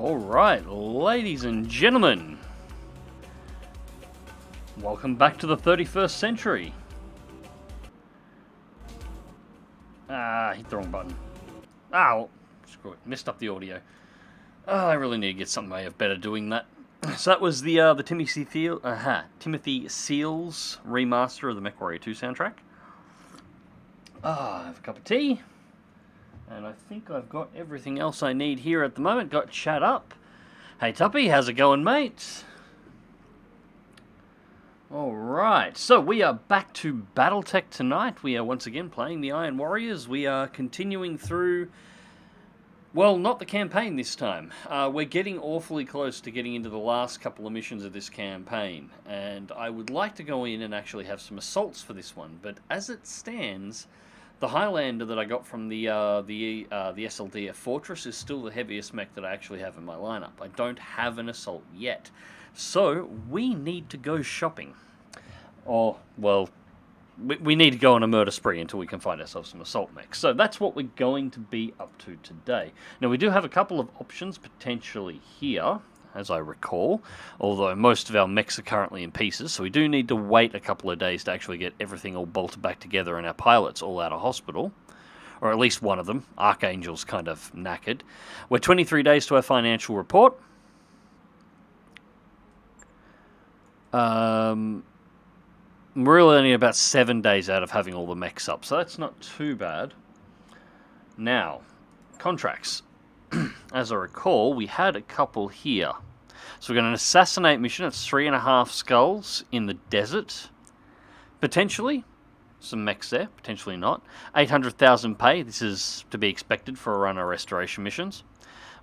Alright, ladies and gentlemen, welcome back to the 31st century. Hit the wrong button. Well, screw it, messed up the audio. I really need to get something way of better doing that. So that was the Timothy Seals remaster of the MechWarrior 2 soundtrack. I have a cup of tea. And I think I've got everything else I need here at the moment. Got chat up. Hey Tuppy, how's it going, mate? Alright, so we are back to BattleTech tonight. We are once again playing the Iron Warriors. We are continuing through, well, not the campaign this time. We're getting awfully close to getting into the last couple of missions of this campaign. And I would like to go in and actually have some assaults for this one. But as it stands, the Highlander that I got from the SLDF Fortress is still the heaviest mech that I actually have in my lineup. I don't have an assault yet. So, we need to go shopping. Or, well, we need to go on a murder spree until we can find ourselves some assault mechs. So that's what we're going to be up to today. Now, we do have a couple of options potentially here, as I recall, although most of our mechs are currently in pieces, so we do need to wait a couple of days to actually get everything all bolted back together and our pilots all out of hospital. Or at least one of them. Archangel's kind of knackered. We're 23 days to our financial report. We're really only about 7 days out of having all the mechs up, so that's not too bad. Now, contracts. As I recall, we had a couple here. So we've got an assassinate mission. It's 3.5 skulls in the desert. Potentially. Some mechs there. Potentially not. 800,000 pay. This is to be expected for a run of restoration missions.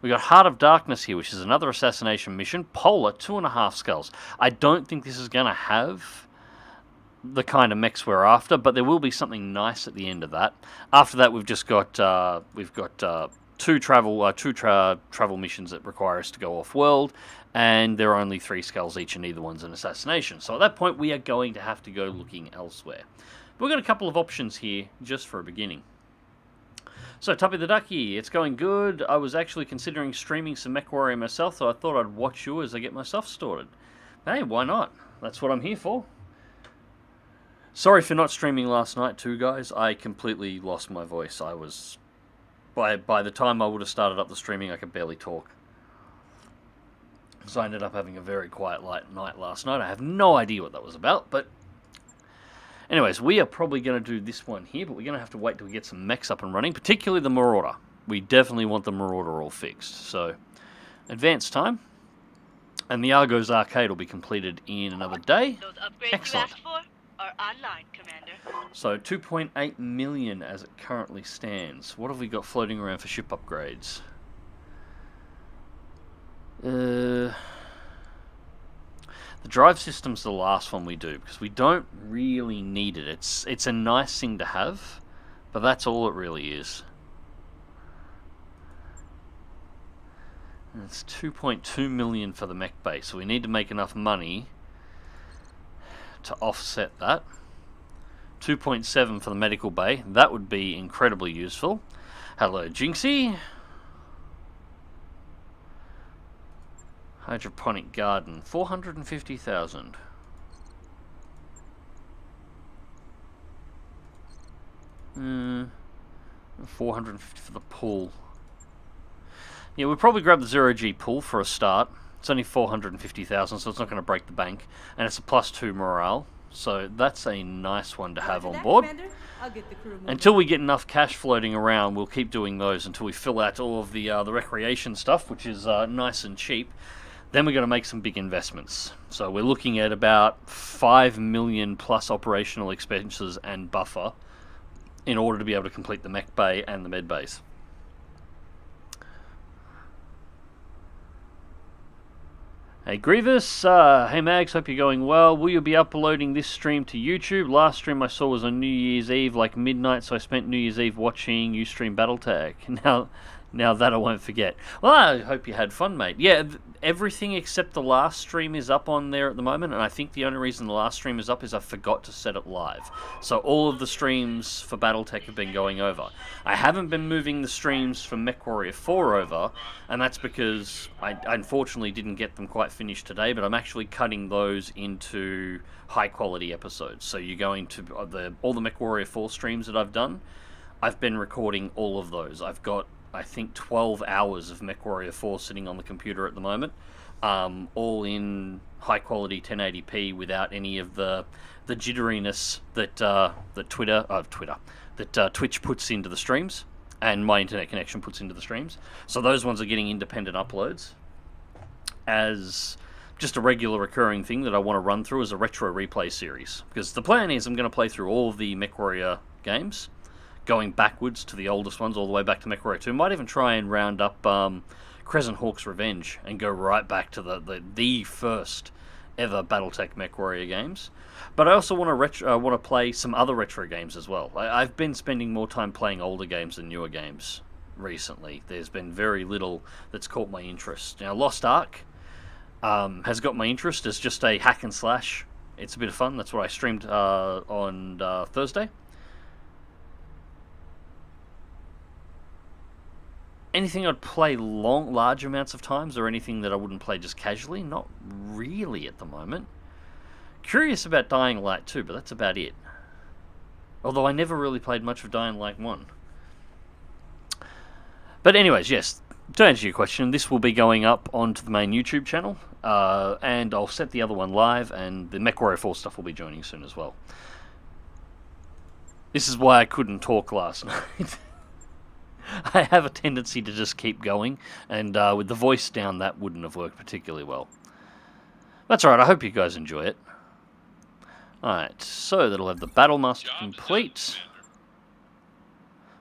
We got Heart of Darkness here, which is another assassination mission. Polar, 2.5 skulls. I don't think this is going to have the kind of mechs we're after, but there will be something nice at the end of that. After that, we've just got two travel missions that require us to go off world, and there are only 3 skulls each, and either one's an assassination. So at that point, we are going to have to go looking elsewhere. But we've got a couple of options here just for a beginning. So, Tuppy the Ducky, it's going good. I was actually considering streaming some MechWarrior myself, so I thought I'd watch you as I get myself sorted. Hey, why not? That's what I'm here for. Sorry for not streaming last night too, guys. I completely lost my voice. I was... By the time I would have started up the streaming, I could barely talk. So I ended up having a very quiet night last night. I have no idea what that was about, but... Anyways, we are probably going to do this one here, but we're going to have to wait till we get some mechs up and running, particularly the Marauder. We definitely want the Marauder all fixed. So, advance time. And the Argos Arcade will be completed in another day. Those upgrades Excellent. you asked for are online, Commander. So, 2.8 million as it currently stands. What have we got floating around for ship upgrades? The drive system's the last one we do, because we don't really need it. It's a nice thing to have, but that's all it really is. And it's 2.2 million for the mech base, so we need to make enough money to offset that. 2.7 for the medical bay. That would be incredibly useful. Hello, Jinxie. Hydroponic garden, 450,000. 450 for the pool. Yeah, we'll probably grab the 0G pool for a start. It's only 450,000, so it's not going to break the bank. And it's a +2 morale, so that's a nice one to have on board. Until we get enough cash floating around, we'll keep doing those until we fill out all of the recreation stuff, which is nice and cheap. Then we're going to make some big investments. So we're looking at about 5 million plus operational expenses and buffer in order to be able to complete the mech bay and the med base. Hey Grievous, hey Mags, hope you're going well. Will you be uploading this stream to YouTube? Last stream I saw was on New Year's Eve, like midnight, so I spent New Year's Eve watching you stream BattleTech. Now that I won't forget. Well, I hope you had fun, mate. Yeah, everything except the last stream is up on there at the moment, and I think the only reason the last stream is up is I forgot to set it live. So all of the streams for BattleTech have been going over. I haven't been moving the streams for MechWarrior 4 over, and that's because I unfortunately didn't get them quite finished today, but I'm actually cutting those into high-quality episodes. So you're going to all the MechWarrior 4 streams that I've done, I've been recording all of those. I've got, I think, 12 hours of MechWarrior 4 sitting on the computer at the moment, all in high-quality 1080p without any of the jitteriness that Twitch puts into the streams, and my internet connection puts into the streams. So those ones are getting independent uploads as just a regular recurring thing that I want to run through as a retro replay series. Because the plan is I'm going to play through all of the MechWarrior games, going backwards to the oldest ones, all the way back to MechWarrior 2. Might even try and round up Crescent Hawk's Revenge and go right back to the first ever BattleTech MechWarrior games. But I also want to play some other retro games as well. I've been spending more time playing older games than newer games recently. There's been very little that's caught my interest. Now, Lost Ark has got my interest as just a hack and slash. It's a bit of fun. That's what I streamed on Thursday. Anything I'd play large amounts of times, or anything that I wouldn't play just casually? Not really at the moment. Curious about Dying Light 2, but that's about it. Although I never really played much of Dying Light 1. But anyways, yes, to answer your question, this will be going up onto the main YouTube channel, and I'll set the other one live, and the MechWarrior 4 stuff will be joining soon as well. This is why I couldn't talk last night. I have a tendency to just keep going, and with the voice down, that wouldn't have worked particularly well. That's alright, I hope you guys enjoy it. Alright, so that'll have the Battlemaster complete.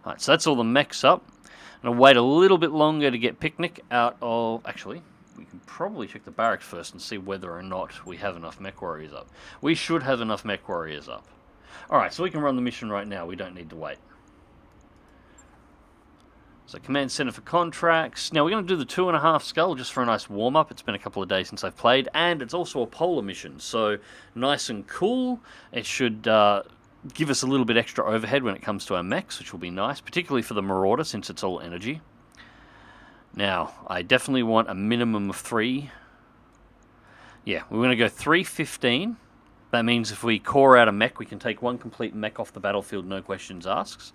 Alright, so that's all the mechs up. And I'll wait a little bit longer to get Picnic out of... Actually, we can probably check the barracks first and see whether or not we have enough mech warriors up. We should have enough mech warriors up. Alright, so we can run the mission right now. We don't need to wait. So Command Center for contracts. Now we're going to do the 2.5 skull just for a nice warm-up. It's been a couple of days since I've played, and it's also a polar mission, so nice and cool. It should give us a little bit extra overhead when it comes to our mechs, which will be nice, particularly for the Marauder since it's all energy. Now, I definitely want a minimum of 3. Yeah, we're going to go 315. That means if we core out a mech, we can take one complete mech off the battlefield, no questions asked.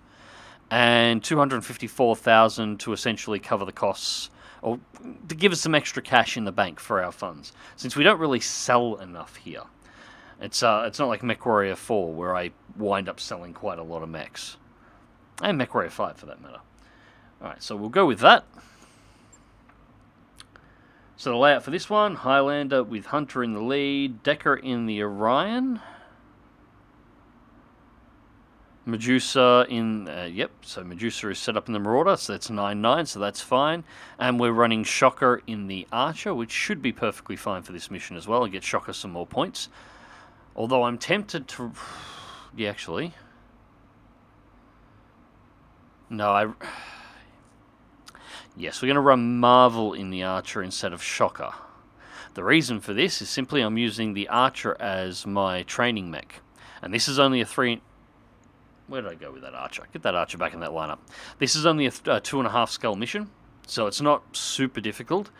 And 254,000 to essentially cover the costs, or to give us some extra cash in the bank for our funds, since we don't really sell enough here. It's not like MechWarrior 4 where I wind up selling quite a lot of mechs, and MechWarrior 5 for that matter. All right, so we'll go with that. So the layout for this one: Highlander with Hunter in the lead, Decker in the Orion. Medusa in, yep, so Medusa is set up in the Marauder, so that's 9-9, so that's fine. And we're running Shocker in the Archer, which should be perfectly fine for this mission as well, and get Shocker some more points. Although I'm tempted to, yeah, actually. No, yes, we're going to run Marvel in the Archer instead of Shocker. The reason for this is simply I'm using the Archer as my training mech. And this is only a 3... Where did I go with that Archer? Get that Archer back in that lineup. This is only a 2.5 skull mission, so it's not super difficult.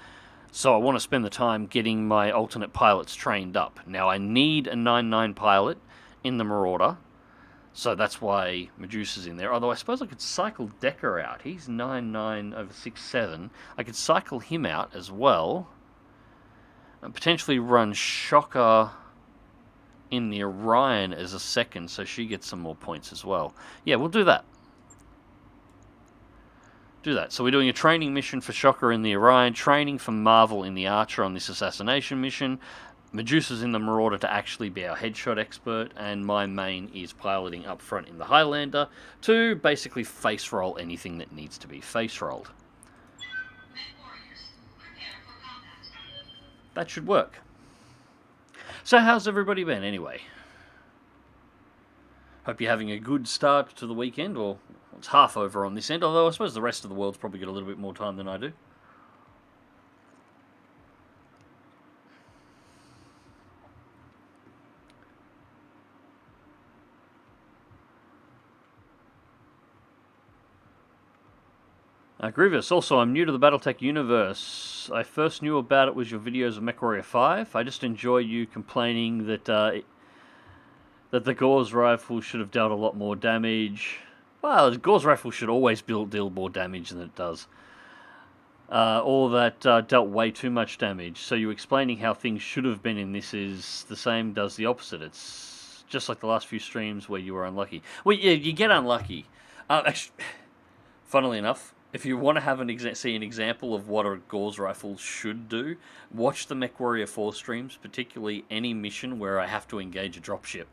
So I want to spend the time getting my alternate pilots trained up. Now I need a 9-9 pilot in the Marauder, so that's why Medusa's in there. Although I suppose I could cycle Decker out. He's 9-9 over 6-7. I could cycle him out as well, and potentially run Shocker in the Orion as a second, so she gets some more points as well. Yeah, we'll do that. So we're doing a training mission for Shocker in the Orion, training for Marvel in the Archer on this assassination mission. Medusa's in the Marauder to actually be our headshot expert, and my main is piloting up front in the Highlander to basically face roll anything that needs to be face rolled. That should work. So how's everybody been anyway? Hope you're having a good start to the weekend, or it's half over on this end, although I suppose the rest of the world's probably got a little bit more time than I do. Grievous, also, I'm new to the BattleTech universe. I first knew about it was your videos of MechWarrior 5. I just enjoy you complaining that that the Gauss rifle should have dealt a lot more damage. Well, the Gauss rifle should always deal more damage than it does. Or that dealt way too much damage. So you explaining how things should have been in this is the same, does the opposite. It's just like the last few streams where you were unlucky. Well, yeah, you get unlucky. Actually, funnily enough, if you want to see an example of what a Gauss rifle should do, watch the MechWarrior 4 streams, particularly any mission where I have to engage a dropship.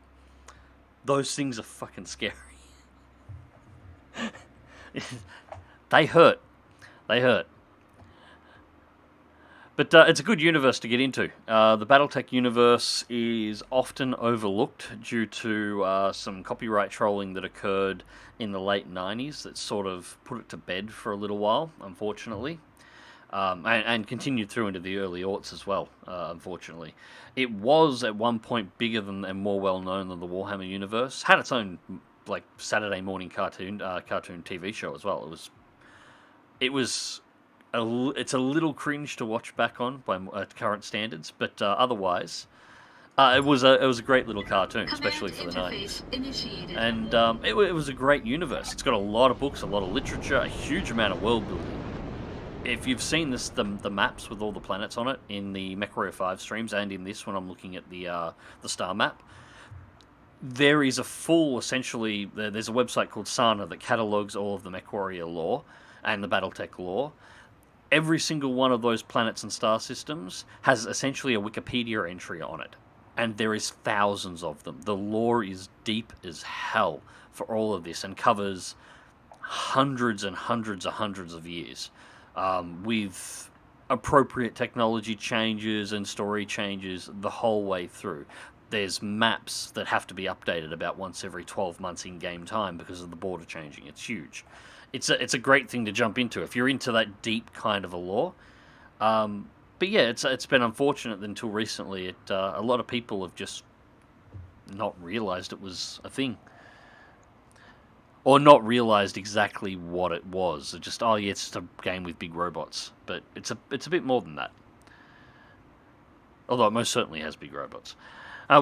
Those things are fucking scary. They hurt. They hurt. But it's a good universe to get into. The BattleTech universe is often overlooked due to some copyright trolling that occurred in the late 90s that sort of put it to bed for a little while, unfortunately. And continued through into the early aughts as well, unfortunately. It was at one point bigger than and more well known than the Warhammer universe. Had its own like Saturday morning cartoon TV show as well. It's a little cringe to watch back on by current standards, but otherwise, it was a great little cartoon, especially for the 90s. And it was a great universe. It's got a lot of books, a lot of literature, a huge amount of world building. If you've seen the maps with all the planets on it in the MechWarrior 5 streams and in this when I'm looking at the star map, there is a full, essentially, there's a website called Sana that catalogues all of the MechWarrior lore and the BattleTech lore. Every single one of those planets and star systems has essentially a Wikipedia entry on it. And there is thousands of them. The lore is deep as hell for all of this and covers hundreds and hundreds and hundreds of years. With appropriate technology changes and story changes the whole way through. There's maps that have to be updated about once every 12 months in game time because of the border changing. It's huge. It's a great thing to jump into if you're into that deep kind of a lore. But yeah, it's been unfortunate that until recently a lot of people have just not realised it was a thing. Or not realised exactly what it was. It's just, oh yeah, it's just a game with big robots. But it's a bit more than that. Although it most certainly has big robots.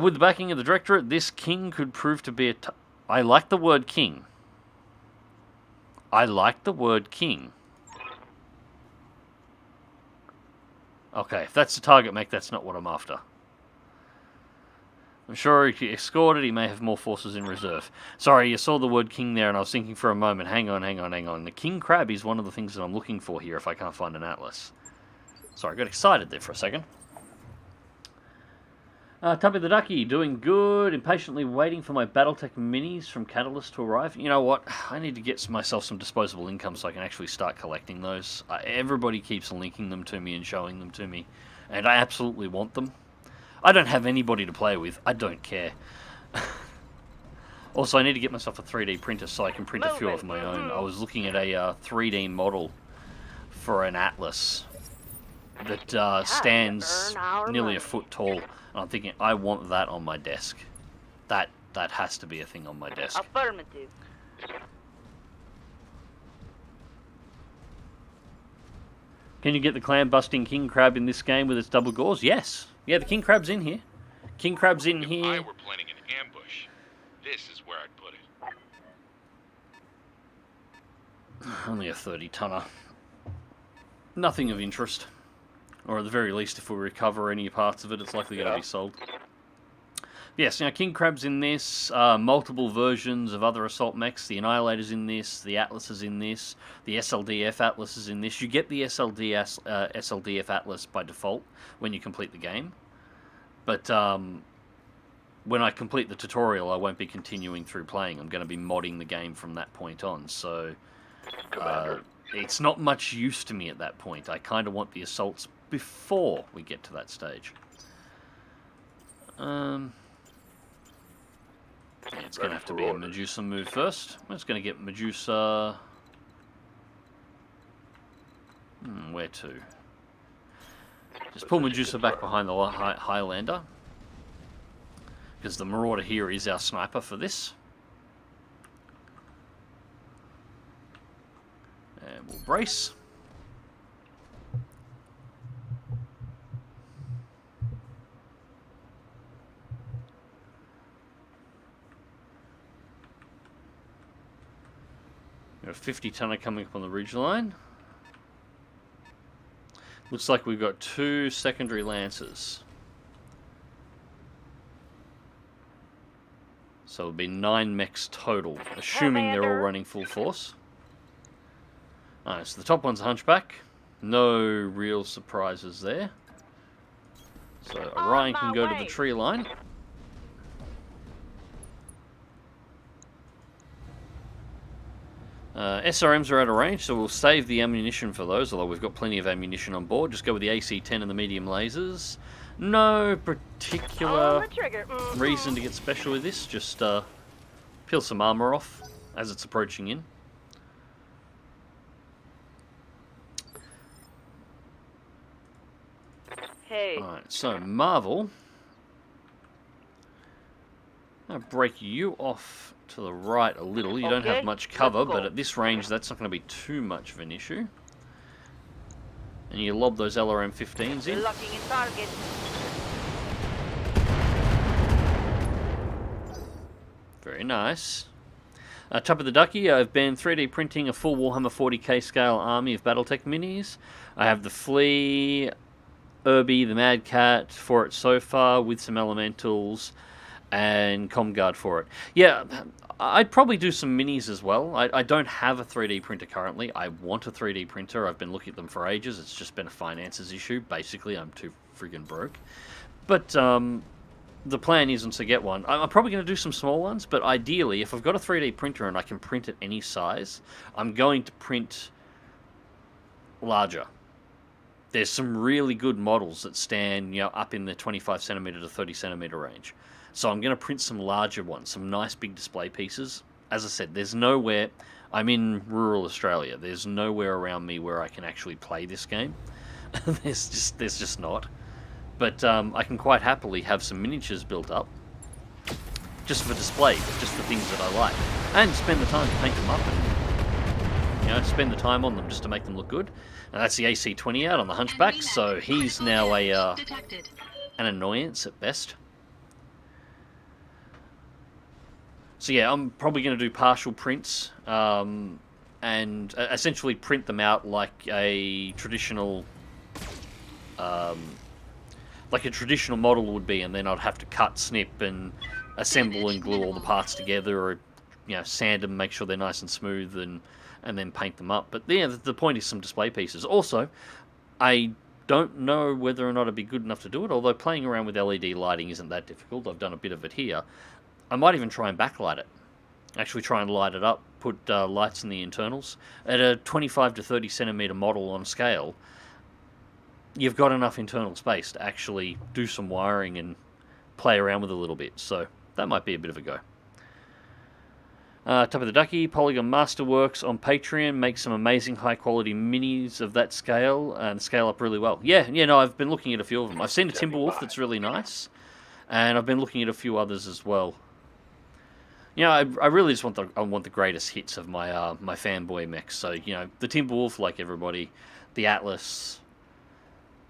With the backing of the directorate, this king could prove to be I like the word king. I like the word king. Okay, if that's the target mech, that's not what I'm after. I'm sure if he escorted, he may have more forces in reserve. Sorry, you saw the word king there, and I was thinking for a moment, hang on. The king crab is one of the things that I'm looking for here if I can't find an atlas. Sorry, I got excited there for a second. Tubby the Ducky, doing good. Impatiently waiting for my BattleTech minis from Catalyst to arrive. You know what? I need to get myself some disposable income so I can actually start collecting those. Everybody keeps linking them to me and showing them to me, and I absolutely want them. I don't have anybody to play with. I don't care. Also, I need to get myself a 3D printer so I can print a few of my own. I was looking at a 3D model for an Atlas that stands nearly a foot tall. And I'm thinking, I want that on my desk. That has to be a thing on my desk. Affirmative. Can you get the clam-busting king crab in this game with its double gauze? Yes. Yeah, the king crab's in here. King crab's in here. If I were planning an ambush, this is where I'd put it. Only a 30-tonner. Nothing of interest. Or at the very least, if we recover any parts of it, it's likely going to be sold. Yes, now King Crab's in this, multiple versions of other assault mechs. The Annihilator's in this, the Atlas is in this, the SLDF Atlas is in this. You get the SLDF Atlas by default when you complete the game. But when I complete the tutorial, I won't be continuing through playing. I'm going to be modding the game from that point on. So it's not much use to me at that point. I kind of want the assaults before we get to that stage. Yeah, it's going to have to be a Medusa move first. I'm just going to get Medusa... where to? Just pull Medusa back behind the Highlander. Because the Marauder here is our sniper for this. And we'll brace. Got a 50-tonner coming up on the ridge line. Looks like we've got 2 secondary lancers. So it'll be 9 mechs total, assuming they're all running full force. Alright, so the top one's a Hunchback. No real surprises there. So Orion can go to the tree line. SRMs are out of range, so we'll save the ammunition for those, although we've got plenty of ammunition on board. Just go with the AC-10 and the medium lasers. No particular reason to get special with this, just peel some armor off as it's approaching in. Hey. Alright, so Marvel. I'll break you off to the right a little. You don't have much cover, but at this range that's not going to be too much of an issue. And you lob those LRM-15s in. Locking in target. Very nice. Top of the ducky, I've been 3D printing a full Warhammer 40k scale army of BattleTech minis. I have the Flea, Irby, the Mad Cat for it so far, with some elementals and Comguard for it. Yeah, I'd probably do some minis as well. I don't have a 3D printer currently. I want a 3D printer. I've been looking at them for ages. It's just been a finances issue. Basically, I'm too friggin' broke. But the plan isn't to get one. I'm probably going to do some small ones, but ideally, if I've got a 3D printer and I can print at any size, I'm going to print larger. There's some really good models that stand, up in the 25 centimeter to 30 centimeter range. So I'm going to print some larger ones, some nice big display pieces. As I said, there's nowhere... I'm in rural Australia. There's nowhere around me where I can actually play this game. There's just not. But I can quite happily have some miniatures built up, just for display, just for things that I like, and spend the time to paint them up, and spend the time on them just to make them look good. And that's the AC-20 out on the Hunchback, so he's now an annoyance at best. So yeah, I'm probably going to do partial prints, and essentially print them out like a traditional model would be, and then I'd have to cut, snip, and assemble and glue all the parts together, or sand them, make sure they're nice and smooth, and then paint them up. But yeah, the point is some display pieces. Also, I don't know whether or not it'd be good enough to do it, although playing around with LED lighting isn't that difficult. I've done a bit of it here. I might even try and backlight it. Actually try and light it up, put lights in the internals. At a 25 to 30 centimeter model on scale, you've got enough internal space to actually do some wiring and play around with it a little bit. So that might be a bit of a go. Top of the ducky, Polygon Masterworks on Patreon makes some amazing high quality minis of that scale and scale up really well. Yeah, no, I've been looking at a few of them. I've seen a Timberwolf that's really nice, and I've been looking at a few others as well. I really just want the greatest hits of my my fanboy mechs. So the Timberwolf, like everybody, the Atlas.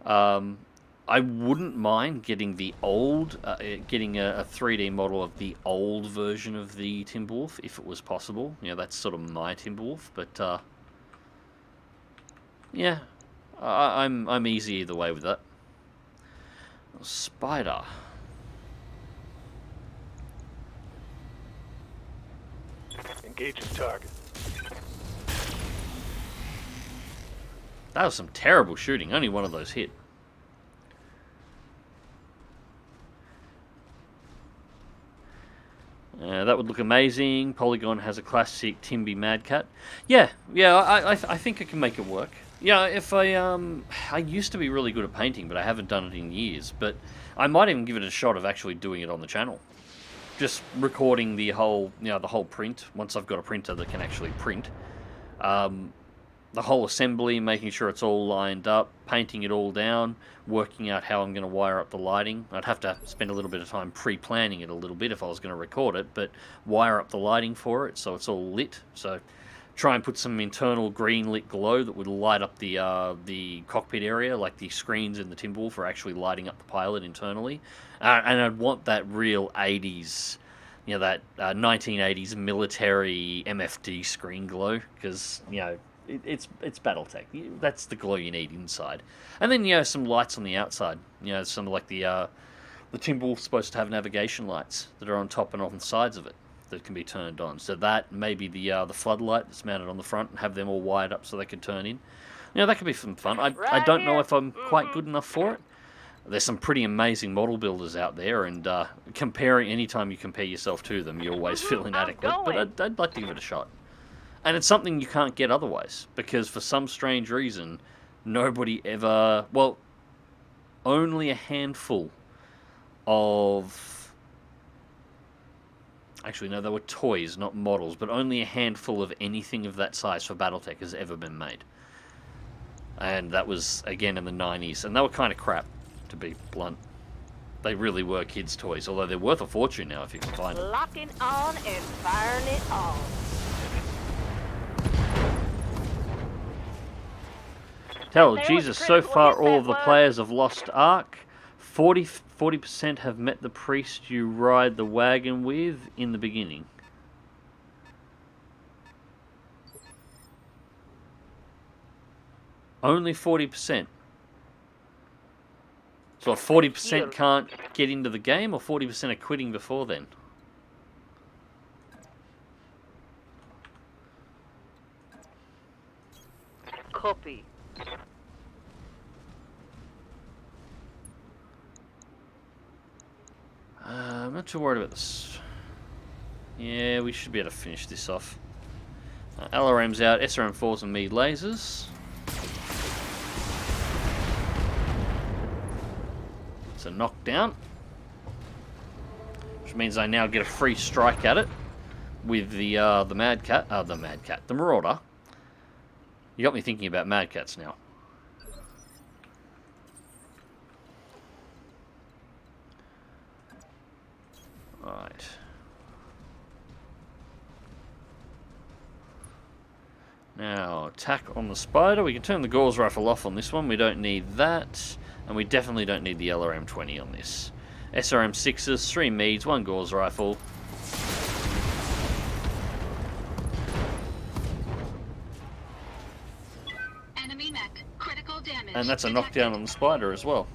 I wouldn't mind getting the old, getting a 3D model of the old version of the Timberwolf if it was possible. That's sort of my Timberwolf, but yeah, I'm easy either way with that. Spider. Engaging target. That was some terrible shooting. Only one of those hit. That would look amazing. Polygon has a classic Timby Mad Cat. Yeah, I think I can make it work. If I used to be really good at painting, but I haven't done it in years. But I might even give it a shot of actually doing it on the channel. just recording the whole, the whole print. Once I've got a printer that can actually print, the whole assembly, making sure it's all lined up, painting it all down, working out how I'm going to wire up the lighting. I'd have to spend a little bit of time pre-planning it a little bit if I was going to record it, but wire up the lighting for it so it's all lit. So try and put some internal green lit glow that would light up the cockpit area, like the screens in the timbal for actually lighting up the pilot internally. And I'd want that real 80s, that 1980s military MFD screen glow, because, it's BattleTech. That's the glow you need inside. And then, some lights on the outside. Some like the timbal's supposed to have navigation lights that are on top and on the sides of it that can be turned on. So that, maybe the floodlight that's mounted on the front, and have them all wired up so they can turn in. That could be some fun. I don't know if I'm quite good enough for it. There's some pretty amazing model builders out there, and anytime you compare yourself to them, you always feel inadequate. But I'd like to give it a shot. And it's something you can't get otherwise, because for some strange reason, nobody ever... Well, only a handful of... Actually, no, they were toys, not models, but only a handful of anything of that size for BattleTech has ever been made. And that was, again, in the 90s. And they were kind of crap, to be blunt. They really were kids' toys, although they're worth a fortune now if you can find them. Locking on and firing it on. Jesus, so far all of the players have lost Ark. 40% have met the priest you ride the wagon with in the beginning. Only 40%. So 40% can't get into the game, or 40% are quitting before then? Copy. I'm not too worried about this. Yeah, we should be able to finish this off. LRM's out, SRM4s and mead lasers. It's a knockdown, which means I now get a free strike at it with the Marauder. You got me thinking about Mad Cats now. Right. Now, attack on the Spider. We can turn the Gauss rifle off on this one. We don't need that. And we definitely don't need the LRM-20 on this. SRM-6s, 3 Meads, 1 Gauss rifle. Enemy mech. Critical damage. And that's a knockdown on the Spider as well.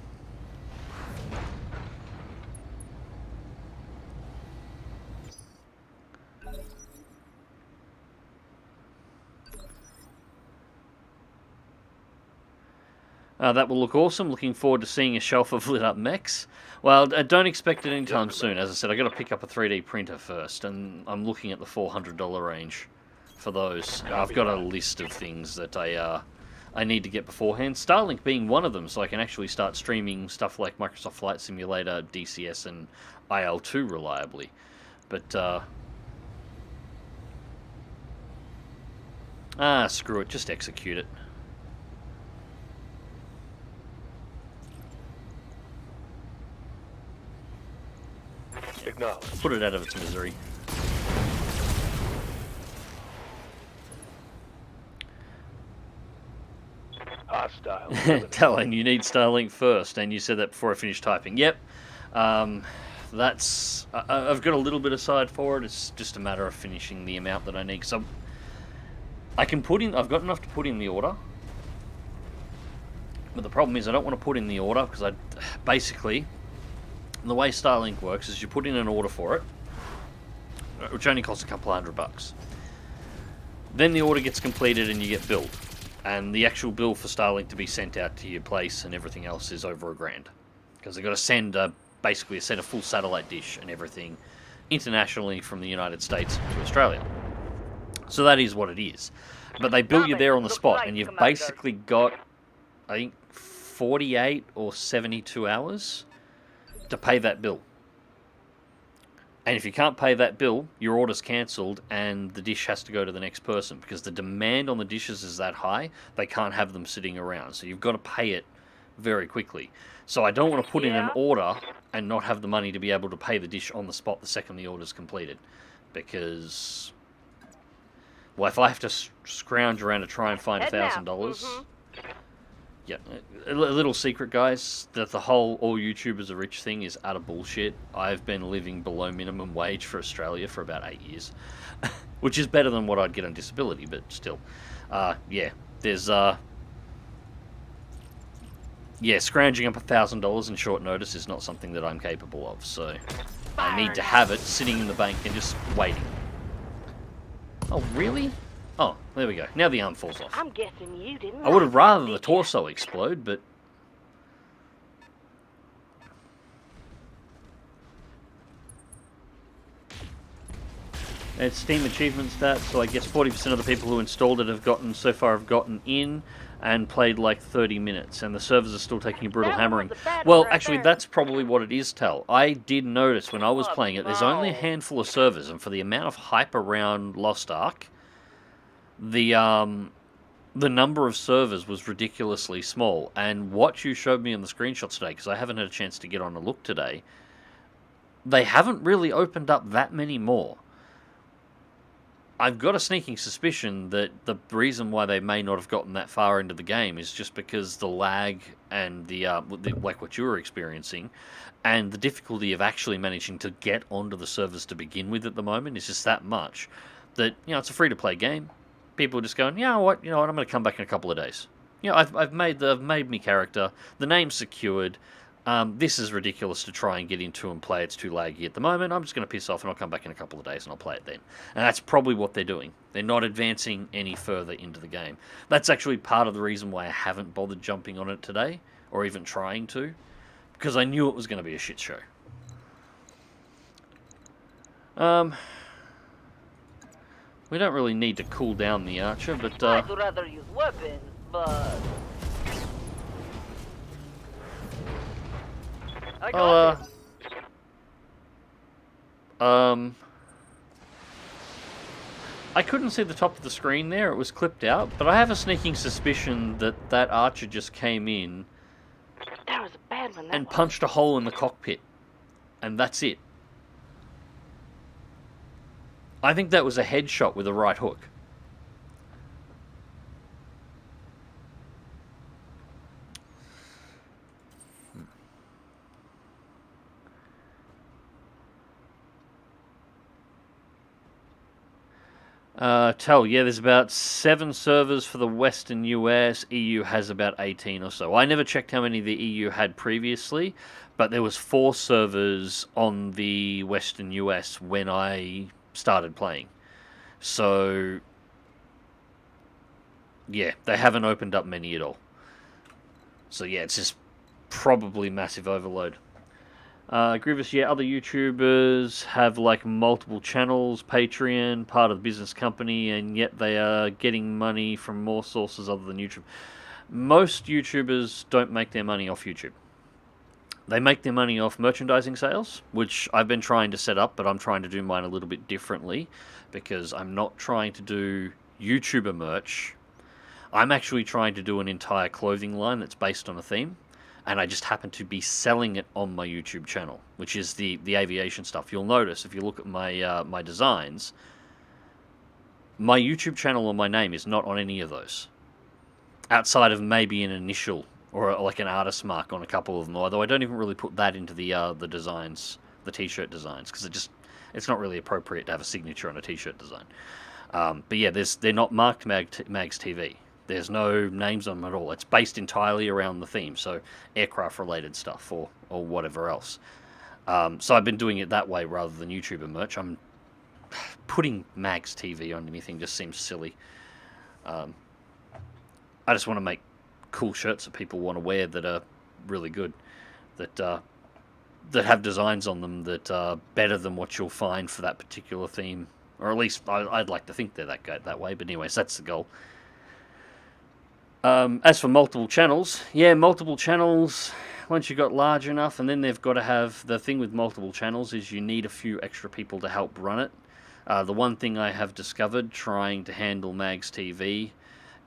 That will look awesome. Looking forward to seeing a shelf of lit up mechs. Well, I don't expect it anytime soon. As I said, I've got to pick up a 3D printer first, and I'm looking at the $400 range for those. I've got a list of things that I need to get beforehand. Starlink being one of them, so I can actually start streaming stuff like Microsoft Flight Simulator, DCS, and IL-2 reliably. But, screw it. Just execute it. Acknowledged. Put it out of its misery. Hostile. Talon, you need Starlink first, and you said that before I finished typing. Yep. That's... I've got a little bit aside for it. It's just a matter of finishing the amount that I need. So I can put in... I've got enough to put in the order. But the problem is I don't want to put in the order, because I... Basically... the way Starlink works is you put in an order for it, which only costs a couple $100. Then the order gets completed and you get billed. And the actual bill for Starlink to be sent out to your place and everything else is over $1,000. Because they've got to send basically send a full satellite dish and everything internationally from the United States to Australia. So that is what it is. But they bill you there on the spot, and you've basically got, I think, 48 or 72 hours to pay that bill. And if you can't pay that bill, your order's cancelled and the dish has to go to the next person because the demand on the dishes is that high, they can't have them sitting around. So you've got to pay it very quickly. So I don't want to put in an order and not have the money to be able to pay the dish on the spot the second the order's completed. Because, well, if I have to scrounge around to try and find $1,000... Yeah, a little secret, guys, that the whole all YouTubers are rich thing is utter bullshit. I've been living below minimum wage for Australia for about 8 years, which is better than what I'd get on disability, but still. Yeah, there's, yeah, scrounging up $1,000 in short notice is not something that I'm capable of, so I need to have it sitting in the bank and just waiting. Oh, really? Oh, there we go. Now the arm falls off. I'm guessing you didn't. I would have rather the torso explode, but... It's Steam achievement stats, so I guess 40% of the people who installed it have gotten in and played like 30 minutes, and the servers are still taking a brutal hammering. Well, actually, that's probably what it is, Tal. I did notice when I was playing it, there's only a handful of servers, and for the amount of hype around Lost Ark, the number of servers was ridiculously small, and what you showed me on the screenshots today, because I haven't had a chance to get on a look today, they haven't really opened up that many more. I've got a sneaking suspicion that the reason why they may not have gotten that far into the game is just because the lag and the like what you were experiencing, and the difficulty of actually managing to get onto the servers to begin with at the moment is just that much that, you know, it's a free-to-play game. People are just going, you know what, I'm going to come back in a couple of days. You know, I've made me character. The name's secured. This is ridiculous to try and get into and play. It's too laggy at the moment. I'm just going to piss off and I'll come back in a couple of days and I'll play it then. And that's probably what they're doing. They're not advancing any further into the game. That's actually part of the reason why I haven't bothered jumping on it today, or even trying to, because I knew it was going to be a shit show. We don't really need to cool down the Archer, but... I'd rather use weapons, but... I got it. I couldn't see the top of the screen there. It was clipped out, but I have a sneaking suspicion that that Archer just came in That was a bad one. and punched a hole in the cockpit. And that's it. I think that was a headshot with a right hook. Yeah, there's about 7 servers for the Western US. EU has about 18 or so. I never checked how many the EU had previously, but there was 4 servers on the Western US when I started playing. So, yeah, they haven't opened up many at all. So yeah, it's just probably massive overload. Grievous, yeah, other YouTubers have like multiple channels, Patreon, part of the business company, and yet they are getting money from more sources other than YouTube. Most YouTubers don't make their money off YouTube. They make their money off merchandising sales, which I've been trying to set up, but I'm trying to do mine a little bit differently, because I'm not trying to do YouTuber merch. I'm actually trying to do an entire clothing line that's based on a theme. And I just happen to be selling it on my YouTube channel, which is the aviation stuff. You'll notice if you look at my my designs, my YouTube channel or my name is not on any of those, outside of maybe an initial or like an artist mark on a couple of them. Although I don't even really put that into the designs, the T-shirt designs, because it's not really appropriate to have a signature on a T-shirt design. But yeah, they're not marked MagzTV. There's no names on them at all. It's based entirely around the theme, so aircraft-related stuff or whatever else. So I've been doing it that way rather than YouTuber merch. I'm putting MagzTV on anything just seems silly. I just want to make cool shirts that people want to wear that are really good, that have designs on them that are better than what you'll find for that particular theme, or at least I'd like to think they're that way. But anyways, that's the goal. As for multiple channels, yeah, multiple channels, once you got large enough, and then they've got to have, the thing with multiple channels is you need a few extra people to help run it. The one thing I have discovered trying to handle MagzTV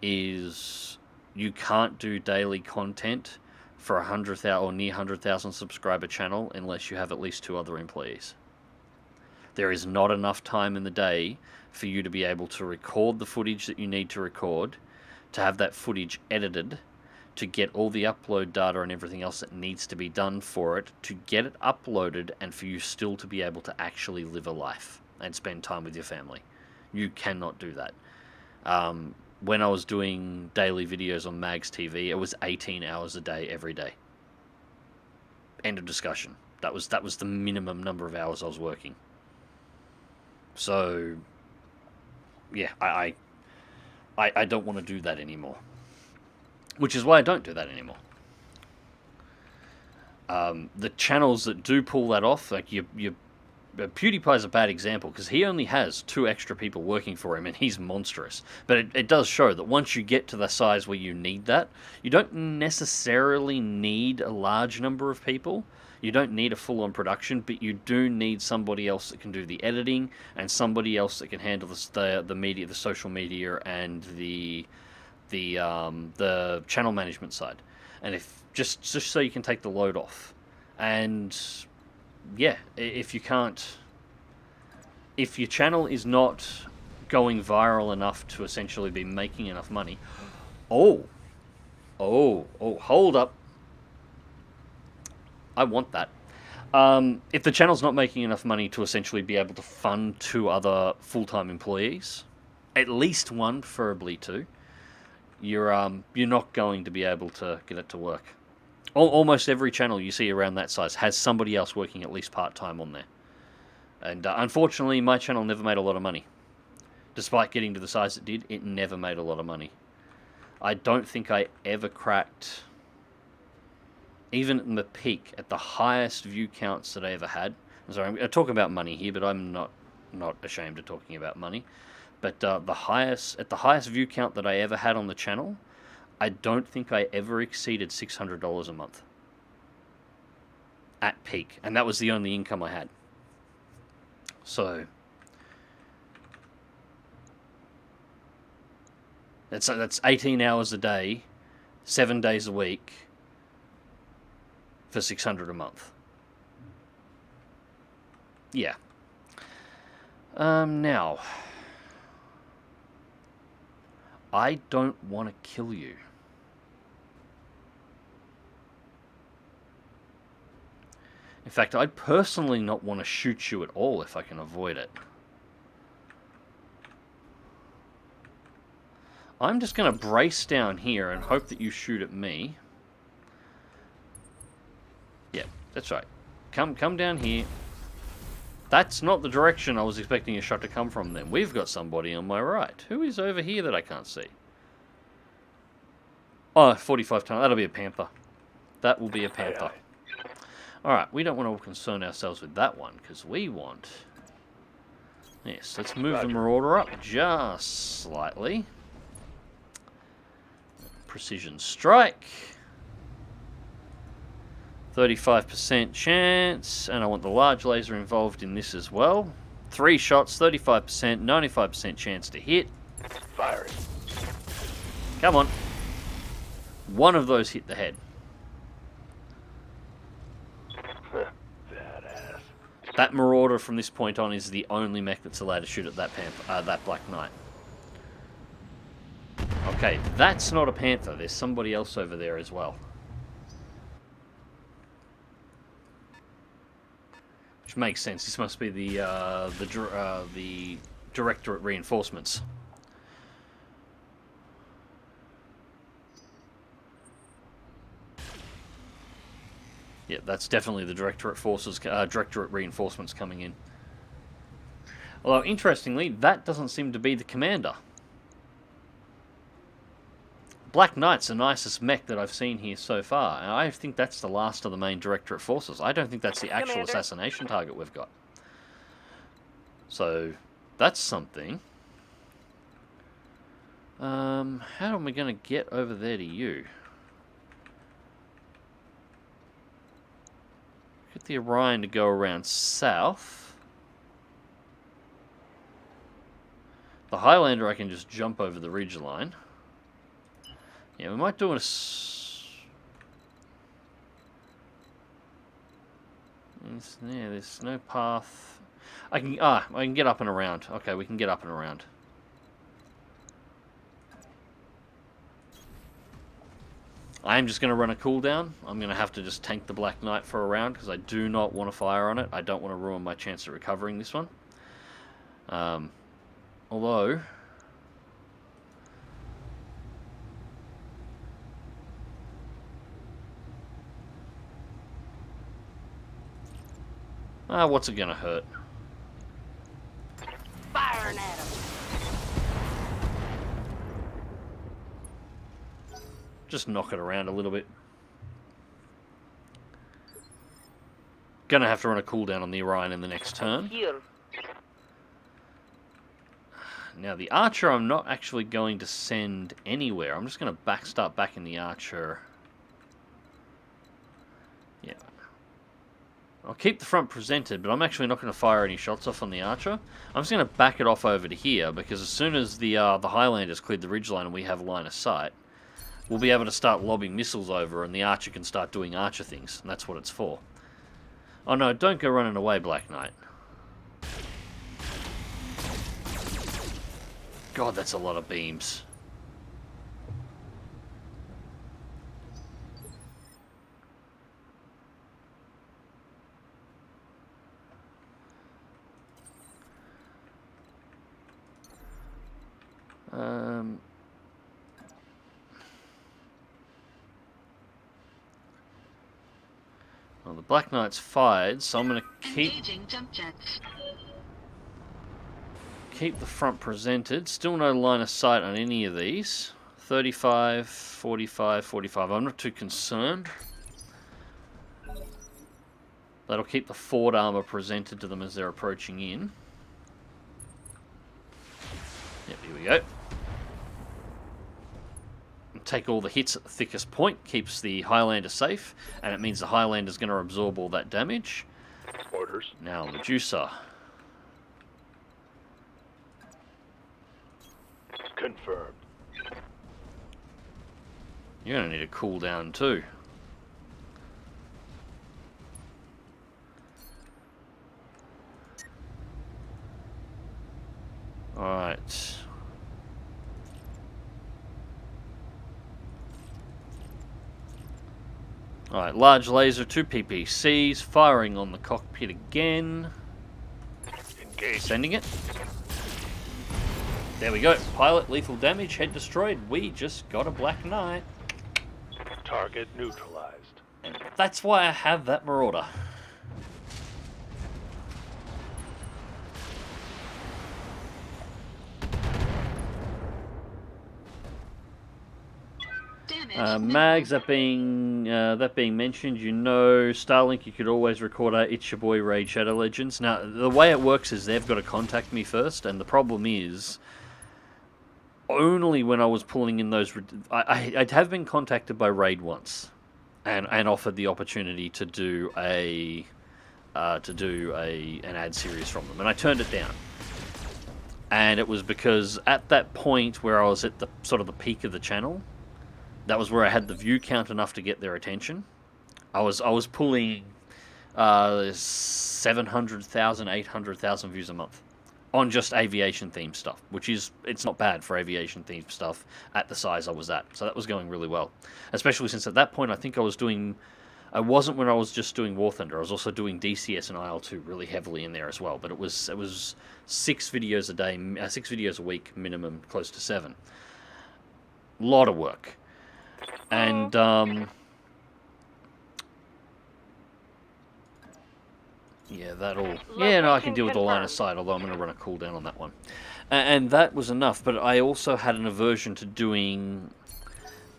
is you can't do daily content for 100,000 or near 100,000 subscriber channel unless you have at least 2 other employees. There is not enough time in the day for you to be able to record the footage that you need to record, to have that footage edited, to get all the upload data and everything else that needs to be done for it, to get it uploaded, and for you still to be able to actually live a life and spend time with your family. You cannot do that. When I was doing daily videos on MagzTV, it was 18 hours a day, every day. End of discussion. That was the minimum number of hours I was working. So, yeah, I don't want to do that anymore. Which is why I don't do that anymore. The channels that do pull that off, like PewDiePie's a bad example because he only has 2 extra people working for him and he's monstrous. But it does show that once you get to the size where you need that, you don't necessarily need a large number of people. You don't need a full-on production, but you do need somebody else that can do the editing and somebody else that can handle the media, the social media, and the channel management side. And if just so you can take the load off. And yeah, if you can't, if your channel is not going viral enough to essentially be making enough money, hold up. I want that. If the channel's not making enough money to essentially be able to fund 2 other full-time employees, at least 1, preferably 2, you're not going to be able to get it to work. Almost every channel you see around that size has somebody else working at least part-time on there. And unfortunately, my channel never made a lot of money. Despite getting to the size it did, it never made a lot of money. I don't think I ever cracked, even at the peak, at the highest view counts that I ever had. I'm sorry, I'm going to talk about money here, but I'm not ashamed of talking about money. But at the highest view count that I ever had on the channel, I don't think I ever exceeded $600 a month. At peak. And that was the only income I had. So that's 18 hours a day, 7 days a week, for $600 a month. Yeah. Now, I don't want to kill you. In fact, I'd personally not want to shoot you at all if I can avoid it. I'm just going to brace down here and hope that you shoot at me. Yeah, that's right. Come down here. That's not the direction I was expecting a shot to come from then. We've got somebody on my right. Who is over here that I can't see? Oh, 45 ton. That'll be a Panther. That will be a Panther. Alright, we don't want to concern ourselves with that one, because we want... Yes, let's move the Marauder up just slightly. Precision strike. 35% chance, and I want the large laser involved in this as well. 3 shots, 35%, 95% chance to hit. Fire it. Come on. One of those hit the head. Badass. That Marauder from this point on is the only mech that's allowed to shoot at that that Black Knight. Okay, that's not a Panther. There's somebody else over there as well. Which makes sense. This must be the Directorate reinforcements. Yeah, that's definitely the Directorate forces, Directorate reinforcements coming in. Although interestingly, that doesn't seem to be the commander. Black Knight's the nicest mech that I've seen here so far, and I think that's the last of the main Directorate forces. I don't think that's the actual assassination target we've got. So, that's something. How am I going to get over there to you? get the Orion to go around south. The Highlander I can just jump over the ridgeline. Yeah, we might do a... Yeah, there's no path. I can get up and around. Okay, we can get up and around. I'm just going to run a cooldown. I'm going to have to just tank the Black Knight for a round because I do not want to fire on it. I don't want to ruin my chance of recovering this one. Although... what's it going to hurt? Firing at him. Just knock it around a little bit. Gonna have to run a cooldown on the Orion in the next turn. Here. Now the Archer I'm not actually going to send anywhere. I'm just going to start backing the Archer. Yeah. I'll keep the front presented, but I'm actually not going to fire any shots off on the Archer. I'm just going to back it off over to here, because as soon as the Highlander's cleared the ridgeline and we have line of sight, we'll be able to start lobbing missiles over, and the Archer can start doing Archer things, and that's what it's for. Oh no, don't go running away, Black Knight. God, that's a lot of beams. Well, the Black Knight's fired, so I'm going to Engaging jump jets. keep the front presented. Still no line of sight on any of these. 35, 45, 45. I'm not too concerned. That'll keep the forward armor presented to them as they're approaching in. Yep, here we go. Take all the hits at the thickest point, keeps the Highlander safe, and it means the Highlander's going to absorb all that damage. Orders. Now, Medusa. Confirmed. You're going to need a cooldown too. Alright. Alright, large laser, 2 PPCs, firing on the cockpit again. Engage. Sending it. There we go. Pilot lethal damage, head destroyed. We just got a Black Knight. Target neutralized. And that's why I have that Marauder. Mags, that being mentioned, you know, Starlink, you could always record It's Your Boy Raid Shadow Legends. Now, the way it works is they've got to contact me first, and the problem is, only when I was pulling in those... I'd have been contacted by Raid once, and offered the opportunity to do an ad series from them, and I turned it down. And it was because at that point where I was at the sort of the peak of the channel, that was where I had the view count enough to get their attention. I was pulling 700,000, 800,000 views a month on just aviation themed stuff, which is, it's not bad for aviation themed stuff at the size I was at. So that was going really well, especially since at that point I think I wasn't when I was just doing War Thunder. I was also doing DCS and IL-2 really heavily in there as well. But it was 6 videos a day, 6 videos a week minimum, close to 7. Lot of work. And, yeah, that'll... Yeah, no, I can deal with the line of sight, although I'm going to run a cooldown on that one. And that was enough, but I also had an aversion to doing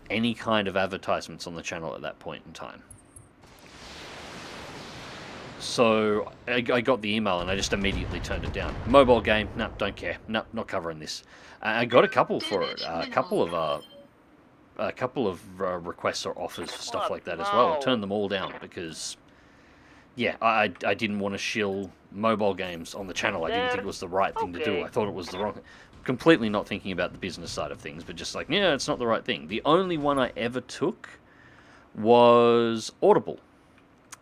any kind of advertisements on the channel at that point in time. So, I got the email and I just immediately turned it down. Mobile game, no, don't care. No, not covering this. I got a couple for it. A couple of requests or offers for stuff like that as well. I turned them all down because yeah, I didn't want to shill mobile games on the channel. I didn't think it was the right thing to do. Okay. I thought it was the wrong thing. Completely not thinking about the business side of things, but just like, yeah, it's not the right thing. The only one I ever took was Audible.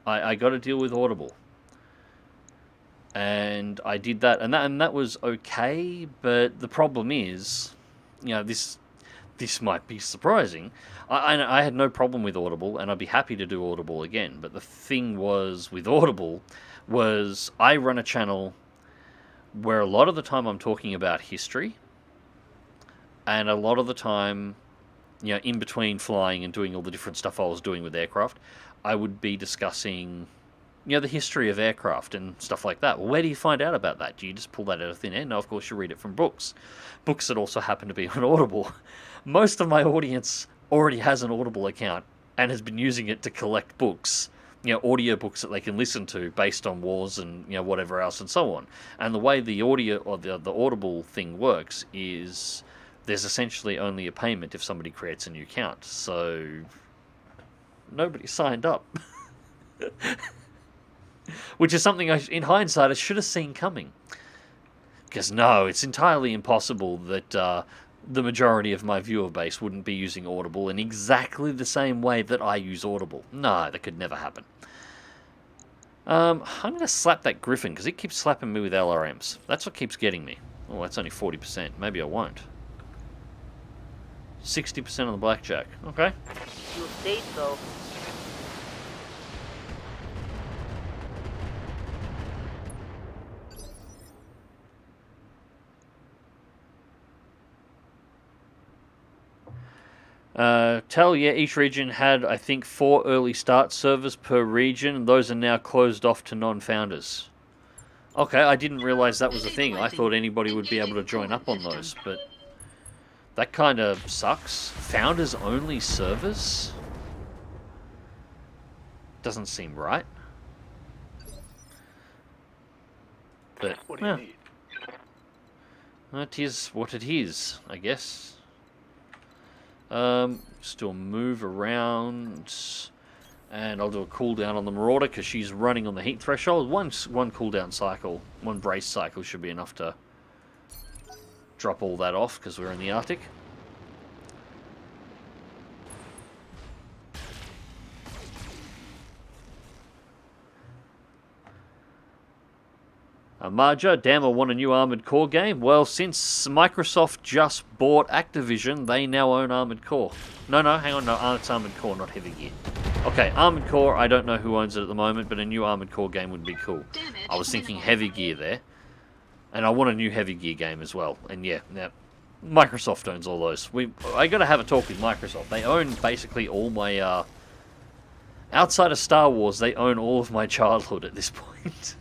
I got to deal with Audible. And I did that, and that was okay, but the problem is, this might be surprising. I had no problem with Audible, and I'd be happy to do Audible again. But the thing was with Audible was I run a channel where a lot of the time I'm talking about history, and a lot of the time, in between flying and doing all the different stuff I was doing with aircraft, I would be discussing, the history of aircraft and stuff like that. Well, where do you find out about that? Do you just pull that out of thin air? No, of course you read it from books. Books that also happen to be on Audible. Most of my audience already has an Audible account and has been using it to collect books, audio books that they can listen to based on wars and, whatever else and so on. And the way the audio or the Audible thing works is there's essentially only a payment if somebody creates a new account. So nobody signed up. Which is something in hindsight I should have seen coming. Because no, it's entirely impossible that the majority of my viewer base wouldn't be using Audible in exactly the same way that I use Audible. No, that could never happen. I'm going to slap that Griffin, because it keeps slapping me with LRMs. That's what keeps getting me. Oh, that's only 40%. Maybe I won't. 60% on the blackjack. Okay. You say so. Each region had, I think, 4 early start servers per region, and those are now closed off to non-founders. Okay, I didn't realize that was a thing. I thought anybody would be able to join up on those, but that kind of sucks. Founders only servers? Doesn't seem right. But, What do you need? it is what it is, I guess. Still move around, and I'll do a cooldown on the Marauder because she's running on the heat threshold. One cooldown cycle, one brace cycle should be enough to drop all that off because we're in the Arctic. Marja, damn, I want a new Armored Core game. Well, since Microsoft just bought Activision, they now own Armored Core. No, hang on, no, it's Armored Core, not Heavy Gear. Okay, Armored Core, I don't know who owns it at the moment, but a new Armored Core game would be cool. I was thinking Heavy Gear there, and I want a new Heavy Gear game as well. And yeah, now Microsoft owns all those. I got to have a talk with Microsoft. They own basically all my outside of Star Wars. They own all of my childhood at this point.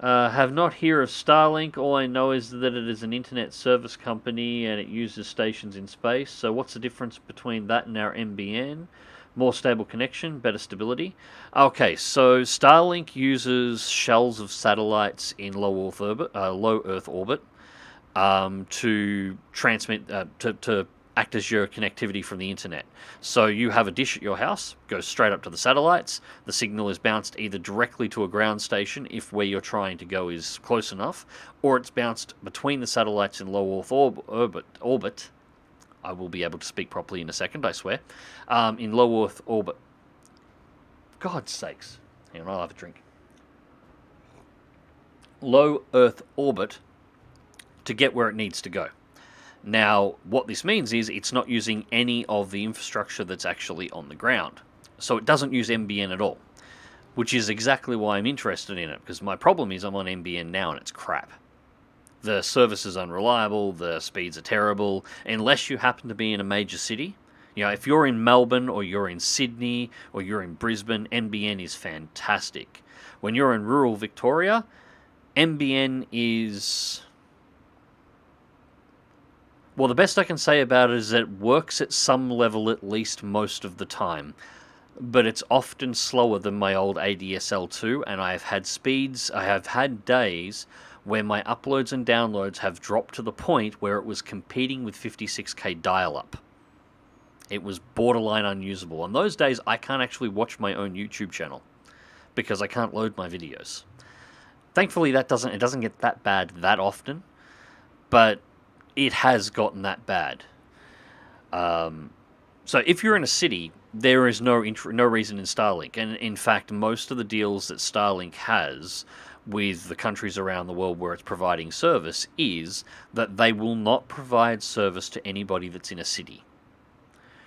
Have not heard of Starlink. All I know is that it is an internet service company and it uses stations in space. So what's the difference between that and our NBN? More stable connection, better stability. Okay, so Starlink uses shells of satellites in low Earth orbit, to transmit, to act as your connectivity from the internet. So you have a dish at your house, goes straight up to the satellites. The signal is bounced either directly to a ground station if where you're trying to go is close enough, or it's bounced between the satellites in low Earth orbit. I will be able to speak properly in a second, I swear. In low Earth orbit. God's sakes. Hang on, I'll have a drink. Low Earth orbit to get where it needs to go. Now, what this means is it's not using any of the infrastructure that's actually on the ground. So it doesn't use NBN at all, which is exactly why I'm interested in it, because my problem is I'm on NBN now and it's crap. The service is unreliable, the speeds are terrible, unless you happen to be in a major city. If you're in Melbourne or you're in Sydney or you're in Brisbane, NBN is fantastic. When you're in rural Victoria, NBN is... Well, the best I can say about it is that it works at some level at least most of the time. but it's often slower than my old ADSL2, and I have had days where my uploads and downloads have dropped to the point where it was competing with 56K dial-up. It was borderline unusable. On those days, I can't actually watch my own YouTube channel because I can't load my videos. Thankfully, it doesn't get that bad that often, but it has gotten that bad. So if you're in a city, there is no reason in Starlink. And in fact, most of the deals that Starlink has with the countries around the world where it's providing service is that they will not provide service to anybody that's in a city.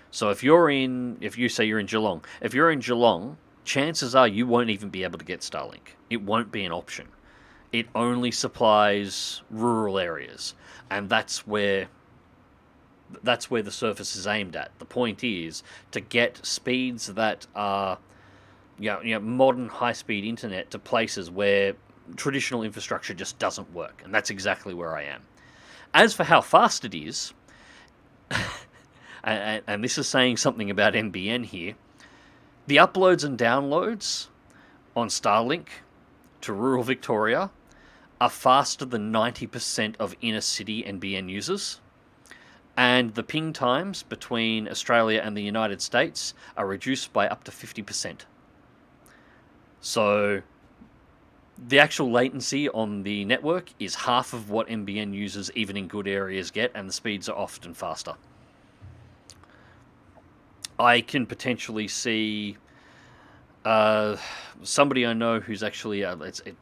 So if you say you're in Geelong, chances are you won't even be able to get Starlink. It won't be an option. It only supplies rural areas, and that's where the service is aimed at. The point is to get speeds that are modern high-speed internet to places where traditional infrastructure just doesn't work, and that's exactly where I am. As for how fast it is, and this is saying something about NBN here, the uploads and downloads on Starlink to rural Victoria are faster than 90% of inner-city NBN users. And the ping times between Australia and the United States are reduced by up to 50%. So the actual latency on the network is half of what NBN users, even in good areas, get, and the speeds are often faster. I can potentially see somebody I know who's actually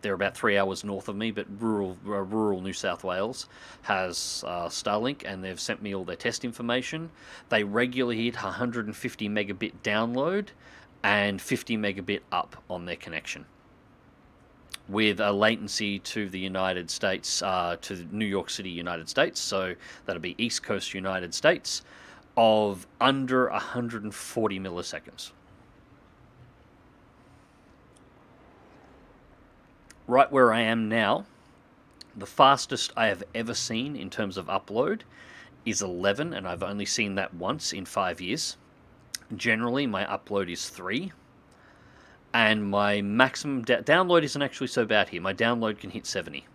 they're about 3 hours north of me, but rural New South Wales has Starlink, and they've sent me all their test information. They regularly hit 150 megabit download and 50 megabit up on their connection, with a latency to the United States, to New York City, United States, so that'll be East Coast United States, of under 140 milliseconds. Right where I am now, the fastest I have ever seen in terms of upload is 11, and I've only seen that once in 5 years. Generally, my upload is 3, and my maximum download isn't actually so bad here. My download can hit 70.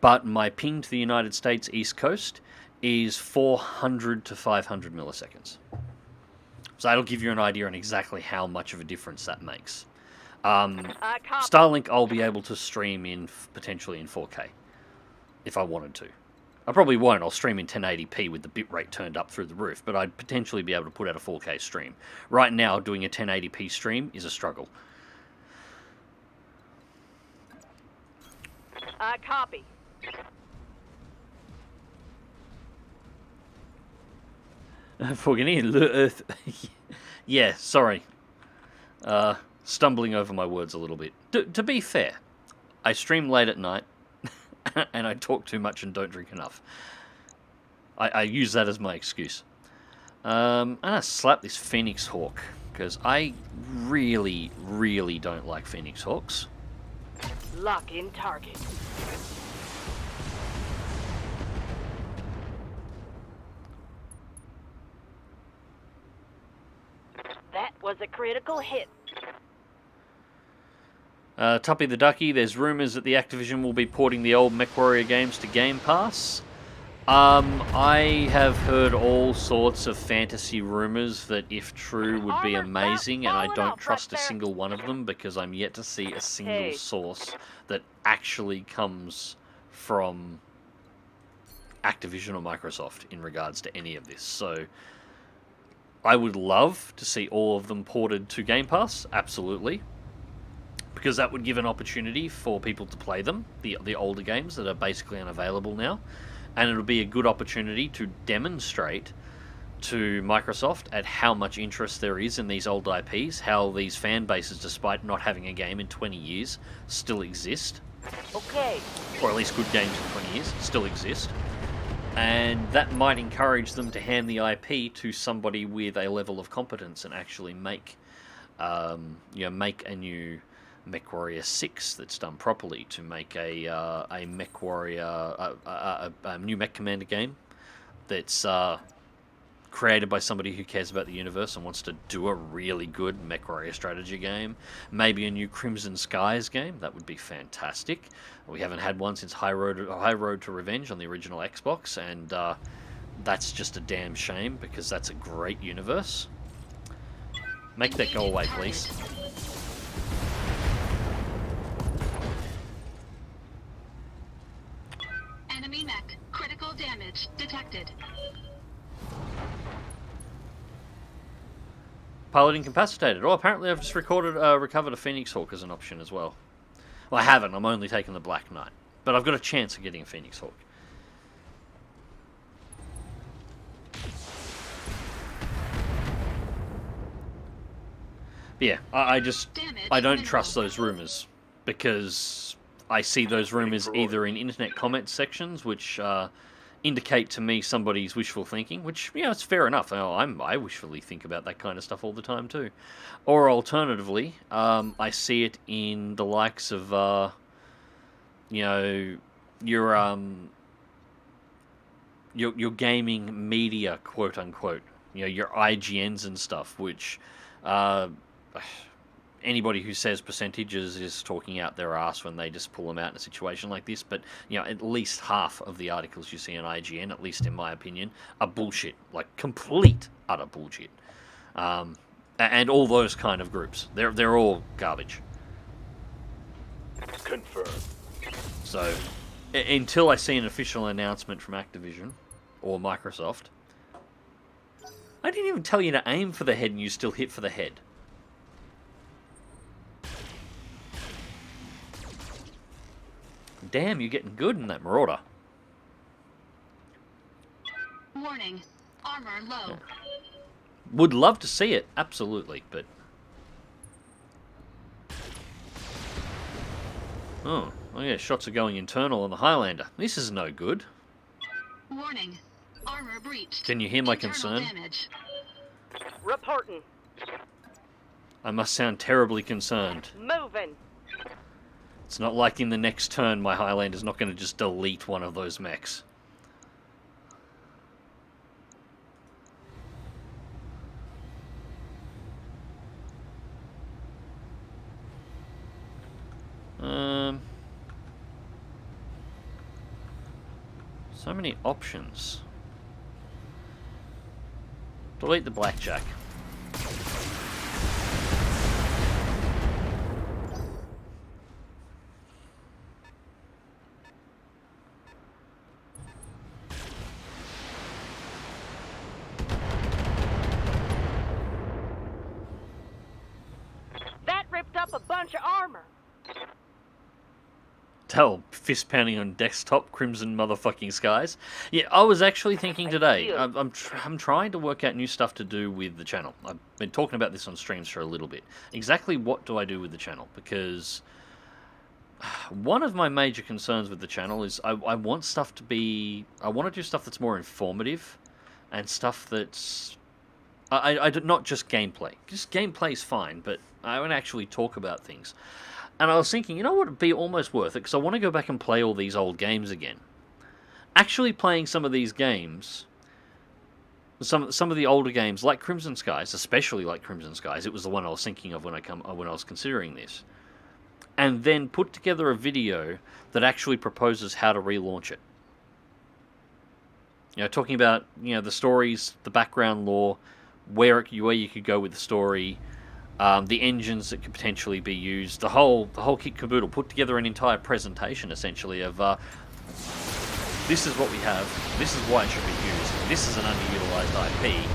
But my ping to the United States East Coast is 400 to 500 milliseconds. So that'll give you an idea on exactly how much of a difference that makes. Starlink I'll be able to stream in potentially in 4K if I wanted to. I probably won't. I'll stream in 1080p with the bitrate turned up through the roof, but I'd potentially be able to put out a 4K stream. Right now, doing a 1080p stream is a struggle. Copy. Yeah, sorry. Stumbling over my words a little bit. To be fair, I stream late at night, and I talk too much and don't drink enough. I use that as my excuse. I'm going to slap this Phoenix Hawk, because I really, really don't like Phoenix Hawks. Lock in target. That was a critical hit. Tuppy the Ducky, there's rumours that the Activision will be porting the old MechWarrior games to Game Pass. I have heard all sorts of fantasy rumours that, if true, would be amazing, and I don't trust a single one of them because I'm yet to see a single source that actually comes from Activision or Microsoft in regards to any of this. So I would love to see all of them ported to Game Pass, absolutely, because that would give an opportunity for people to play them, the older games that are basically unavailable now. And it'll be a good opportunity to demonstrate to Microsoft at how much interest there is in these old IPs, how these fan bases, despite not having a game in 20 years, still exist. Okay. Or at least good games in 20 years still exist. And that might encourage them to hand the IP to somebody with a level of competence and actually make a new MechWarrior 6 that's done properly, to make a MechWarrior, a new Mech Commander game that's created by somebody who cares about the universe and wants to do a really good mech warrior strategy game. Maybe a new Crimson Skies game. That would be fantastic. We haven't had one since High Road to Revenge on the original Xbox, and that's just a damn shame because that's a great universe. Make that go away, please. Enemy mech. Critical damage detected. Pilot incapacitated. Oh, apparently I've just recovered a Phoenix Hawk as an option as well. Well, I haven't. I'm only taking the Black Knight. But I've got a chance of getting a Phoenix Hawk. But yeah, I don't trust those rumors because I see those rumors either in internet comment sections, which indicate to me somebody's wishful thinking, which, you know, it's fair enough. I wishfully think about that kind of stuff all the time too. Or alternatively, I see it in the likes of, you know, your gaming media, quote unquote. You know, your IGNs and stuff, which anybody who says percentages is talking out their ass when they just pull them out in a situation like this. But, you know, at least half of the articles you see on IGN, at least in my opinion, are bullshit. Like, complete, utter bullshit. And all those kind of groups. They're all garbage. Confirmed. So, until I see an official announcement from Activision or Microsoft, I didn't even tell you to aim for the head and you still hit for the head. Damn, you're getting good in that Marauder. Warning. Armor low. Yeah. Would love to see it, absolutely, but... Oh yeah, shots are going internal on the Highlander. This is no good. Warning. Armor breached. Can you hear my Internal concern? damage. Reporting. I must sound terribly concerned. Moving. It's not like in the next turn my Highlander's not going to just delete one of those mechs. So many options. Delete the blackjack. That ripped up a bunch of armor. Tell fist pounding on desktop, Crimson motherfucking Skies. Yeah, I was actually thinking today. I'm trying to work out new stuff to do with the channel. I've been talking about this on streams for a little bit. Exactly what do I do with the channel? Because one of my major concerns with the channel is I want stuff to be... I want to do stuff that's more informative and stuff that's... not just gameplay. Just gameplay is fine, but I want to actually talk about things. And I was thinking, you know what would be almost worth it? Because I want to go back and play all these old games again. Actually playing some of these games, some of the older games, like Crimson Skies, especially like Crimson Skies, it was the one I was thinking of when I was considering this. And then put together a video that actually proposes how to relaunch it. You know, talking about, you know, the stories, the background lore, where you could go with the story. The engines that could potentially be used, the whole kit caboodle, put together an entire presentation essentially of this is what we have, this is why it should be used, this is an underutilized IP,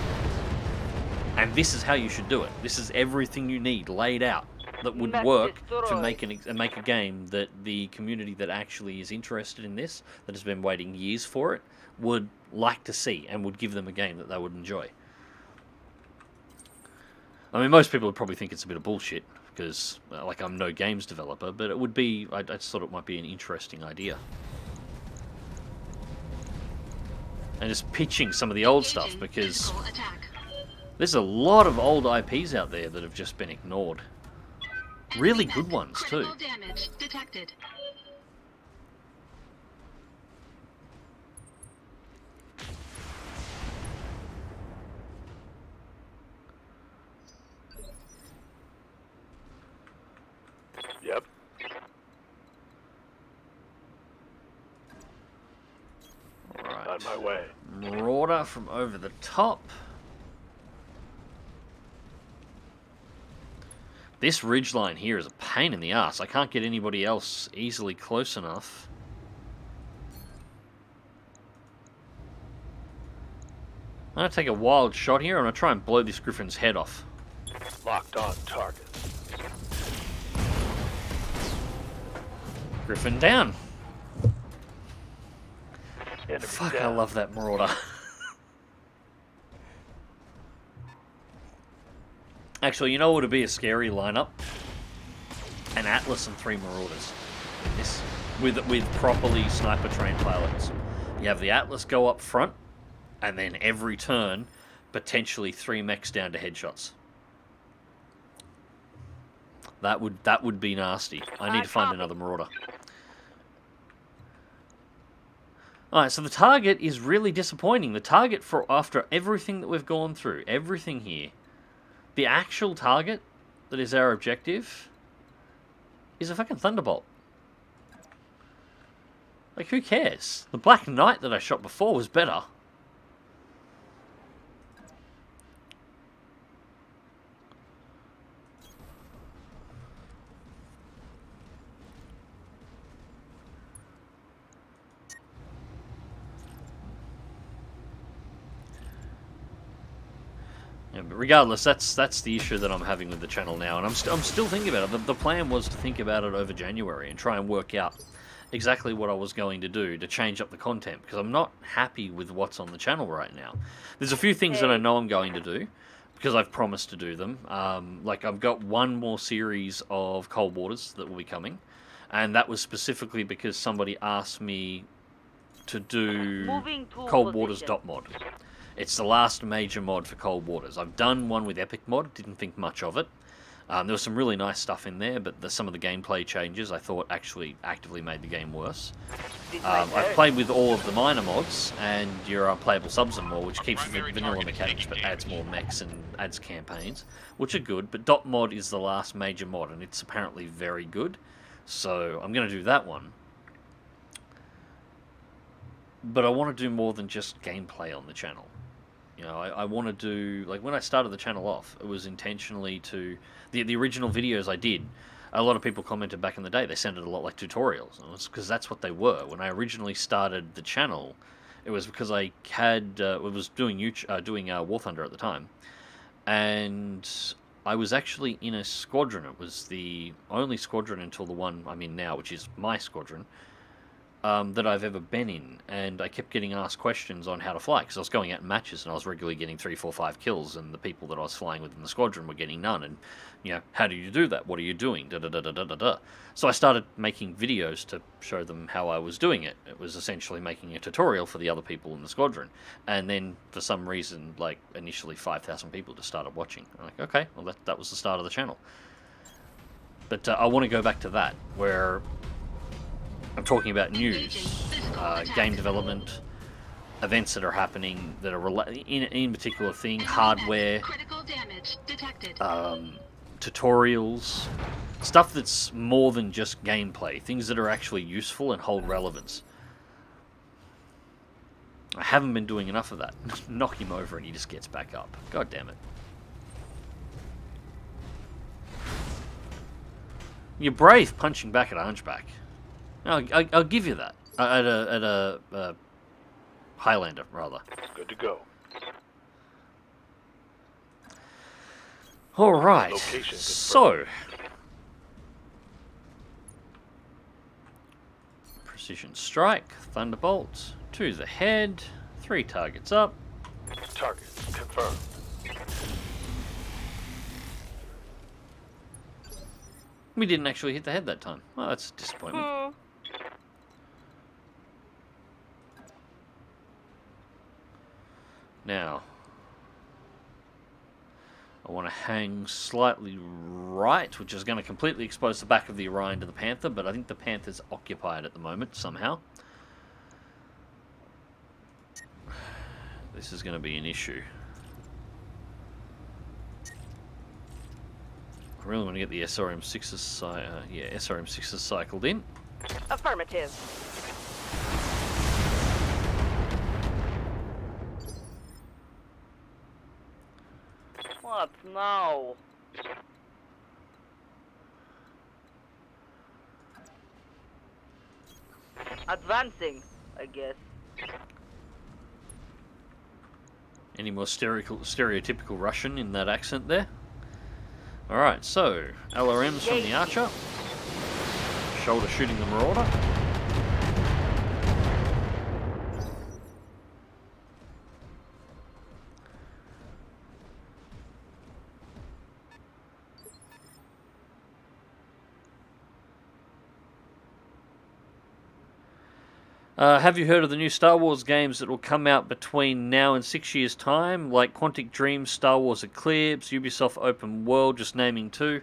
and this is how you should do it. This is everything you need laid out that would work to make a game that the community that actually is interested in this, that has been waiting years for it, would like to see and would give them a game that they would enjoy. I mean, most people would probably think it's a bit of bullshit, because, like, I'm no games developer, but it would be, I just thought it might be an interesting idea. And just pitching some of the old stuff, because there's a lot of old IPs out there that have just been ignored. Really good ones, too. Damage detected. On my way. Marauder from over the top. This ridgeline here is a pain in the ass. I can't get anybody else easily close enough. I'm going to take a wild shot here. I'm going to try and blow this Griffin's head off. Locked on target. Griffin down. Enemy Fuck, down. I love that Marauder. Actually, you know what would be a scary lineup? An Atlas and 3 Marauders. This, with properly sniper trained pilots. You have the Atlas go up front, and then every turn, potentially 3 mechs down to headshots. That would be nasty. I need to find another Marauder. Alright, so the target is really disappointing. The target for after everything that we've gone through, everything here, the actual target that is our objective is a fucking Thunderbolt. Like, who cares? The Black Knight that I shot before was better. Yeah, but regardless, that's the issue that I'm having with the channel now, and I'm still thinking about it. The plan was to think about it over January and try and work out exactly what I was going to do to change up the content, because I'm not happy with what's on the channel right now. There's a few things that I know I'm going to do, because I've promised to do them. Like, I've got one more series of Cold Waters that will be coming, and that was specifically because somebody asked me to do Cold Waters .mod. It's the last major mod for Cold Waters. I've done one with Epic Mod, didn't think much of it. There was some really nice stuff in there, but some of the gameplay changes I thought actually actively made the game worse. I've played with all of the minor mods, and your playable subs and more, which keeps vanilla mechanics but adds more mechs and adds campaigns, which are good, but .mod is the last major mod, and it's apparently very good, so I'm going to do that one. But I want to do more than just gameplay on the channel. You know, I want to do, like, when I started the channel off, it was intentionally to, the original videos I did, a lot of people commented back in the day, they sounded a lot like tutorials, and it's because that's what they were. When I originally started the channel, it was because I had, was doing War Thunder at the time, and I was actually in a squadron. It was the only squadron until the one I'm in now, which is my squadron, that I've ever been in, and I kept getting asked questions on how to fly, because I was going out in matches and I was regularly getting 3, 4, 5 kills, and the people that I was flying with in the squadron were getting none, and, you know, how do you do that? What are you doing? Da da da da da da da. So I started making videos to show them how I was doing it. It was essentially making a tutorial for the other people in the squadron, and then for some reason, like, initially 5,000 people just started watching. I'm like, okay, well that was the start of the channel. But I want to go back to that, where I'm talking about news, game development, events that are happening that are in particular thing, hardware, tutorials, stuff that's more than just gameplay, things that are actually useful and hold relevance. I haven't been doing enough of that. Knock him over and he just gets back up. God damn it. You're brave punching back at a hunchback. I'll give you that. At a Highlander, rather. Good to go. All right. Location So, precision strike, thunderbolt to the head, 3 targets up. Target confirmed. We didn't actually hit the head that time. Well, that's a disappointment. Now, I want to hang slightly right, which is going to completely expose the back of the Orion to the Panther, but I think the Panther's occupied at the moment, somehow. This is going to be an issue. I really want to get the SRM6s, SRM6s cycled in. Affirmative. What now? Advancing, I guess. Any more stereotypical Russian in that accent there? Alright, so, LRMs from the Archer. Shoulder shooting the Marauder. Have you heard of the new Star Wars games that will come out between now and 6 years' time, like Quantic Dream, Star Wars Eclipse, Ubisoft Open World, just naming two?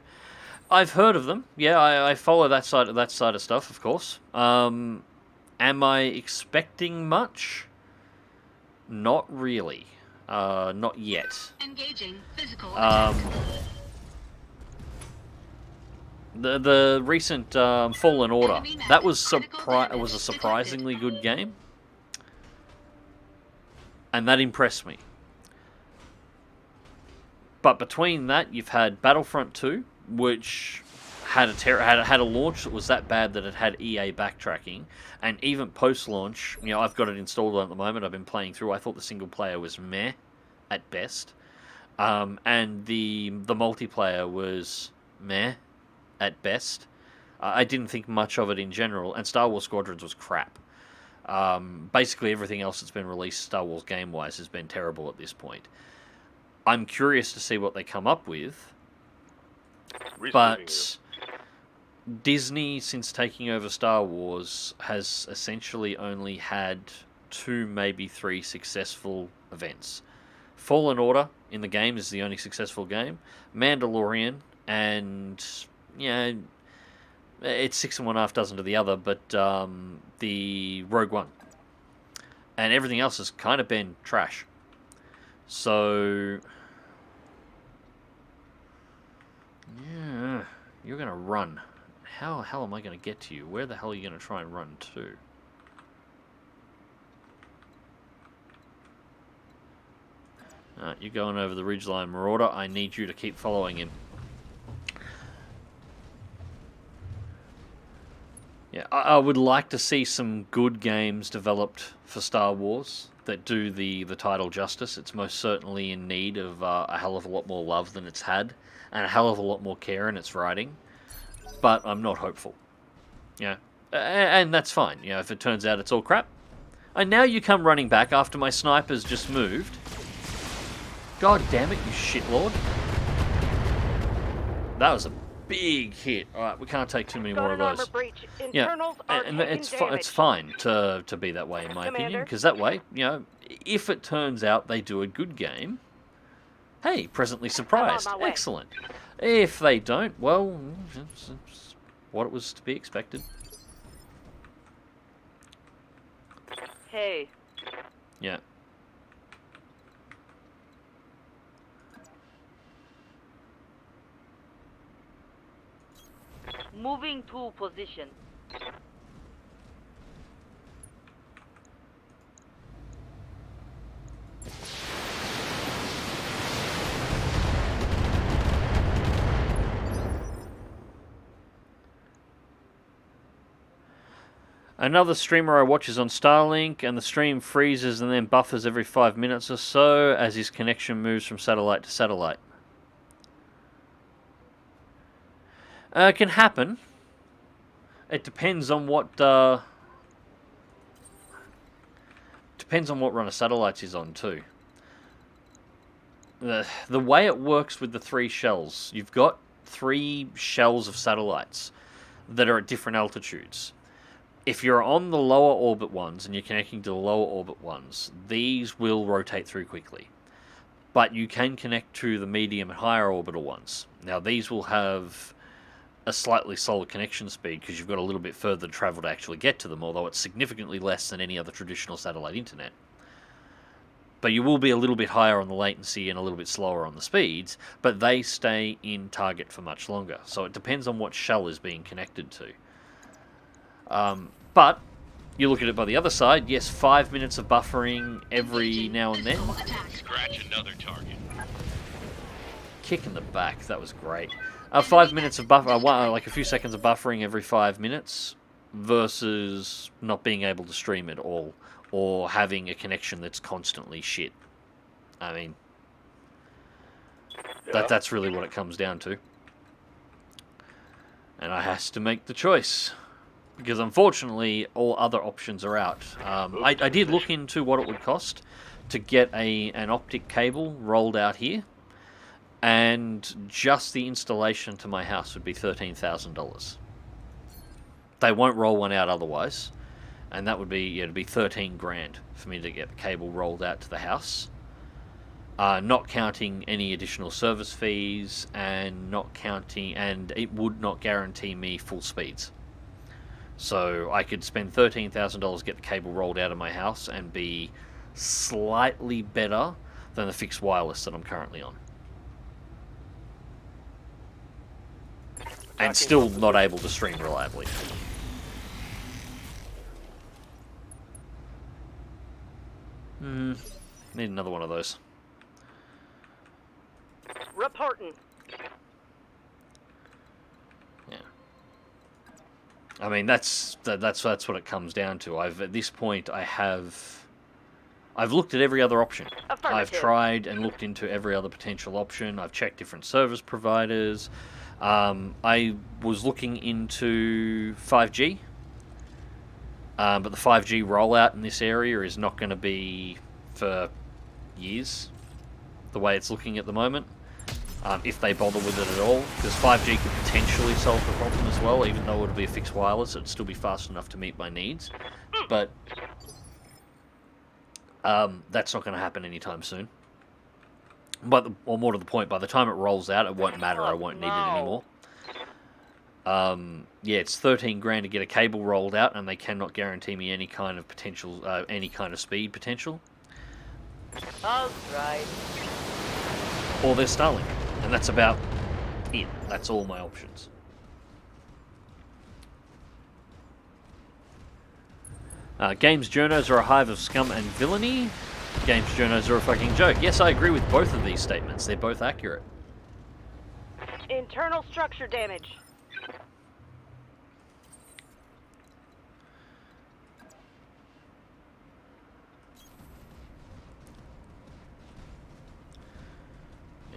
I've heard of them. Yeah, I follow that side of stuff, of course. Am I expecting much? Not really. Not yet. Engaging physical attack. The recent Fallen Order, that was a surprisingly good game, and that impressed me. But between that, you've had Battlefront 2, which had a launch that was that bad that it had EA backtracking, and even post-launch, you know, I've got it installed at the moment. I've been playing through. I thought the single player was meh, at best, and the multiplayer was meh. At best. I didn't think much of it in general, and Star Wars Squadrons was crap. Basically everything else that's been released Star Wars game-wise has been terrible at this point. I'm curious to see what they come up with, but Disney, since taking over Star Wars, has essentially only had 2, maybe 3 successful events. Fallen Order in the game is the only successful game. Mandalorian and... yeah, it's 6 1/2 dozen to the other, but the Rogue One. And everything else has kind of been trash. So, yeah, you're going to run. How the hell am I going to get to you? Where the hell are you going to try and run to? You're going over the ridgeline, Marauder. I need you to keep following him. Yeah, I would like to see some good games developed for Star Wars that do the title justice. It's most certainly in need of a hell of a lot more love than it's had, and a hell of a lot more care in its writing. But I'm not hopeful. Yeah, and that's fine. You know, if it turns out it's all crap. And now you come running back after my sniper's just moved. God damn it, you shitlord. That was a big hit. Alright, we can't take too many more of those. Yeah, and it's fine to be that way, in my opinion, because that way, you know, if it turns out they do a good game, hey, presently surprised. Excellent. If they don't, well, it's what it was to be expected. Hey. Yeah. Moving to position. Another streamer I watch is on Starlink, and the stream freezes and then buffers every 5 minutes or so as his connection moves from satellite to satellite. It can happen. It depends on what run of satellites he's on too. The way it works with the 3 shells, you've got 3 shells of satellites that are at different altitudes. If you're on the lower orbit ones and you're connecting to the lower orbit ones, these will rotate through quickly. But you can connect to the medium and higher orbital ones. Now these will have a slightly slower connection speed because you've got a little bit further to travel to actually get to them, although it's significantly less than any other traditional satellite internet. But you will be a little bit higher on the latency and a little bit slower on the speeds, but they stay in target for much longer. So it depends on what shell is being connected to. But you look at it by the other side, yes, 5 minutes of buffering every now and then. Scratch another target. kick in the back. That was great. 5 minutes of buffer, like a few seconds of buffering every 5 minutes versus not being able to stream at all or having a connection that's constantly shit. I mean, that's really what it comes down to. And I has to make the choice. Because unfortunately, all other options are out. I did look into what it would cost to get an optic cable rolled out here. And just the installation to my house would be $13,000. They won't roll one out otherwise. And that would be, it'd be 13 grand for me to get the cable rolled out to the house. Not counting any additional service fees and it would not guarantee me full speeds. So I could spend $13,000 get the cable rolled out of my house and be slightly better than the fixed wireless that I'm currently on. And still not able to stream reliably. Need another one of those. Reporting. Yeah. I mean, that's what it comes down to. At this point, I've looked at every other option. I've tried and looked into every other potential option. I've checked different service providers. I was looking into 5G. But the 5G rollout in this area is not going to be for years, the way it's looking at the moment, if they bother with it at all, because 5G could potentially solve the problem as well, even though it would be a fixed wireless, it'd still be fast enough to meet my needs, but that's not going to happen anytime soon. Or more to the point, by the time it rolls out, it won't matter, I won't need it anymore. Yeah, it's 13 grand to get a cable rolled out, and they cannot guarantee me any kind of potential, any kind of speed potential. All right. Or there's Starlink, and that's about it. That's all my options. Games journos are a hive of scum and villainy. Games journos are a fucking joke. Yes, I agree with both of these statements. They're both accurate. Internal structure damage.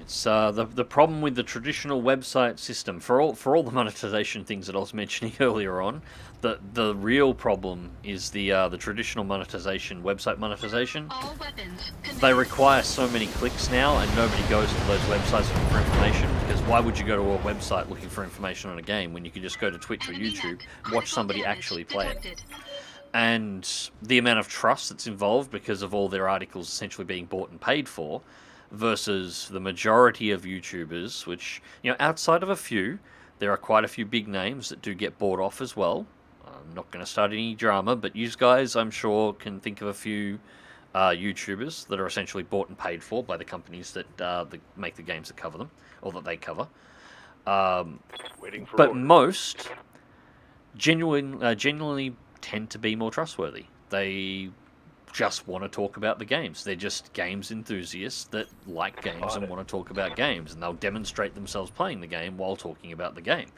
It's the problem with the traditional website system for all the monetization things that I was mentioning earlier on. The real problem is the traditional monetization, website monetization. All weapons. They require so many clicks now, and nobody goes to those websites looking for information. Because why would you go to a website looking for information on a game when you could just go to Twitch or YouTube, watch somebody actually play it? And the amount of trust that's involved because of all their articles essentially being bought and paid for, versus the majority of YouTubers, which, outside of a few, there are quite a few big names that do get bought off as well. I'm not going to start any drama, but you guys, I'm sure, can think of a few YouTubers that are essentially bought and paid for by the companies that make the games that cover them, or that they cover. But most genuinely tend to be more trustworthy. They just want to talk about the games. They're just games enthusiasts that like games and want to talk about games, and they'll demonstrate themselves playing the game while talking about the game.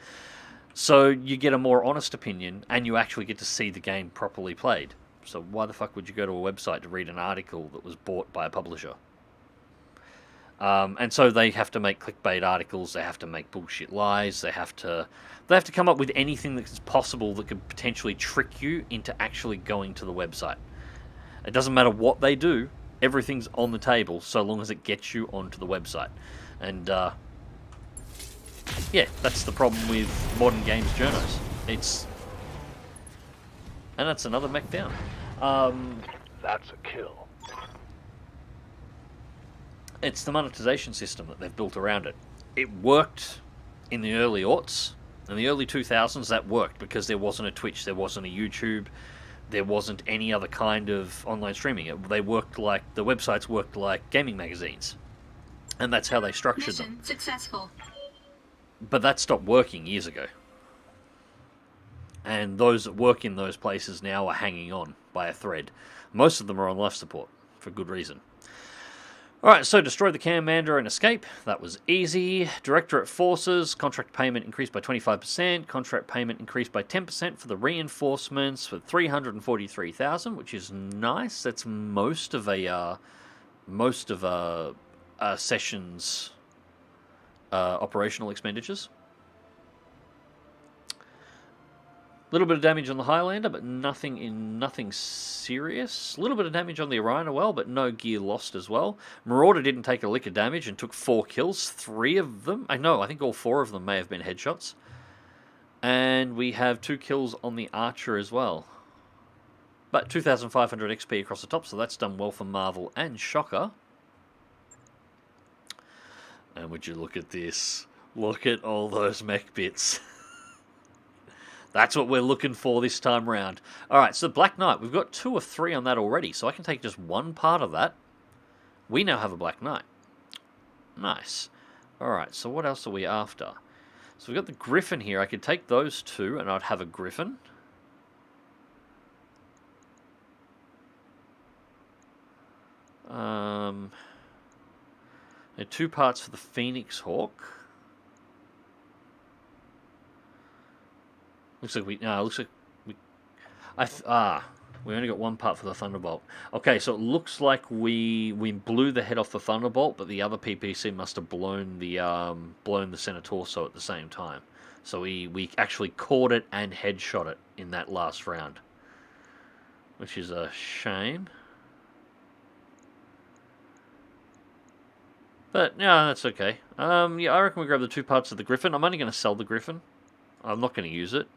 So you get a more honest opinion, and you actually get to see the game properly played. So why the fuck would you go to a website to read an article that was bought by a publisher? And so they have to make clickbait articles, they have to make bullshit lies, they have to come up with anything that's possible that could potentially trick you into actually going to the website. It doesn't matter what they do, everything's on the table so long as it gets you onto the website. And yeah, that's the problem with modern games journos. And that's another mech down. That's a kill. It's the monetization system that they've built around it. It worked in the early aughts. In the early 2000s, that worked because there wasn't a Twitch, there wasn't a YouTube, there wasn't any other kind of online streaming. The websites worked like gaming magazines. And that's how they structured them. Successful. But that stopped working years ago. And those that work in those places now are hanging on by a thread. Most of them are on life support, for good reason. Alright, so destroy the commander and escape. That was easy. Directorate forces, contract payment increased by 25%. Contract payment increased by 10% for the reinforcements for 343,000, which is nice. That's most of a session's operational expenditures. A little bit of damage on the Highlander, but nothing serious. A little bit of damage on the Orion as well, but no gear lost as well. Marauder didn't take a lick of damage and took 4 kills. 3 of them, I think all 4 of them may have been headshots. And we have 2 kills on the Archer as well. But 2,500 XP across the top, so that's done well for Marvel and Shocker. And would you look at this? Look at all those mech bits. That's what we're looking for this time round. Alright, so Black Knight. We've got 2 of 3 on that already, so I can take just one part of that. We now have a Black Knight. Nice. Alright, so what else are we after? So we've got the Griffin here. I could take those 2, and I'd have a Griffin. There are 2 parts for the Phoenix Hawk. Looks like we only got 1 part for the Thunderbolt. Okay, so it looks like we blew the head off the Thunderbolt, but the other PPC must have blown the center torso at the same time. So we actually caught it and headshot it in that last round, which is a shame. But yeah, that's okay. Yeah, I reckon we grab the 2 parts of the Griffin. I'm only going to sell the Griffin. I'm not going to use it.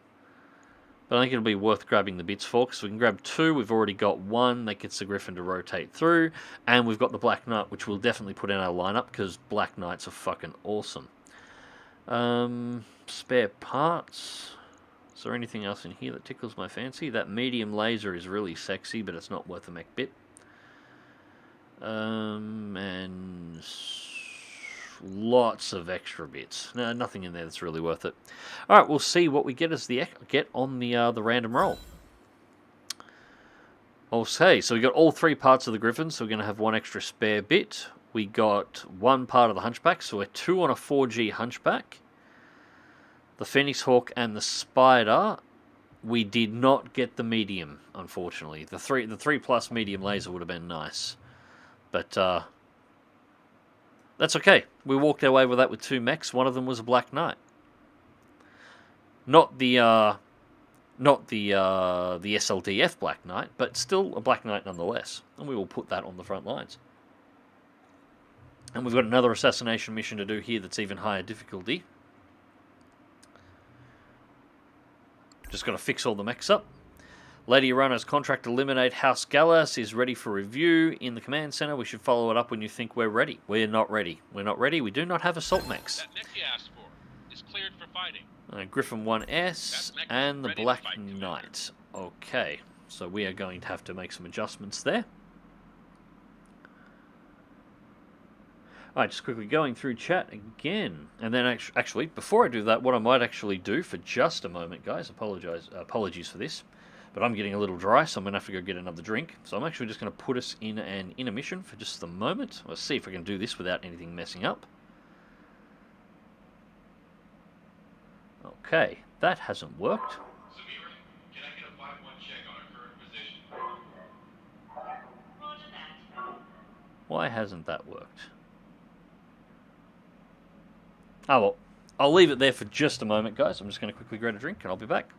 But I think it'll be worth grabbing the bits for, because we can grab 2. We've already got 1 that gets the Griffin to rotate through. And we've got the Black Knight, which we'll definitely put in our lineup, because Black Knights are fucking awesome. Spare parts. Is there anything else in here that tickles my fancy? That medium laser is really sexy, but it's not worth a mech bit. And lots of extra bits. No, nothing in there that's really worth it. All right, we'll see what we get as the on the random roll. Okay, so we got all 3 parts of the Griffin, so we're going to have 1 extra spare bit. We got 1 part of the Hunchback, so we're 2 on a 4G Hunchback. The Phoenix Hawk and the Spider. We did not get the medium, unfortunately. The 3 plus medium laser would have been nice. But that's okay. We walked our way with that with 2 mechs. One of them was a Black Knight. Not the SLDF Black Knight, but still a Black Knight nonetheless. And we will put that on the front lines. And we've got another assassination mission to do here that's even higher difficulty. Just got to fix all the mechs up. Lady Arana's contract to eliminate House Gallas is ready for review in the command center. We should follow it up when you think we're ready. We're not ready. We're not ready. We do not have assault mechs. That mech you asked for is cleared for fighting. Griffin 1S and the Black Knight. Okay, so we are going to have to make some adjustments there. Alright, just quickly going through chat again. And then actually, before I do that, what I might actually do for just a moment, guys, apologies for this, but I'm getting a little dry, so I'm going to have to go get another drink. So I'm actually just going to put us in an intermission for just the moment. Let's see if I can do this without anything messing up. Okay, that hasn't worked. Samira, can I get a 5-1 check on our current position? Roger that. Why hasn't that worked? Oh well, I'll leave it there for just a moment, guys. I'm just going to quickly grab a drink and I'll be back.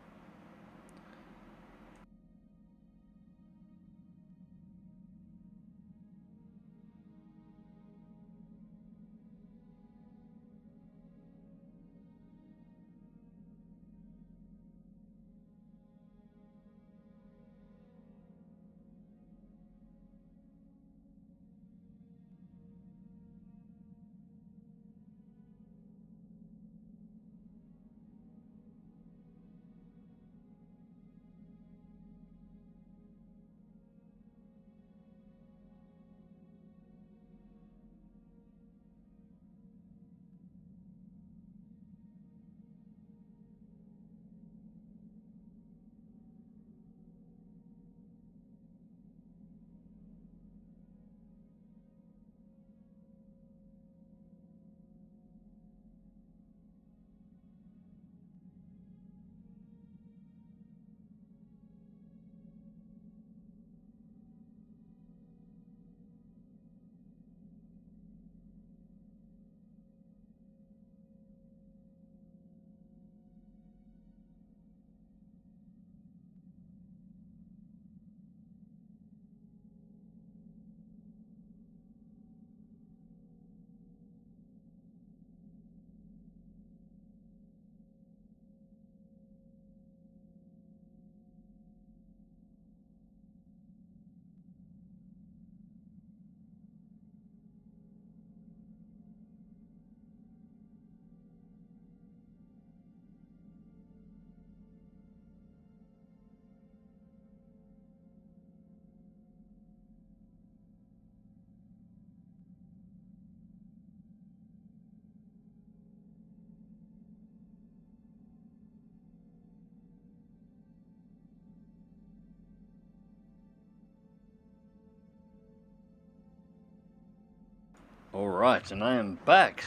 Alright, and I am back.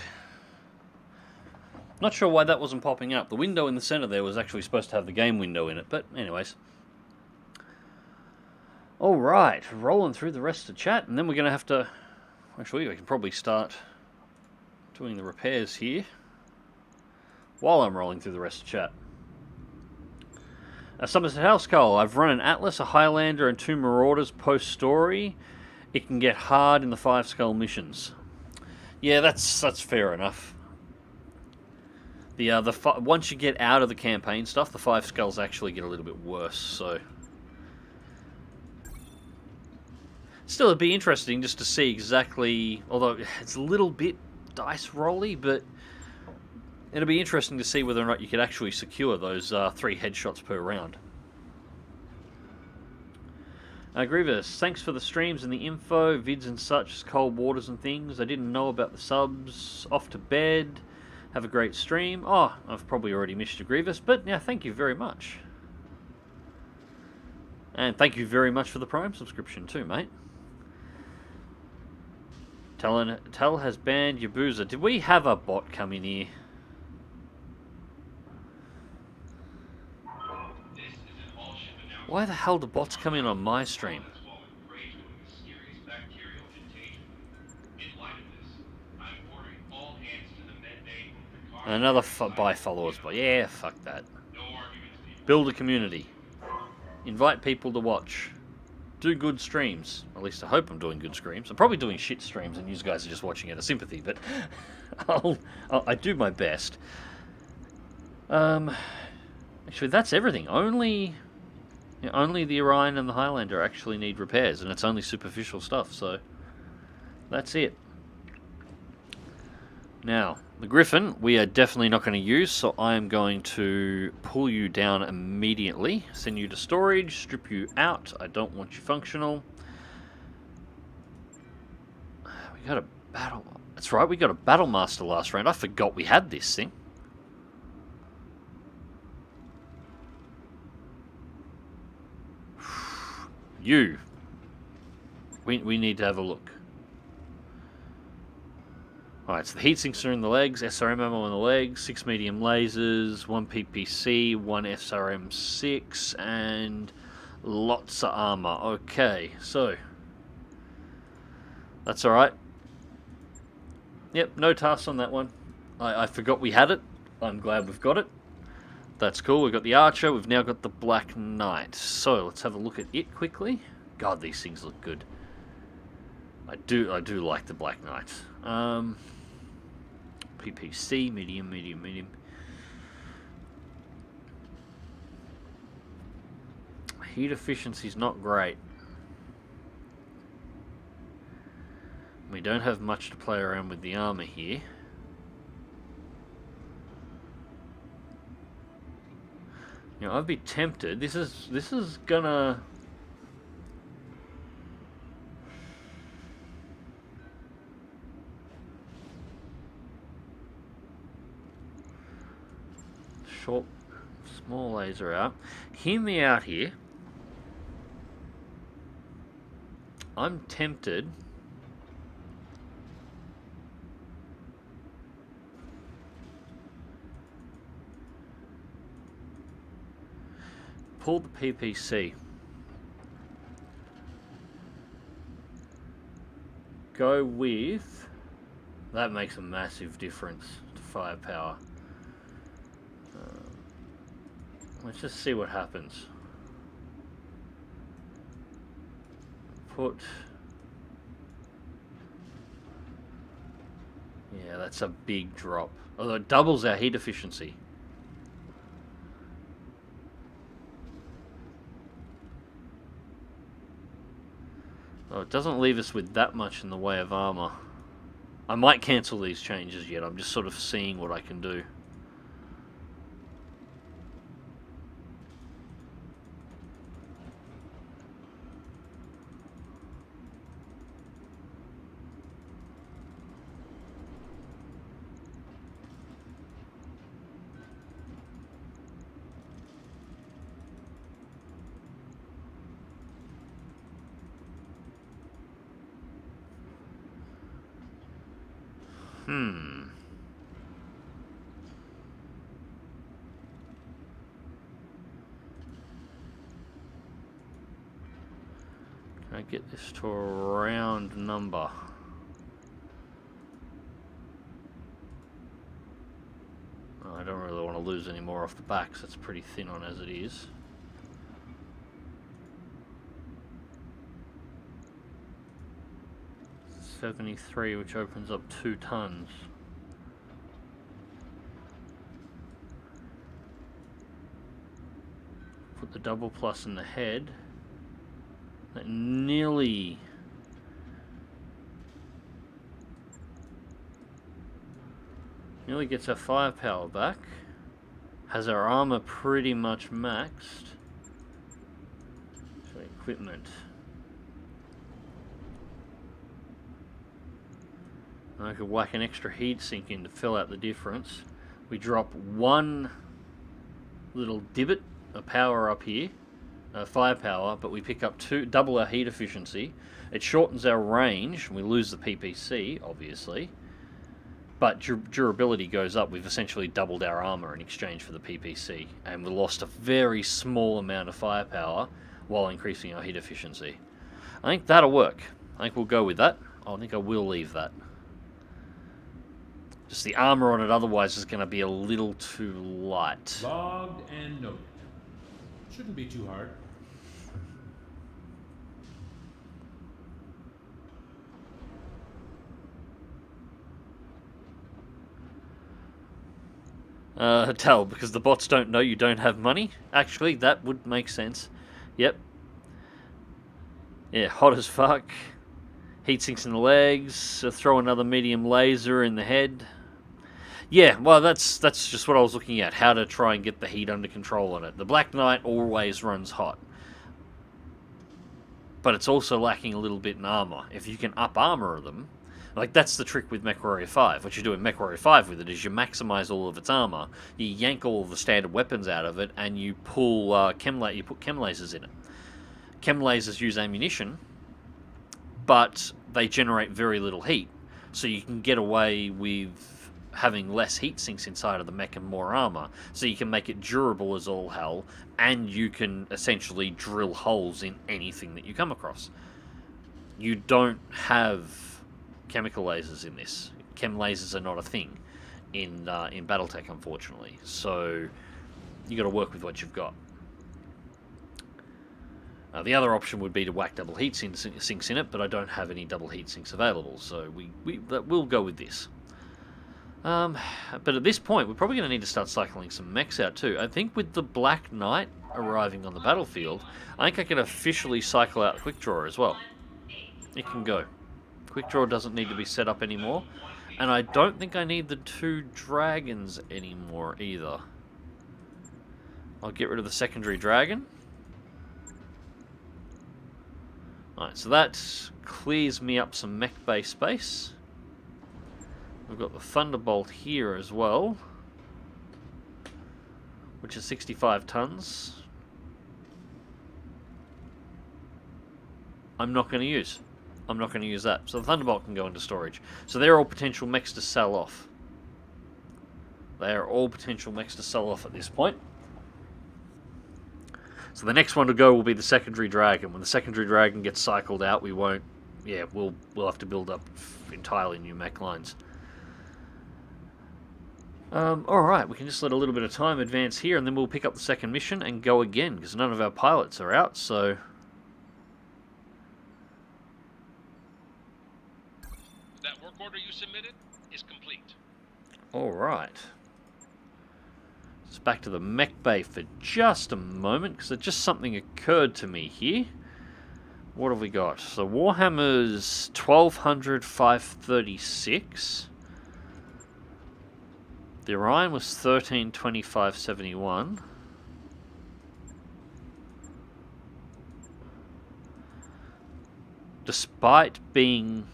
Not sure why that wasn't popping up. The window in the center there was actually supposed to have the game window in it, but anyways. Alright, rolling through the rest of the chat, and then we're going to have to... Actually, we can probably start doing the repairs here while I'm rolling through the rest of the chat. Somerset House Cole, I've run an Atlas, a Highlander, and 2 Marauders post-story. It can get hard in the 5-skull missions. Yeah, that's fair enough. Once you get out of the campaign stuff, the 5 skulls actually get a little bit worse, so... Still, it'd be interesting just to see exactly... Although, it's a little bit dice rolly, but... It'll be interesting to see whether or not you could actually secure those 3 headshots per round. Grievous, thanks for the streams and the info, vids and such, cold waters and things. I didn't know about the subs. Off to bed. Have a great stream. Oh, I've probably already missed you, Grievous, but yeah, thank you very much. And thank you very much for the Prime subscription too, mate. Tell has banned Yabuza. Did we have a bot come in here? Why the hell do bots come in on my stream? Another buy followers, but yeah, fuck that. Build a community. Invite people to watch. Do good streams. At least I hope I'm doing good streams. I'm probably doing shit streams and you guys are just watching out of sympathy, but I do my best. Actually, that's everything. Only the Orion and the Highlander actually need repairs, and it's only superficial stuff, so that's it. Now, the Griffin, we are definitely not going to use, so I am going to pull you down immediately, send you to storage, strip you out. I don't want you functional. We got a battle... That's right, we got a Battlemaster last round. I forgot we had this thing. You. We need to have a look. Alright, so the heatsinks are in the legs, SRM ammo in the legs, 6 medium lasers, 1 PPC, 1 SRM6, and lots of armor. Okay, so... That's alright. Yep, no tasks on that one. I forgot we had it. I'm glad we've got it. That's cool. We've got the Archer. We've now got the Black Knight. So let's have a look at it quickly. God, these things look good. I do like the Black Knight. PPC, medium. Heat efficiency's not great. We don't have much to play around with the armor here. You know, I'd be tempted. This is gonna... Short, small laser out. Hear me out here. I'm tempted. Pull the PPC. Go with... That makes a massive difference to firepower. Let's just see what happens. Put... Yeah, that's a big drop. Although it doubles our heat efficiency. Oh, it doesn't leave us with that much in the way of armor. I might cancel these changes yet. I'm just sort of seeing what I can do. Can I get this to a round number? Oh, I don't really want to lose any more off the back, so it's pretty thin on as it is. $73, which opens up 2 tons. Put the double plus in the head. That nearly gets our firepower back. Has our armor pretty much maxed. So equipment. And I could whack an extra heat sink in to fill out the difference. We drop 1 little divot of power up here, firepower, but we pick up double our heat efficiency. It shortens our range, and we lose the PPC, obviously. But durability goes up. We've essentially doubled our armor in exchange for the PPC, and we lost a very small amount of firepower while increasing our heat efficiency. I think that'll work. I think we'll go with that. I think I will leave that. Just the armor on it otherwise is going to be a little too light. Logged and noted. Shouldn't be too hard. Tell, because the bots don't know you don't have money. Actually, that would make sense. Yep. Yeah, hot as fuck. Heat sinks in the legs. Throw another medium laser in the head. Yeah, well, that's just what I was looking at. How to try and get the heat under control on it. The Black Knight always runs hot. But it's also lacking a little bit in armor. If you can up armor them, like that's the trick with MechWarrior 5. What you do in MechWarrior 5 with it is you maximize all of its armor, you yank all of the standard weapons out of it, and you pull you put chem lasers in it. Chem lasers use ammunition, but they generate very little heat, so you can get away with having less heat sinks inside of the mech and more armor, so you can make it durable as all hell, and you can essentially drill holes in anything that you come across. You don't have chemical lasers in this. Chem lasers are not a thing in BattleTech, unfortunately, so you got to work with what you've got. The other option would be to whack double heat sinks in it, but I don't have any double heat sinks available, so we'll go with this. But at this point, we're probably going to need to start cycling some mechs out too. I think with the Black Knight arriving on the battlefield, I think I can officially cycle out Quick Draw as well. It can go. Quick Draw doesn't need to be set up anymore, and I don't think I need the 2 dragons anymore either. I'll get rid of the secondary dragon. Alright, so that clears me up some mech base space. We've got the Thunderbolt here as well, which is 65 tons. I'm not going to use that. So the Thunderbolt can go into storage. So they're all potential mechs to sell off. They are all potential mechs to sell off at this point. So the next one to go will be the secondary dragon. When the secondary dragon gets cycled out, we won't... Yeah, we'll have to build up entirely new mech lines. Alright, we can just let a little bit of time advance here, and then we'll pick up the second mission and go again, because none of our pilots are out, so... That work order you submitted is complete. Alright. It's back to the mech bay for just a moment, because just something occurred to me here. What have we got? So Warhammer's 1200 536. The Orion was 1325.71. Despite being...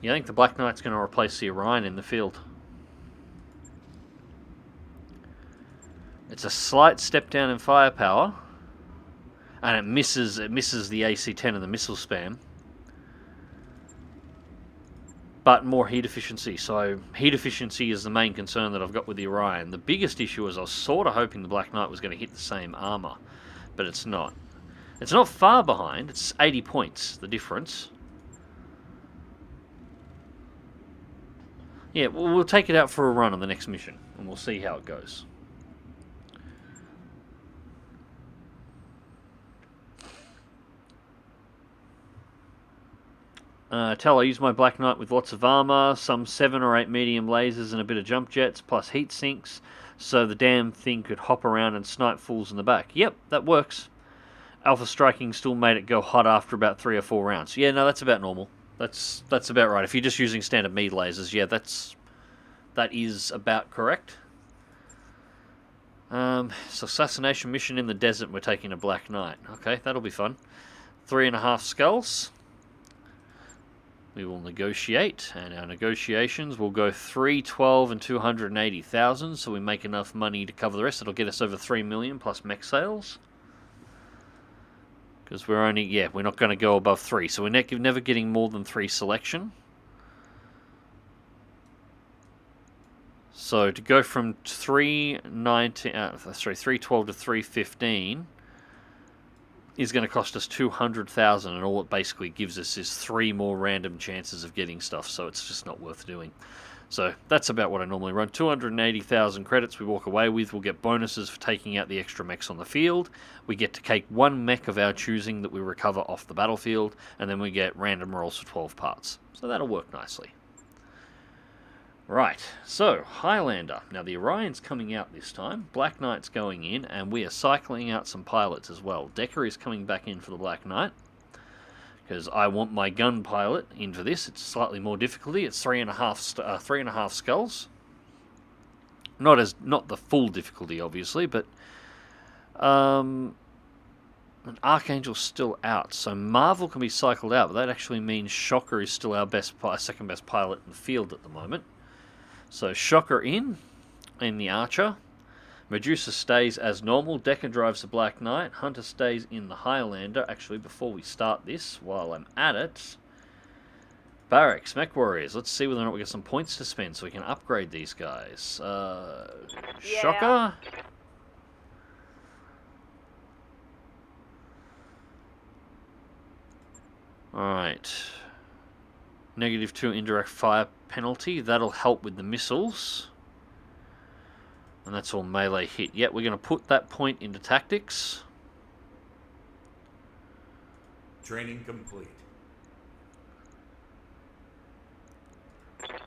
Yeah, I think the Black Knight's going to replace the Orion in the field. It's a slight step down in firepower, and it misses the AC-10 and the missile spam, but more heat efficiency. So heat efficiency is the main concern that I've got with the Orion. The biggest issue is I was sort of hoping the Black Knight was going to hit the same armor, but it's not. It's not far behind. It's 80 points, the difference. Yeah, we'll take it out for a run on the next mission, and we'll see how it goes. Tell I use my Black Knight with lots of armor, some 7 or 8 medium lasers and a bit of jump jets, plus heat sinks, so the damn thing could hop around and snipe fools in the back. Yep, that works. Alpha striking still made it go hot after about 3 or 4 rounds. Yeah, no, that's about normal. That's about right. If you're just using standard meat lasers, yeah, that is about correct. So assassination mission in the desert, we're taking a Black Knight. Okay, that'll be fun. 3.5 skulls. We will negotiate, and our negotiations will go 312 and 280,000, so we make enough money to cover the rest. It'll get us over 3 million plus mech sales. Because we're only, yeah, we're not going to go above 3, so we're never getting more than 3 selection. So to go from 312 to 315 is going to cost us 200,000, and all it basically gives us is 3 more random chances of getting stuff, so it's just not worth doing. So that's about what I normally run. 280,000 credits we walk away with. We'll get bonuses for taking out the extra mechs on the field. We get to take 1 mech of our choosing that we recover off the battlefield, and then we get random rolls for 12 parts. So that'll work nicely. Right, so Highlander. Now the Orion's coming out this time. Black Knight's going in, and we are cycling out some pilots as well. Decker is coming back in for the Black Knight, because I want my gun pilot in for this. It's slightly more difficulty. It's 3.5 skulls. Not the full difficulty, obviously, but an Archangel's still out, so Marvel can be cycled out, but that actually means Shocker is still our second best pilot in the field at the moment. So Shocker in the Archer. Medusa stays as normal. Decker drives the Black Knight. Hunter stays in the Highlander. Actually, before we start this, while I'm at it, Barracks, Mech Warriors. Let's see whether or not we get some points to spend so we can upgrade these guys. Shocker. Alright. -2 indirect fire penalty. That'll help with the missiles. And that's all melee hit. Yep, we're going to put that point into tactics. Training complete.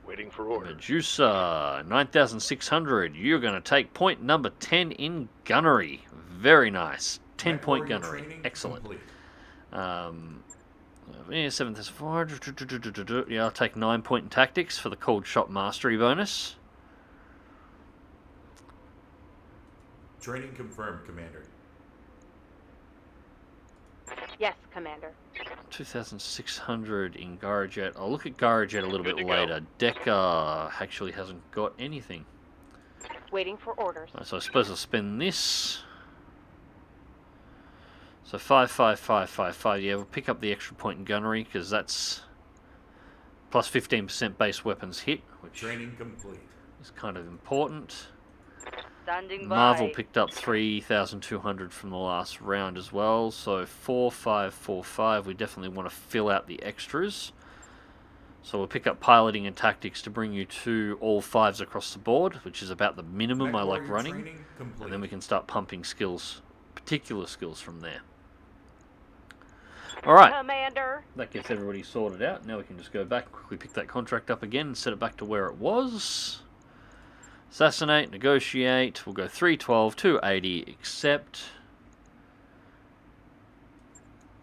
Waiting for orders. Medusa, 9,600. You're going to take point number 10 in gunnery. Very nice. 10-point gunnery. Excellent. Yeah, 7,400. Yeah, I'll take 9-point in tactics for the cold shot mastery bonus. Training confirmed, Commander. Yes, Commander. 2,600 in Garajet. I'll look at Garajet a little bit later. Decker actually hasn't got anything. Waiting for orders. So I suppose I'll spend this. So 5, 5, 5, 5, 5. Yeah, we'll pick up the extra point in gunnery because that's plus 15% base weapons hit, which training complete is kind of important. Standing by. Marvel picked up 3,200 from the last round as well. So 4, 5, 4, 5. We definitely want to fill out the extras. So we'll pick up piloting and tactics to bring you to all 5s across the board, which is about the minimum I like running. And then we can start pumping skills, particular skills from there. Alright, Commander. that gets everybody sorted out. Now we can just go back, quickly pick that contract up again and set it back to where it was. Assassinate, negotiate. We'll go 312, 280, accept.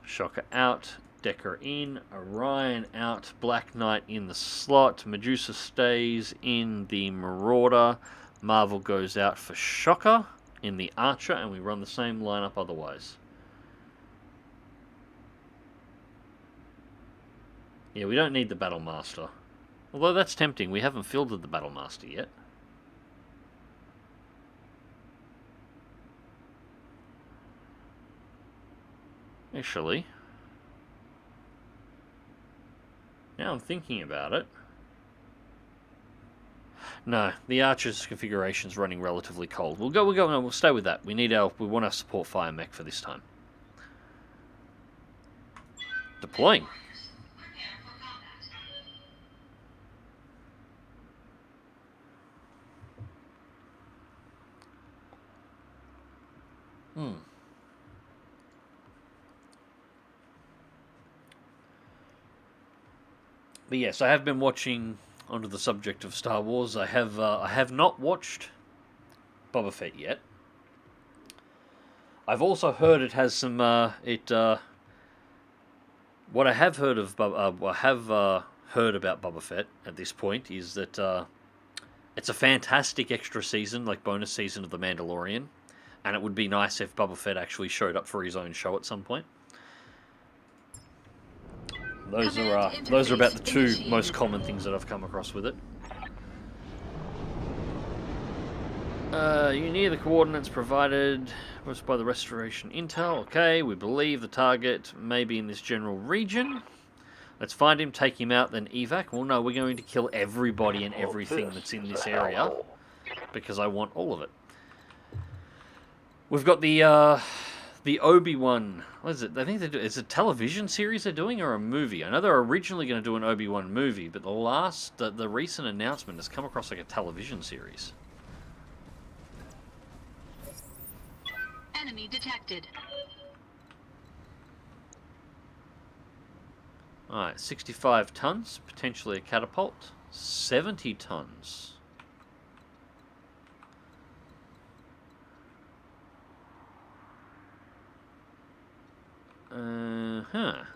Shocker out, Decker in, Orion out, Black Knight in the slot, Medusa stays in the Marauder, Marvel goes out for Shocker in the Archer, and we run the same lineup otherwise. Yeah, we don't need the Battlemaster. Although that's tempting, we haven't fielded the Battlemaster yet. Actually, now I'm thinking about it. No, the Archer's configuration's running relatively cold. We'll stay with that. We want our support fire mech for this time. Deploying. But yes, I have been watching. Onto the subject of Star Wars, I have not watched Boba Fett yet. I've also heard it has some what I have heard of heard about Boba Fett at this point is that it's a fantastic extra season, like bonus season of The Mandalorian, and it would be nice if Boba Fett actually showed up for his own show at some point. Those are about the two most common things that I've come across with it. You near the coordinates provided was by the restoration intel. Okay, we believe the target may be in this general region. Let's find him, take him out, then evac. Well, no, we're going to kill everybody and everything that's in this area because I want all of it. We've got the Obi-Wan, what is it? I think it's a television series they're doing or a movie. I know they're originally going to do an Obi-Wan movie, but the recent announcement has come across like a television series. Enemy detected. Alright, 65 tons, potentially a catapult. 70 tons.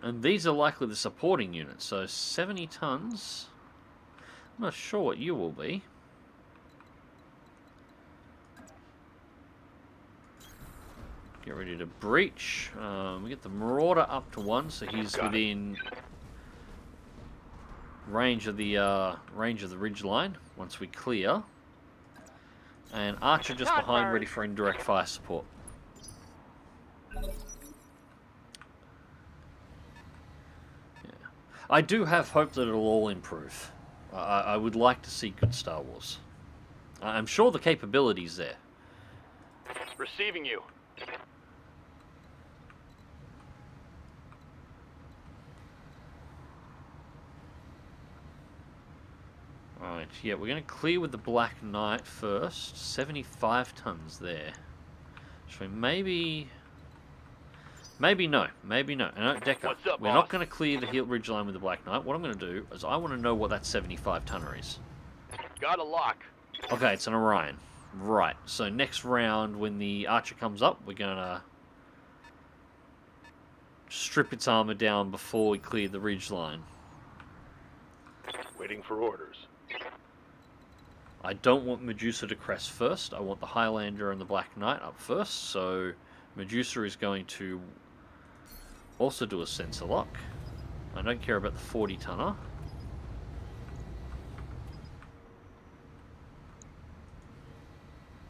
And these are likely the supporting units, so 70 tons. I'm not sure what you will be. Get ready to breach. We get the Marauder up to 1, so he's within range of the ridge line once we clear. And Archer just behind, ready for indirect fire support. I do have hope that it'll all improve. I would like to see good Star Wars. I'm sure the capability's there. Receiving you. Alright, yeah, we're going to clear with the Black Knight first. 75 tons there. So maybe... Maybe no. No, Decker. What's up, we're boss? not going to clear the Hilt Ridge line with the Black Knight. What I'm going to do is I want to know what that 75 tonner is. Got a lock. Okay, it's an Orion. Right, so next round when the Archer comes up, we're going to strip its armor down before we clear the ridge line. Waiting for orders. I don't want Medusa to crest first. I want the Highlander and the Black Knight up first, so Medusa is going to also do a sensor lock. I don't care about the 40 tonner.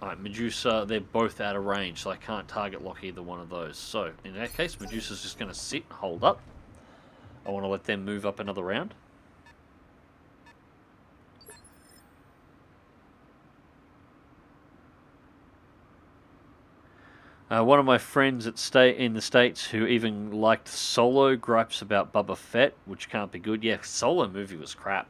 Alright, Medusa, they're both out of range, so I can't target lock either one of those. So, in that case, Medusa's just going to sit and hold up. I want to let them move up another round. One of my friends in the States who even liked Solo gripes about Boba Fett, which can't be good. Yeah, Solo movie was crap.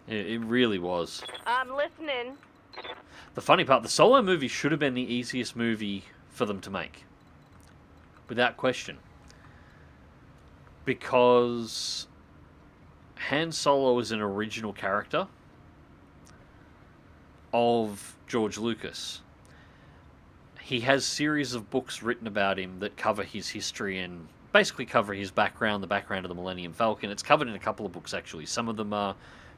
It really was. I'm listening. The funny part, the Solo movie should have been the easiest movie for them to make. Without question. Because Han Solo is an original character of George Lucas. He has series of books written about him that cover his history and basically cover his background, the background of the Millennium Falcon. It's covered in a couple of books actually. Some of them are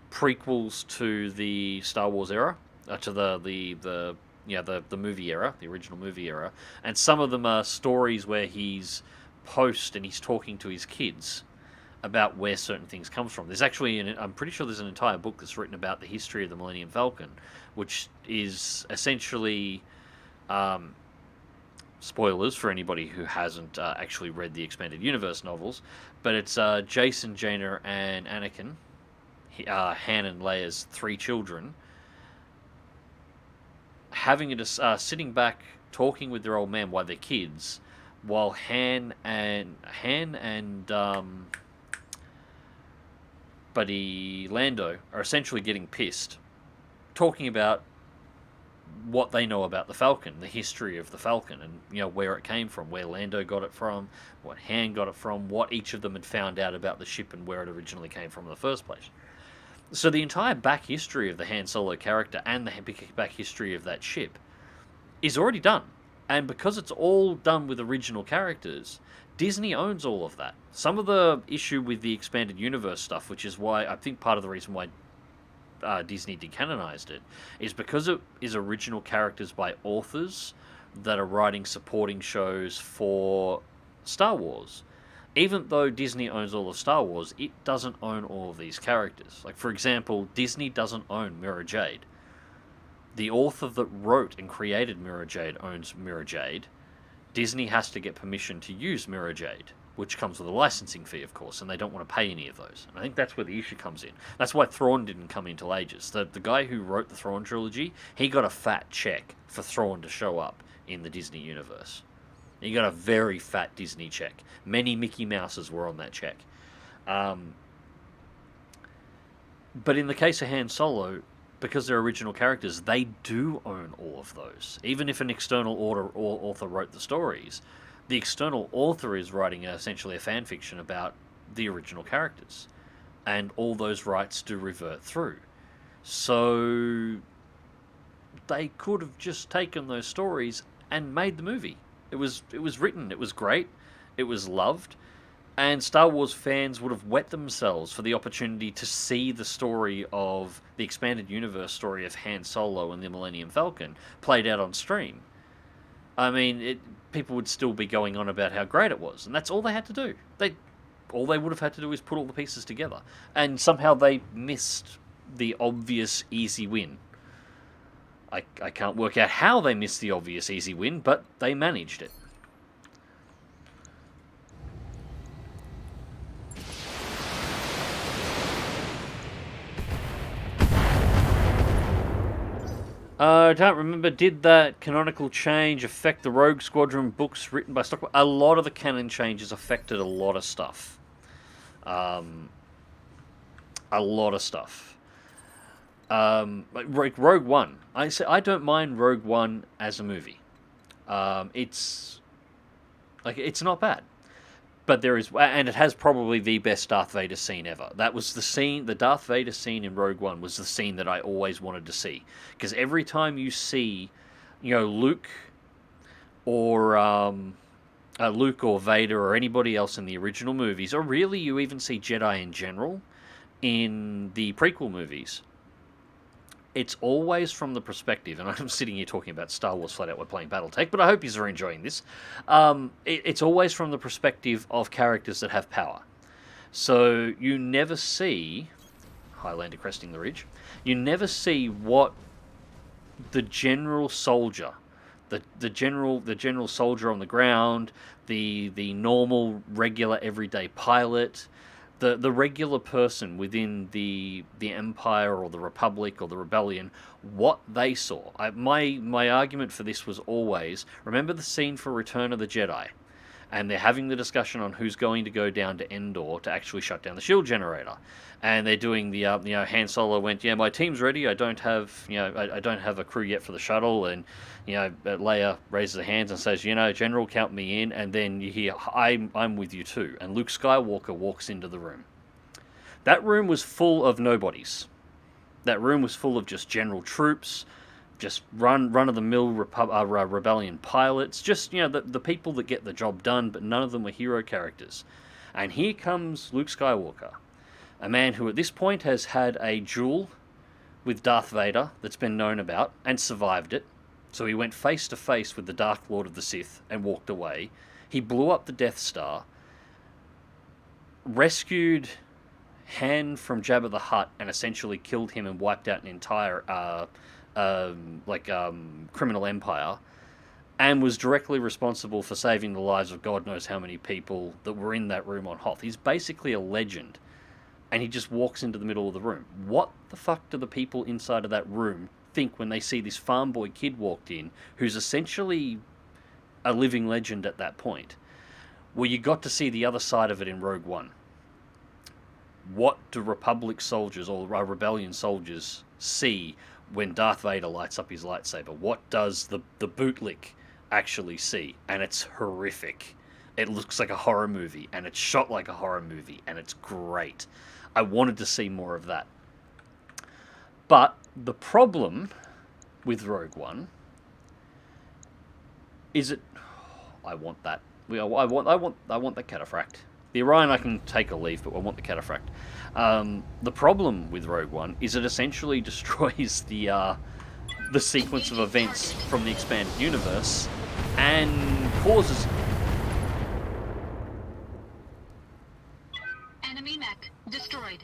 prequels to the Star Wars era, to the movie era, the original movie era, and some of them are stories where he's post and he's talking to his kids about where certain things come from. There's actually, I'm pretty sure there's an entire book that's written about the history of the Millennium Falcon, which is essentially spoilers for anybody who hasn't actually read the Expanded Universe novels, but it's Jason, Jaina, and Anakin, Han and Leia's 3 children, having sitting back talking with their old man while they're kids, while Han and Buddy Lando are essentially getting pissed, talking about what they know about the Falcon, the history of the Falcon, and where it came from, where Lando got it from, what Han got it from, what each of them had found out about the ship and where it originally came from in the first place. So the entire back history of the Han Solo character and the back history of that ship is already done. And because it's all done with original characters, Disney owns all of that. Some of the issue with the Expanded Universe stuff, which is why I think part of the reason why Disney decanonized it, is because it is original characters by authors that are writing supporting shows for Star Wars. Even though Disney owns all of Star Wars, it doesn't own all of these characters. Like, for example, Disney doesn't own Mira Jade. The author that wrote and created Mira Jade owns Mira Jade. Disney has to get permission to use Mira Jade, which comes with a licensing fee, of course, and they don't want to pay any of those. And I think that's where the issue comes in. That's why Thrawn didn't come in till ages. The guy who wrote the Thrawn trilogy, he got a fat check for Thrawn to show up in the Disney universe. He got a very fat Disney check. Many Mickey Mouses were on that check. But in the case of Han Solo, because they're original characters, they do own all of those. Even if an external author wrote the stories, the external author is writing essentially a fan fiction about the original characters. And all those rights do revert through. So they could have just taken those stories and made the movie. It was written, it was great, it was loved, and Star Wars fans would have wet themselves for the opportunity to see the story of the Expanded Universe story of Han Solo and the Millennium Falcon played out on stream. I mean, people would still be going on about how great it was, and that's all they had to do. All they would have had to do is put all the pieces together, and somehow they missed the obvious easy win. I can't work out how they missed the obvious easy win, but they managed it. I don't remember, did that canonical change affect the Rogue Squadron books written by Stockwell? A lot of the canon changes affected a lot of stuff. A lot of stuff. Like Rogue One. I don't mind Rogue One as a movie. It's not bad. But there is, and it has probably the best Darth Vader scene ever. That was the scene, the Darth Vader scene in Rogue One was the scene that I always wanted to see. Because every time you see, Luke or Vader or anybody else in the original movies, or really you even see Jedi in general in the prequel movies, it's always from the perspective, and I'm sitting here talking about Star Wars flat out, we're playing BattleTech, but I hope you're enjoying this. It's always from the perspective of characters that have power. So you never see, Highlander cresting the ridge, you never see what the general soldier, the general soldier on the ground, the normal, regular, everyday pilot, the regular person within the Empire or the Republic or the Rebellion, what they saw. My argument for this was always, remember the scene for Return of the Jedi, and they're having the discussion on who's going to go down to Endor to actually shut down the shield generator, and they're doing the Han Solo went, yeah, my team's ready. I don't have I don't have a crew yet for the shuttle, and Leia raises her hands and says, General, count me in, and then you hear, I'm with you too, and Luke Skywalker walks into the room. That room was full of nobodies. That room was full of just general troops, just run-of-the-mill rebellion pilots, just, the people that get the job done, but none of them were hero characters. And here comes Luke Skywalker, a man who at this point has had a duel with Darth Vader that's been known about, and survived it. So he went face-to-face with the Dark Lord of the Sith and walked away. He blew up the Death Star, rescued Han from Jabba the Hutt, and essentially killed him and wiped out an entire criminal empire, and was directly responsible for saving the lives of God knows how many people that were in that room on Hoth. He's basically a legend, and he just walks into the middle of the room. What the fuck do the people inside of that room think when they see this farm boy kid walked in, who's essentially a living legend at that point? Well, you got to see the other side of it in Rogue One. What do Republic soldiers or Rebellion soldiers see when Darth Vader lights up his lightsaber? What does the bootlick actually see? And it's horrific. It looks like a horror movie, and it's shot like a horror movie, and it's great. I wanted to see more of that. But the problem with Rogue One is it... I want that. I want that cataphract. The Orion I can take or leave, but I want the cataphract. The problem with Rogue One is it essentially destroys the sequence of events from the expanded universe and causes... Enemy mech destroyed.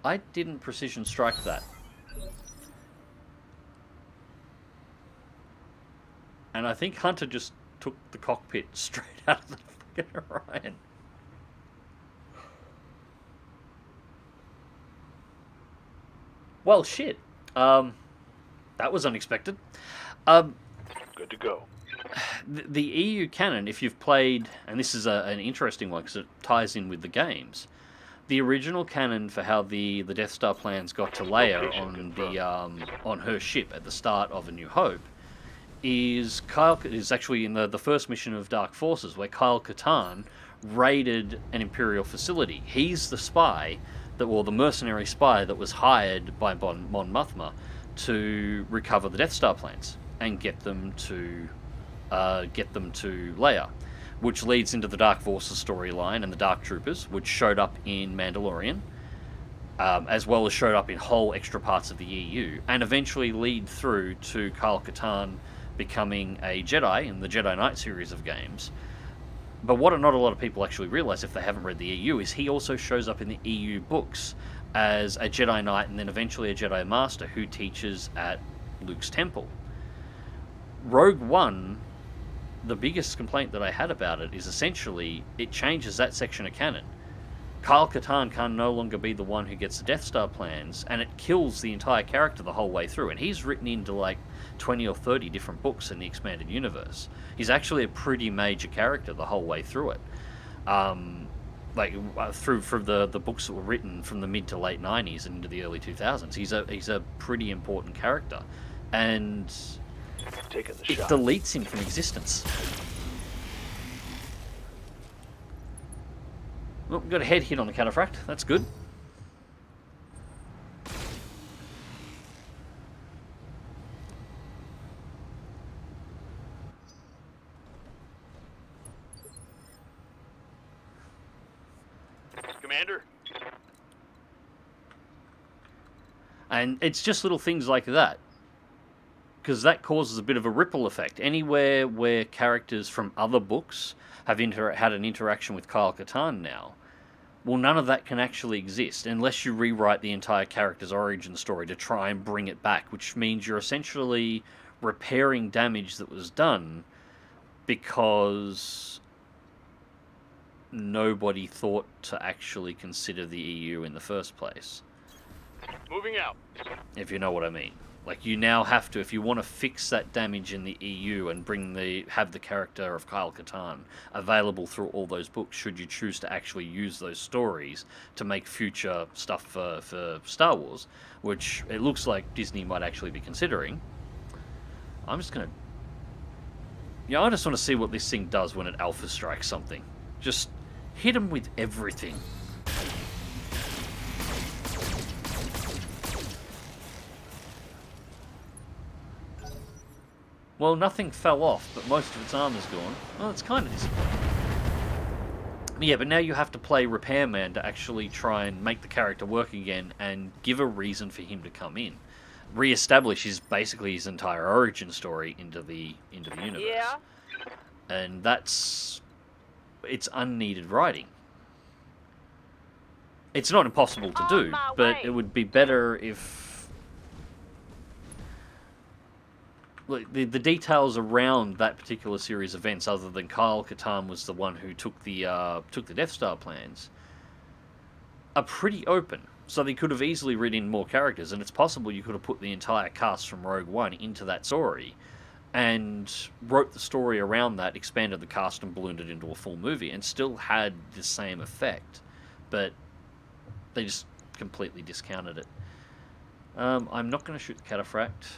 I didn't precision strike that. And I think Hunter just took the cockpit straight out of the fucking Orion. Well, shit. That was unexpected. Good to go. The EU canon, if you've played, and this is an interesting one because it ties in with the games, the original canon for how the Death Star plans got to Leia on her ship at the start of A New Hope is actually in the first mission of Dark Forces, where Kyle Katarn raided an Imperial facility. He's the spy the mercenary spy that was hired by Mon Mothma to recover the Death Star plans and get them to Leia, which leads into the Dark Forces storyline and the Dark Troopers, which showed up in Mandalorian, as well as showed up in whole extra parts of the EU, and eventually lead through to Kyle Katarn becoming a Jedi in the Jedi Knight series of games. But what not a lot of people actually realise if they haven't read the EU is he also shows up in the EU books as a Jedi Knight and then eventually a Jedi Master who teaches at Luke's temple. Rogue One, the biggest complaint that I had about it is essentially it changes that section of canon. Kyle Katarn can no longer be the one who gets the Death Star plans, and it kills the entire character the whole way through. And he's written into like 20 or 30 different books in the expanded universe. He's actually a pretty major character the whole way through it. Through the books that were written from the mid to late 90s and into the early 2000s. He's a pretty important character. And Taking the it shot. deletes him from existence. Well, we got a head hit on the cataphract. That's good. Commander? And it's just little things like that, because that causes a bit of a ripple effect. Anywhere where characters from other books have had an interaction with Kyle Katarn now, well, none of that can actually exist unless you rewrite the entire character's origin story to try and bring it back, which means you're essentially repairing damage that was done because nobody thought to actually consider the EU in the first place. Moving out. If you know what I mean. Like, you now have to, if you want to fix that damage in the EU and have the character of Kyle Katarn available through all those books, should you choose to actually use those stories to make future stuff for Star Wars, which it looks like Disney might actually be considering. I'm just going to... I just want to see what this thing does when it alpha strikes something. Just hit them with everything. Well, nothing fell off, but most of its armor's gone. Well, it's kind of disappointing. Yeah, but now you have to play Repairman to actually try and make the character work again and give a reason for him to come in. Re-establish basically his entire origin story into the universe. Yeah. And it's unneeded writing. It's not impossible to do, but it would be better if... the details around that particular series of events, other than Kyle Katarn was the one who took the Death Star plans, are pretty open. So they could have easily written in more characters, and it's possible you could have put the entire cast from Rogue One into that story, and wrote the story around that, expanded the cast and ballooned it into a full movie, and still had the same effect. But they just completely discounted it. I'm not going to shoot the Cataphract.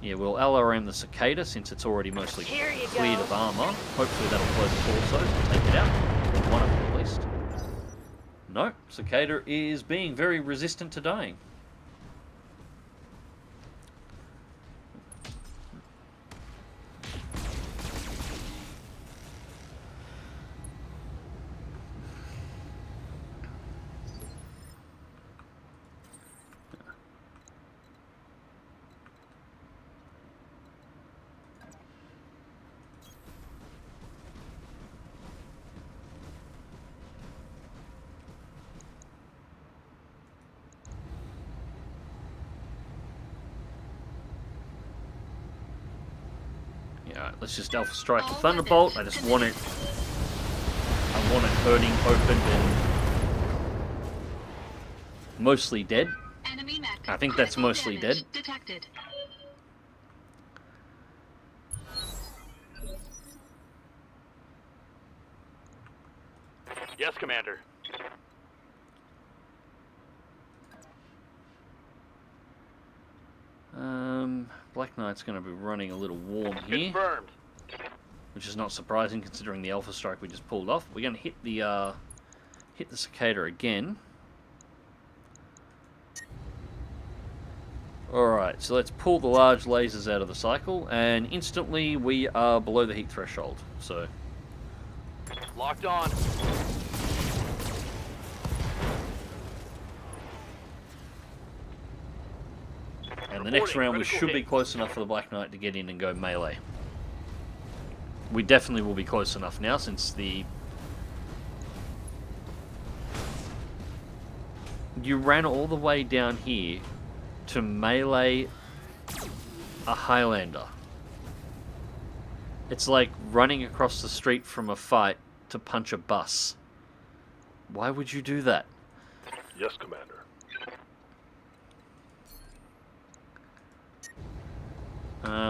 Yeah, we'll LRM the Cicada since it's already mostly cleared of armor. Hopefully that'll close the torsos and take it out. One of them at least. No, Cicada is being very resistant to dying. Alright, let's just Alpha Strike the Thunderbolt. I just want it... I want it hurting, open, and... mostly dead. Enemy mech. I think that's Critical mostly damage dead. Detected. Yes, Commander. Black Knight's going to be running a little warm here, Confirmed. which is not surprising considering the Alpha Strike we just pulled off. We're going to hit the Cicada again. Alright, so let's pull the large lasers out of the cycle, and instantly we are below the heat threshold. So, Locked on. and the next Reporting round we critical should be hit. close enough for the Black Knight to get in and go melee. We definitely will be close enough now since the... You ran all the way down here to melee a Highlander. It's like running across the street from a fight to punch a bus. Why would you do that? Yes, Commander.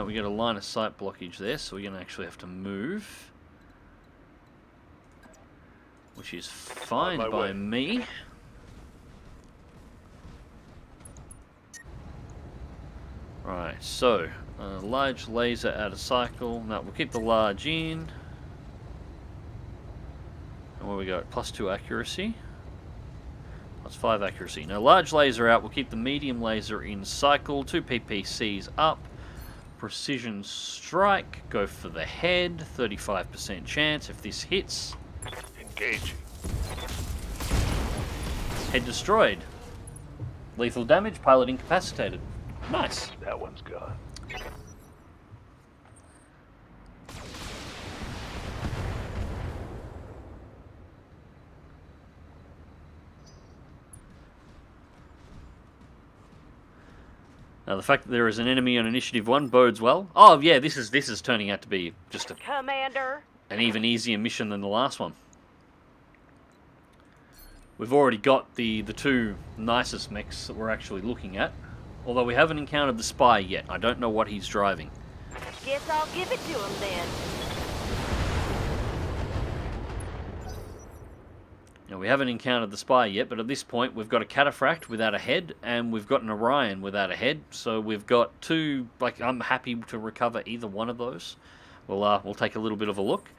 We got a line of sight blockage there, so we're going to actually have to move. Which is fine my by way. me. Right, so, large laser out of cycle. No, we'll keep the large in. And what we got? +2 accuracy. +5 accuracy. Now, large laser out. We'll keep the medium laser in cycle. 2 PPCs up. Precision strike. Go for the head. 35% chance if this hits. Engaging. Head destroyed. Lethal damage. Pilot incapacitated. Nice. That one's gone. Now, the fact that there is an enemy on Initiative 1 bodes well. Oh, yeah, this is turning out to be just Commander. an even easier mission than the last one. We've already got the two nicest mechs that we're actually looking at. Although we haven't encountered the spy yet. I don't know what he's driving. Guess I'll give it to him then. Now, we haven't encountered the spy yet, but at this point we've got a Cataphract without a head, and we've got an Orion without a head. So we've got two, like, I'm happy to recover either one of those. We'll take a little bit of a look,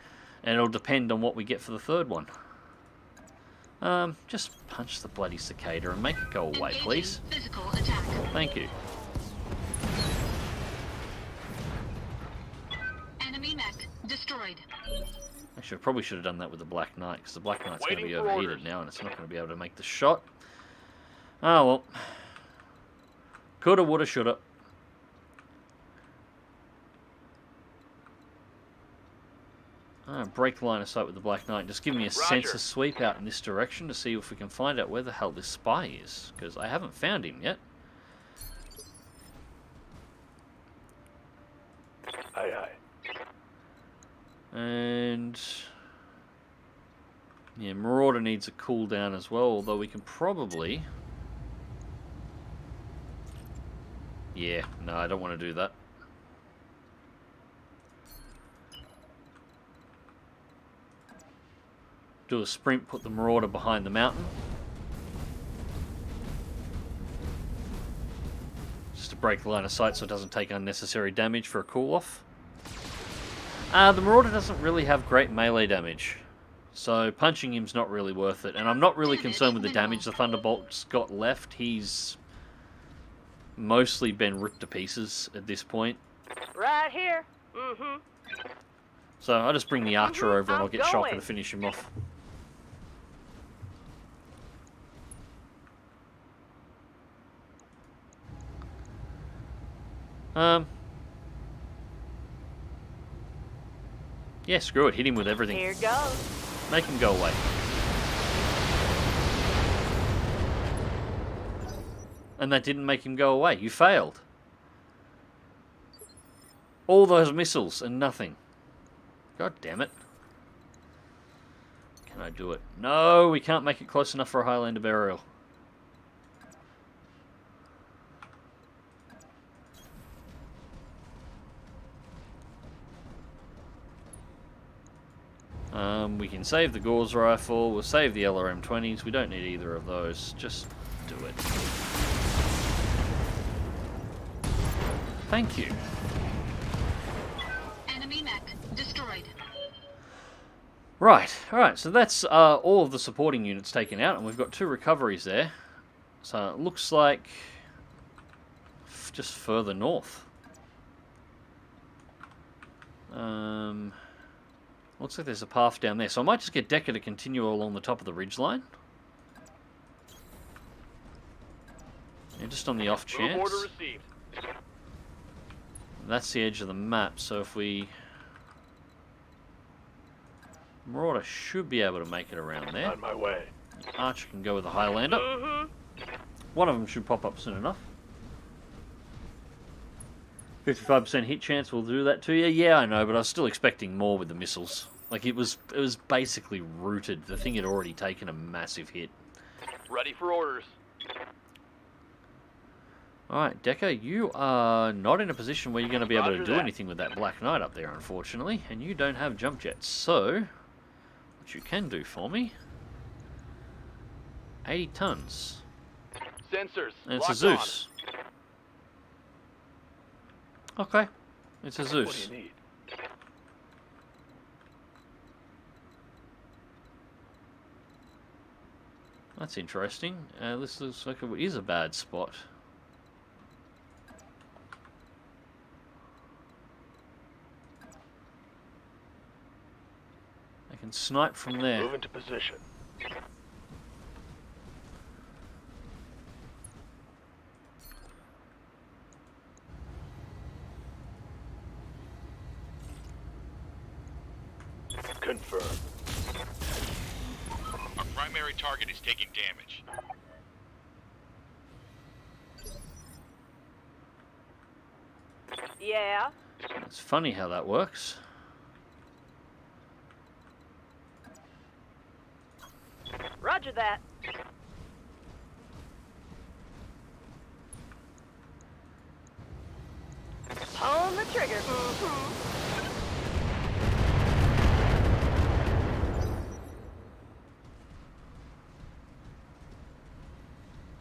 and it'll depend on what we get for the third one. Just punch the bloody Cicada and make it go away, Engaging please. Physical attack. Thank you. Enemy mech destroyed. Actually, I probably should have done that with the Black Knight, because the Black Knight's going to Waiting be for overheated orders. now, and it's not going to be able to make the shot. Oh, well. Coulda, woulda, shoulda. Break line of sight with the Black Knight. Just give me a sensor sweep out in this direction to see if we can find out where the hell this spy is, because I haven't found him yet. And yeah, Marauder needs a cooldown as well, although we can probably... Yeah, no, I don't want to do that. Do a sprint, put the Marauder behind the mountain. Just to break the line of sight so it doesn't take unnecessary damage for a cool-off. The Marauder doesn't really have great melee damage, so punching him's not really worth it. And I'm not really concerned with the damage the Thunderbolt's got left. He's mostly been ripped to pieces at this point. Right here. Mm-hmm. So I'll just bring the Archer over and I'll I'm get Shocker going. to finish him off. Yeah, screw it. Hit him with everything. Here goes. Make him go away. And that didn't make him go away. You failed. All those missiles and nothing. God damn it. Can I do it? No, we can't make it close enough for a Highlander burial. We can save the Gauze Rifle, we'll save the LRM-20s, we don't need either of those, just do it. Thank you. Enemy mech destroyed. Right, alright, so that's all of the supporting units taken out, and we've got 2 recoveries there. So it looks like just further north. Looks like there's a path down there, so I might just get Decker to continue along the top of the ridgeline. Yeah, just on the off chance. Order received. That's the edge of the map, so if we... Marauder should be able to make it around there. On my way. Archer can go with the Highlander. Mm-hmm. One of them should pop up soon enough. 55% hit chance will do that to you. Yeah, I know, but I was still expecting more with the missiles. Like, it was basically rooted. The thing had already taken a massive hit. Ready for orders. Alright, Decker, you are not in a position where you're going to be able to Roger do that. anything with that Black Knight up there, unfortunately. And you don't have jump jets. So, what you can do for me... 80 tons. Sensors. And it's a locked Zeus. Okay, it's a on. Zeus. What do you need? That's interesting. This looks like it is a bad spot. I can snipe from there. Move into position. Confirm. Our primary target is taking damage. Yeah. It's funny how that works. Roger that. On the trigger. Mm-hmm.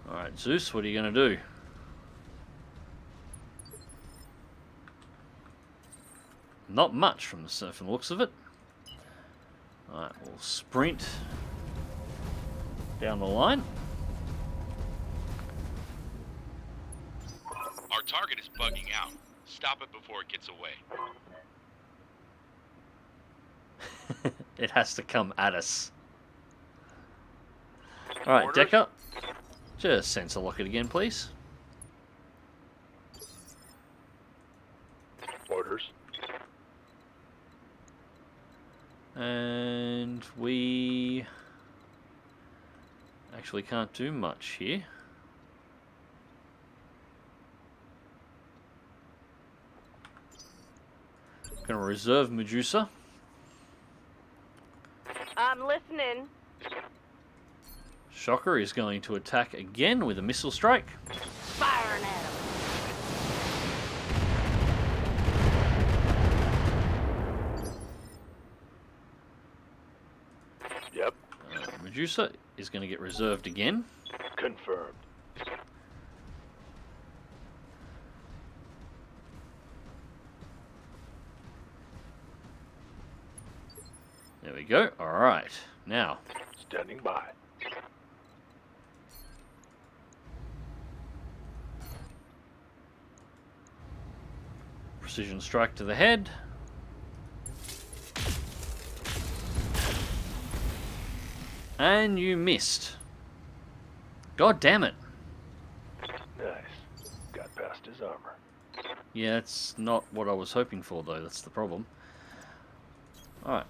Alright, Zeus, what are you going to do? Not much from the looks of it. Alright, we'll sprint down the line. Our target is bugging out. Stop it before it gets away. It has to come at us. Alright, Orders? Decker. Just sensor lock it again, please. Orders. And we actually can't do much here. Gonna reserve Medusa. I'm listening. Shocker is going to attack again with a missile strike. Firing at him. Yep. Medusa is going to get reserved again. Confirmed. There we go. All right. Now, Standing by. precision strike to the head. And you missed. God damn it. Nice. Got past his armor. Yeah, that's not what I was hoping for, though. That's the problem. Alright.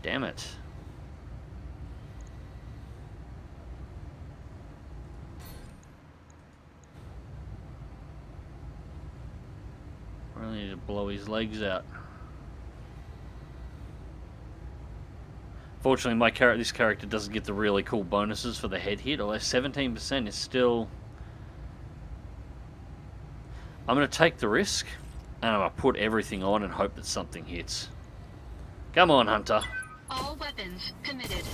Damn it. Really need to blow his legs out. Fortunately, this character doesn't get the really cool bonuses for the head hit, although 17% is still... I'm going to take the risk, and I'm going to put everything on and hope that something hits. Come on, Hunter. All weapons committed.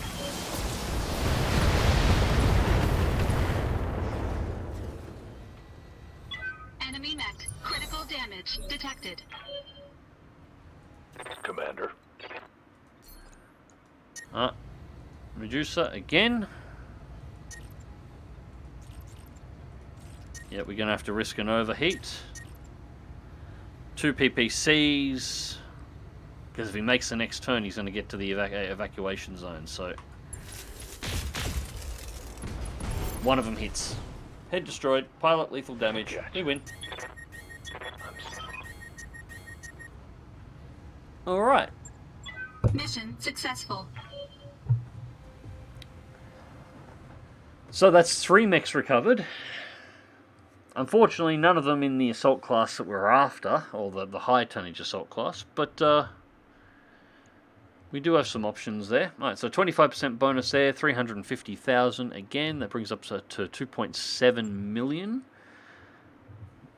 Enemy mech. Critical damage detected. Commander. Medusa again. Yeah, we're going to have to risk an overheat. 2 PPCs. Because if he makes the next turn, he's going to get to the evacuation zone, so... One of them hits. Head destroyed. Pilot lethal damage. Gotcha. You win. Alright. Mission successful. So that's 3 mechs recovered. Unfortunately, none of them in the assault class that we're after, or the high tonnage assault class, but we do have some options there. Alright, so 25% bonus there, 350,000 again, that brings up to 2.7 million.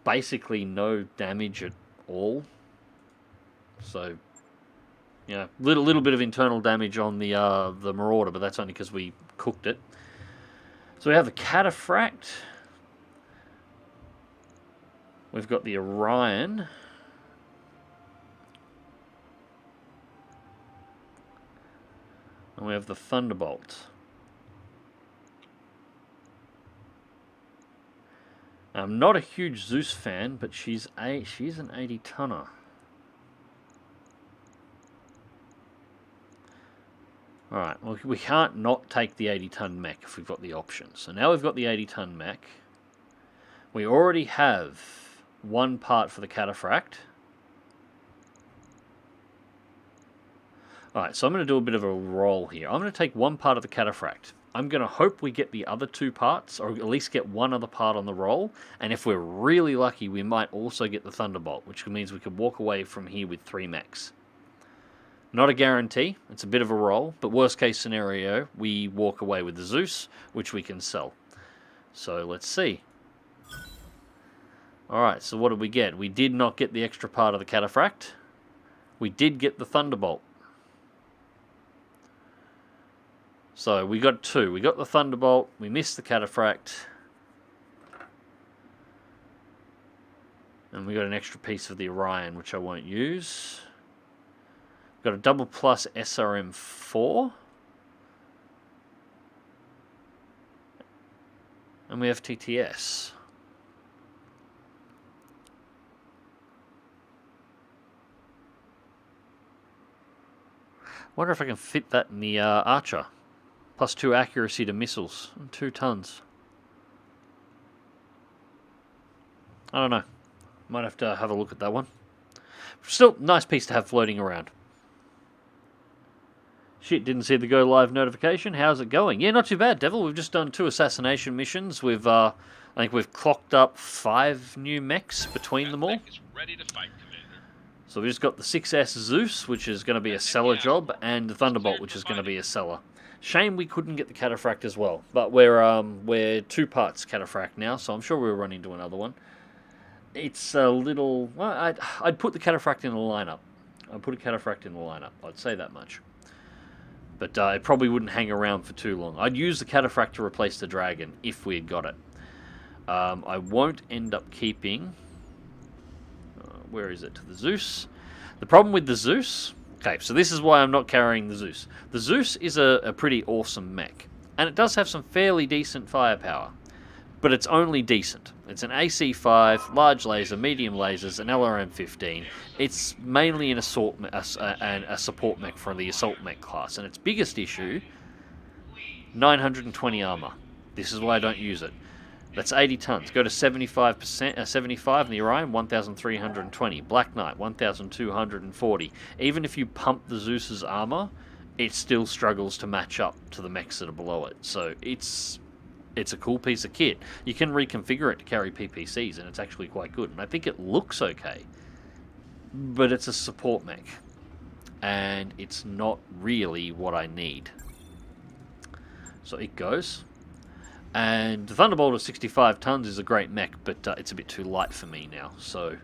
Basically no damage at all. So, yeah, little bit of internal damage on the Marauder, but that's only because we cooked it. So we have the Cataphract. We've got the Orion. And we have the Thunderbolt. I'm not a huge Zeus fan, but she's an 80-tonner. Alright, well, we can't not take the 80-ton mech if we've got the option. So now we've got the 80-ton mech. We already have 1 part for the Cataphract. Alright, so I'm going to do a bit of a roll here. I'm going to take 1 part of the Cataphract. I'm going to hope we get the other 2 parts, or at least get 1 other part on the roll. And if we're really lucky, we might also get the Thunderbolt, which means we could walk away from here with 3 mechs. Not a guarantee, it's a bit of a roll, but worst case scenario, we walk away with the Zeus, which we can sell. So let's see. Alright, so what did we get? We did not get the extra part of the Cataphract. We did get the Thunderbolt. So we got 2. We got the Thunderbolt, we missed the Cataphract. And we got an extra piece of the Orion, which I won't use. Got a double plus SRM4. And we have TTS. Wonder if I can fit that in the Archer. Plus 2 accuracy to missiles. And 2 tons. I don't know. Might have to have a look at that one. Still, nice piece to have floating around. Shit, didn't see the go live notification. How's it going? Yeah, not too bad, Devil. We've just done 2 assassination missions. I think we've clocked up 5 new mechs between them all. BattleTech is ready to fight, Commander. So we just got the 6S Zeus, which is going to be a seller job, and the Thunderbolt, which is going to be a seller. Shame we couldn't get the Cataphract as well, but we're 2 parts Cataphract now, so I'm sure we'll run into another one. It's a little... Well, I'd put the Cataphract in the lineup. I'd say that much. But it probably wouldn't hang around for too long. I'd use the Cataphract to replace the Dragon if we had got it. I won't end up keeping... where is it? The Zeus. The problem with the Zeus... Okay, so this is why I'm not carrying the Zeus. The Zeus is a pretty awesome mech. And it does have some fairly decent firepower. But it's only decent. It's an AC-5, large laser, medium lasers, an LRM-15. It's mainly a support mech for the assault mech class. And its biggest issue, 920 armor. This is why I don't use it. That's 80 tons. Go to 75 in the Orion, 1,320. Black Knight, 1,240. Even if you pump the Zeus's armor, it still struggles to match up to the mechs that are below it. So it's a cool piece of kit. You can reconfigure it to carry PPCs, and it's actually quite good. And I think it looks okay. But it's a support mech. And it's not really what I need. So it goes. And the Thunderbolt of 65 tons is a great mech, but it's a bit too light for me now. So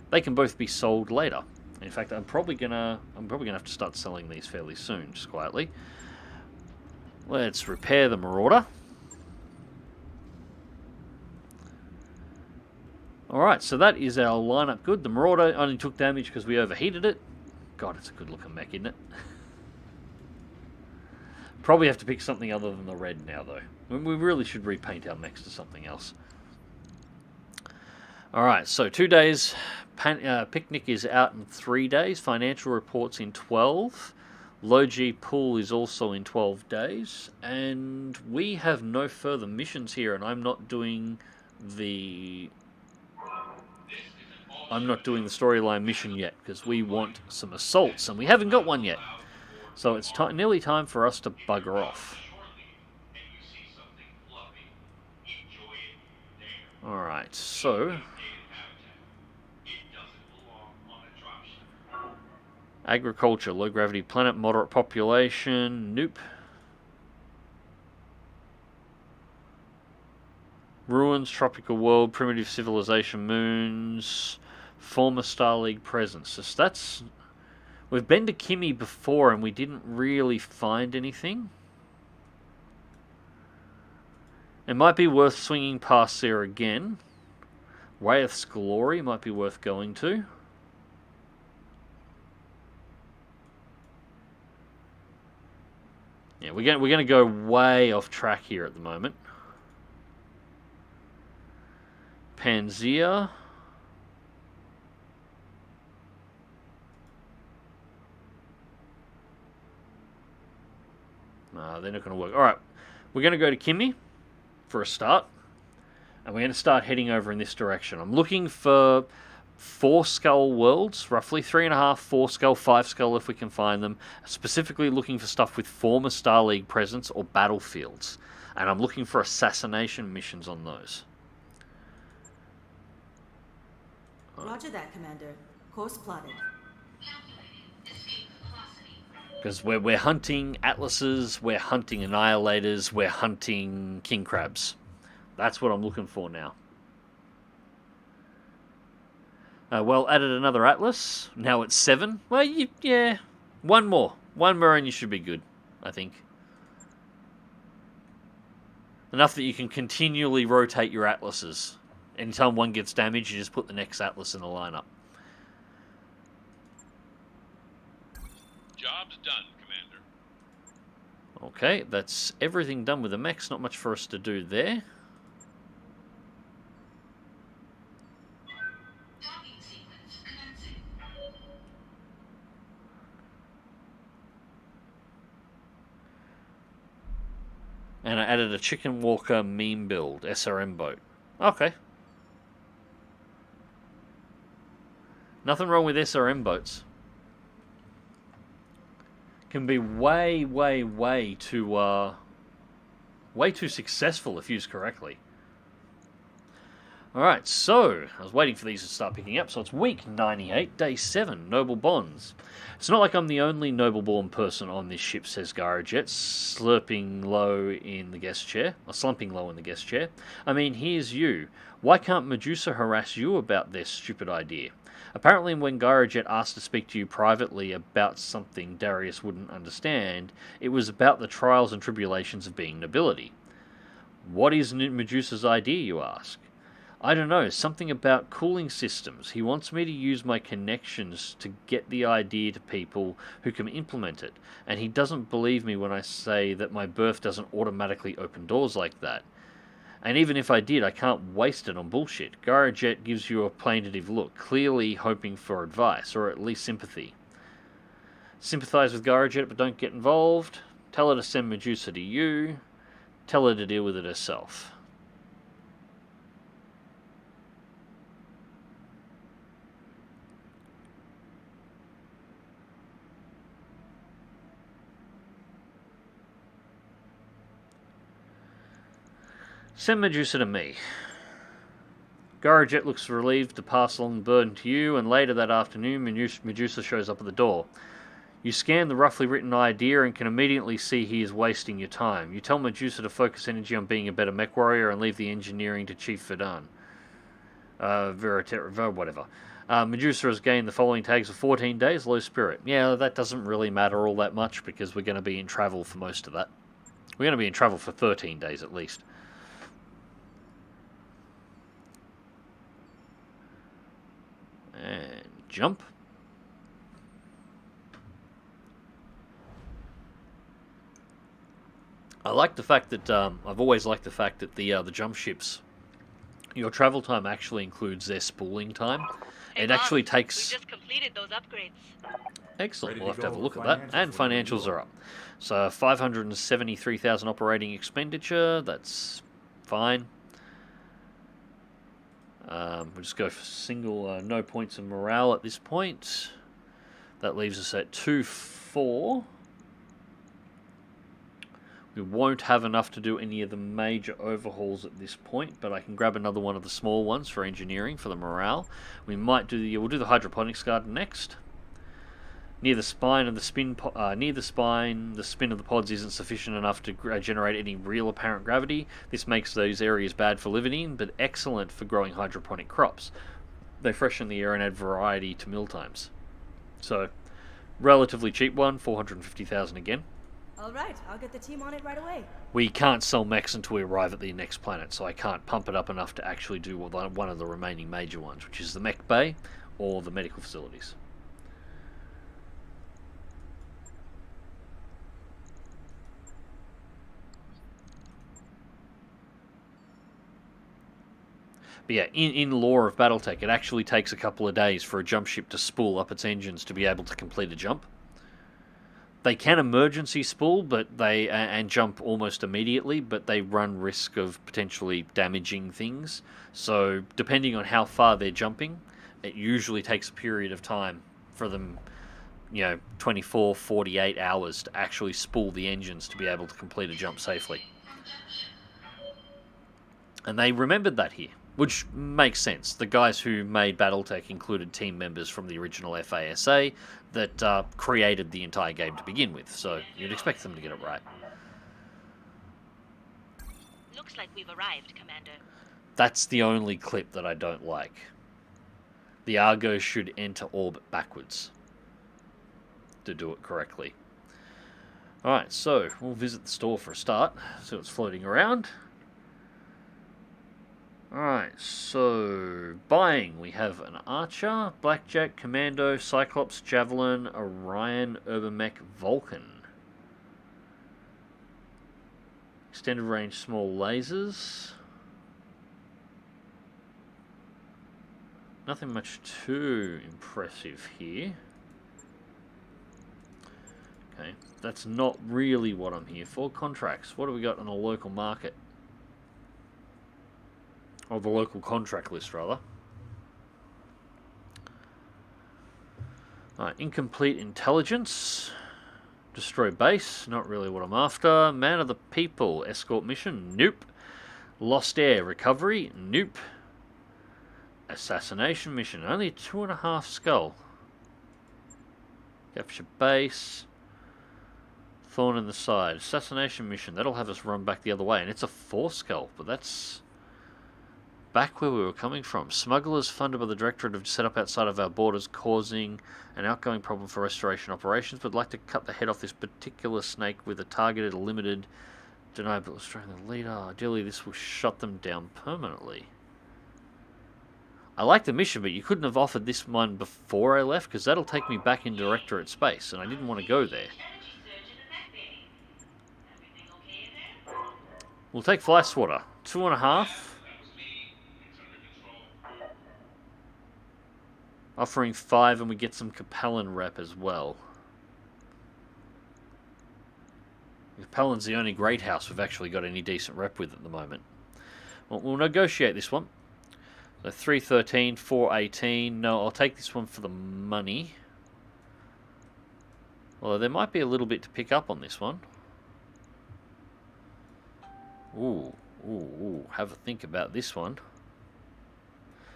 they can both be sold later. In fact, I'm probably gonna have to start selling these fairly soon, just quietly. Let's repair the Marauder. Alright, so that is our lineup good. The Marauder only took damage because we overheated it. God, it's a good looking mech, isn't it? Probably have to pick something other than the red now, though. We really should repaint our mechs to something else. Alright, so 2 days. Picnic is out in 3 days. Financial reports in 12. Low G pool is also in 12 days. And we have no further missions here, and I'm not doing the storyline mission yet, because we want some assaults, and we haven't got one yet. So it's nearly time for us to bugger off. Alright, so... Agriculture, low gravity planet, moderate population, nope. Ruins, tropical world, primitive civilization, moons, former Star League presence. So that's... We've been to Kimi before and we didn't really find anything. It might be worth swinging past there again. Wraith's Glory might be worth going to. Yeah, we're going to go way off track here at the moment. Panzea. No, they're not going to work. Alright, we're going to go to Kimi for a start. And we're going to start heading over in this direction. I'm looking for 4 skull worlds, roughly 3.5, 4 skull, 5 skull if we can find them. Specifically looking for stuff with former Star League presence or battlefields. And I'm looking for assassination missions on those. Roger that, Commander. Course plotted. Because we're hunting Atlases, we're hunting Annihilators, we're hunting King Crabs. That's what I'm looking for now. Well, added another Atlas. Now it's 7. Well, yeah, one more. One more and you should be good, I think. Enough that you can continually rotate your Atlases. Anytime one gets damaged, you just put the next Atlas in the lineup. Job's done, Commander. Okay, that's everything done with the mechs. Not much for us to do there. And I added a Chicken Walker meme build, SRM boat. Okay. Nothing wrong with SRM boats. can be way, way too successful if used correctly. Alright, so, I was waiting for these to start picking up, so it's week 98, day 7, Noble Bonds. It's not like I'm the only noble-born person on this ship, says Garajet, slumping low in the guest chair. I mean, here's you. Why can't Medusa harass you about their stupid idea? Apparently when Garajet asked to speak to you privately about something Darius wouldn't understand, it was about the trials and tribulations of being nobility. What is Medusa's idea, you ask? I don't know, something about cooling systems. He wants me to use my connections to get the idea to people who can implement it, and he doesn't believe me when I say that my birth doesn't automatically open doors like that. And even if I did, I can't waste it on bullshit. Garajet gives you a plaintive look, clearly hoping for advice, or at least sympathy. Sympathize with Garajet, but don't get involved. Tell her to send Medusa to you. Tell her to deal with it herself. Send Medusa to me. Garajet looks relieved to pass along the burden to you, and later that afternoon Medusa shows up at the door. You scan the roughly written idea and can immediately see he is wasting your time. You tell Medusa to focus energy on being a better mech warrior and leave the engineering to Chief Verdun. Whatever. Medusa has gained the following tags for 14 days, low spirit. Yeah, that doesn't really matter all that much because we're going to be in travel for most of that. We're going to be in travel for 13 days at least. And jump. I like the fact that I've always liked the fact that the jump ships, your travel time actually includes their spooling time. Hey, It Bob, actually takes. We just completed those upgrades. Excellent. Ready We'll to have to have a go look over at that. And financials financials are up. So 573,000 operating expenditure. That's fine. We'll just go for single, no points in morale at this point. That leaves us at 2-4. We won't have enough to do any of the major overhauls at this point, but I can grab another one of the small ones for engineering for the morale. We'll do the hydroponics garden next. Near the spine of the spin, the spin of the pods isn't sufficient enough to generate any real apparent gravity. This makes those areas bad for living in, but excellent for growing hydroponic crops. They freshen the air and add variety to meal times. So, relatively cheap one, 450,000 again. Alright, I'll get the team on it right away. We can't sell mechs until we arrive at the next planet, so I can't pump it up enough to actually do one of the remaining major ones, which is the mech bay or the medical facilities. But yeah, in lore of BattleTech, it actually takes a couple of days for a jump ship to spool up its engines to be able to complete a jump. They can emergency spool, and jump almost immediately, but they run risk of potentially damaging things. So depending on how far they're jumping, it usually takes a period of time for them, 24, 48 hours to actually spool the engines to be able to complete a jump safely. And they remembered that here, which makes sense. The guys who made BattleTech included team members from the original FASA that created the entire game to begin with, so you'd expect them to get it right. Looks like we've arrived, Commander. That's the only clip that I don't like. The Argo should enter orbit backwards to do it correctly. Alright, so we'll visit the store for a start, see what's floating around. Alright, so buying, we have an Archer, Blackjack, Commando, Cyclops, Javelin, Orion, Urban Vulcan. Extended range small lasers. Nothing much too impressive here. Okay, that's not really what I'm here for. Contracts, what do we got on the local market? Or the local contract list, rather. Alright, incomplete intelligence. Destroy base, not really what I'm after. Man of the People, escort mission, nope. Lost Air, recovery, nope. Assassination mission, only a 2.5 skull. Capture base. Thorn in the side, assassination mission, that'll have us run back the other way. And it's a 4 skull, but that's back where we were coming from. Smugglers funded by the Directorate have set up outside of our borders, causing an outgoing problem for restoration operations. Would like to cut the head off this particular snake with a targeted, limited, deniable Australian leader. Ideally, this will shut them down permanently. I like the mission, but you couldn't have offered this one before I left, because that'll take me back in Directorate space, and I didn't want to go there. We'll take Fly Swatter. 2.5. Offering 5, and we get some Capellan rep as well. Capellan's the only great house we've actually got any decent rep with at the moment. Well, we'll negotiate this one. So 313, 418. No, I'll take this one for the money. Although there might be a little bit to pick up on this one. Ooh, have a think about this one.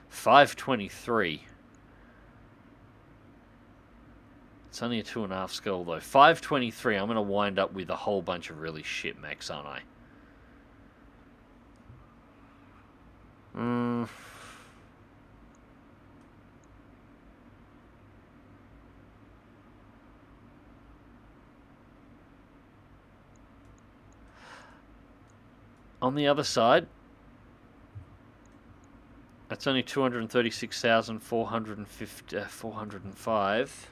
523. It's only a 2.5 skull though. 523, I'm going to wind up with a whole bunch of really shit mechs, aren't I? On the other side, that's only 405.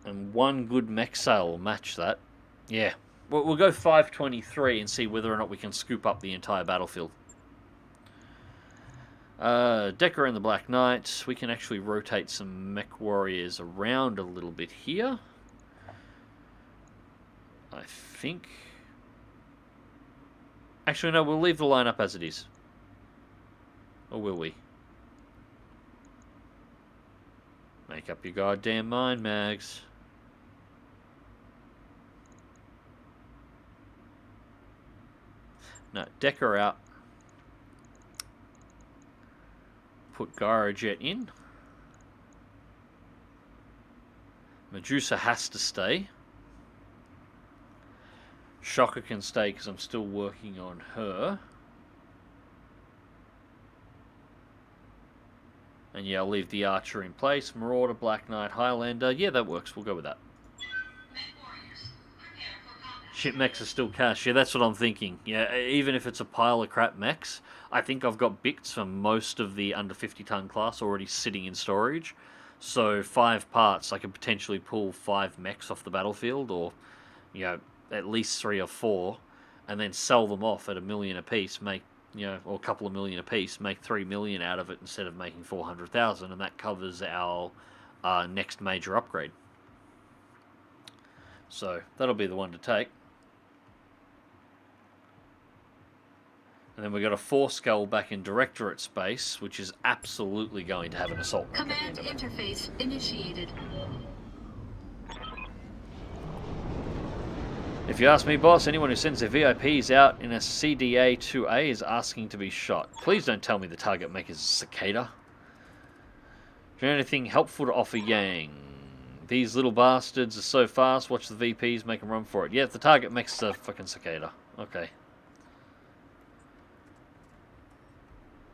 And one good mech sale will match that. Yeah. We'll go 523 and see whether or not we can scoop up the entire battlefield. Decker and the Black Knight. We can actually rotate some mech warriors around a little bit here. I think. Actually, no, we'll leave the lineup as it is. Or will we? Make up your goddamn mind, Mags. No, Decker out. Put Gyrojet in. Medusa has to stay. Shocker can stay because I'm still working on her. And yeah, I'll leave the Archer in place. Marauder, Black Knight, Highlander. Yeah, that works. We'll go with that. Shit, mechs are still cash. Yeah, that's what I'm thinking. Yeah, even if it's a pile of crap mechs, I think I've got bits for most of the under 50-ton class already sitting in storage. So 5 parts, I could potentially pull 5 mechs off the battlefield, or, you know, at least 3 or 4, and then sell them off at $1 million a piece, make, you know, or a couple of million a piece, make 3 million out of it instead of making 400,000, and that covers our next major upgrade. So that'll be the one to take. And then we got a 4 skull back in Directorate space, which is absolutely going to have an assault. Command interface initiated. If you ask me, boss, anyone who sends their VIPs out in a CDA-2A is asking to be shot. Please don't tell me the target mech is a cicada. Is there anything helpful to offer, Yang? These little bastards are so fast, watch the VPs, make them run for it. Yeah, the target mech's a fucking cicada. Okay.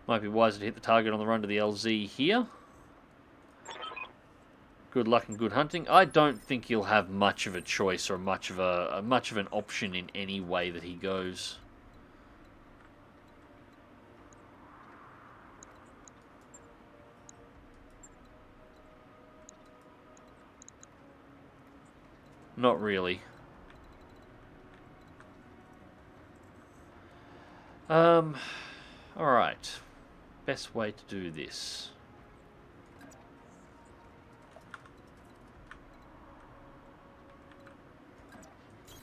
Might be wiser to hit the target on the run to the LZ here. Good luck and good hunting. I don't think he'll have much of a choice or much of an option in any way that he goes. Not really. Alright. Best way to do this.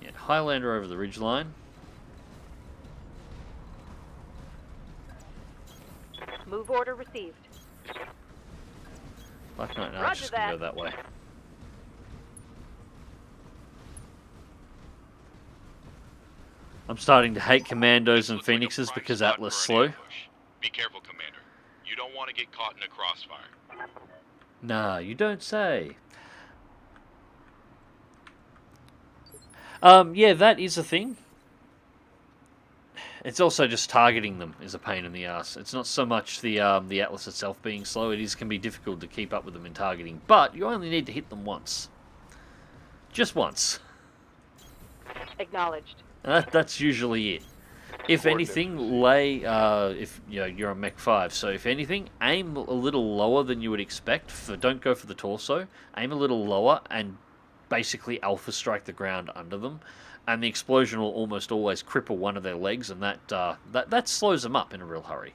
Yeah, Highlander over the ridgeline. Move order received. Black Knight and Archer's can go that way. I'm starting to hate Commandos This and looks like a Phoenixes prime because spot Atlas for an slow. ambush. Be careful, Commander. You don't want to get caught in a crossfire. Nah, you don't say. Yeah, that is a thing. It's also just targeting them is a pain in the ass. It's not so much the Atlas itself being slow. It can be difficult to keep up with them in targeting, but you only need to hit them once, just once. Acknowledged. That's usually it. If anything, if you're a Mech 5, so if anything, aim a little lower than you would expect. Don't go for the torso. Aim a little lower and basically alpha strike the ground under them, and the explosion will almost always cripple one of their legs, and that slows them up in a real hurry.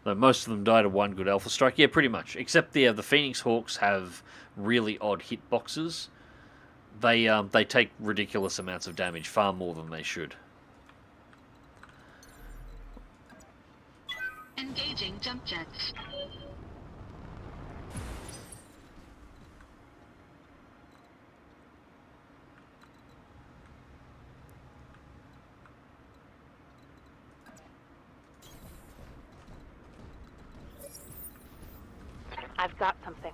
Though most of them die to one good alpha strike. Yeah, pretty much. Except the Phoenix Hawks have really odd hitboxes. They take ridiculous amounts of damage, far more than they should. Engaging jump jets. I've got something.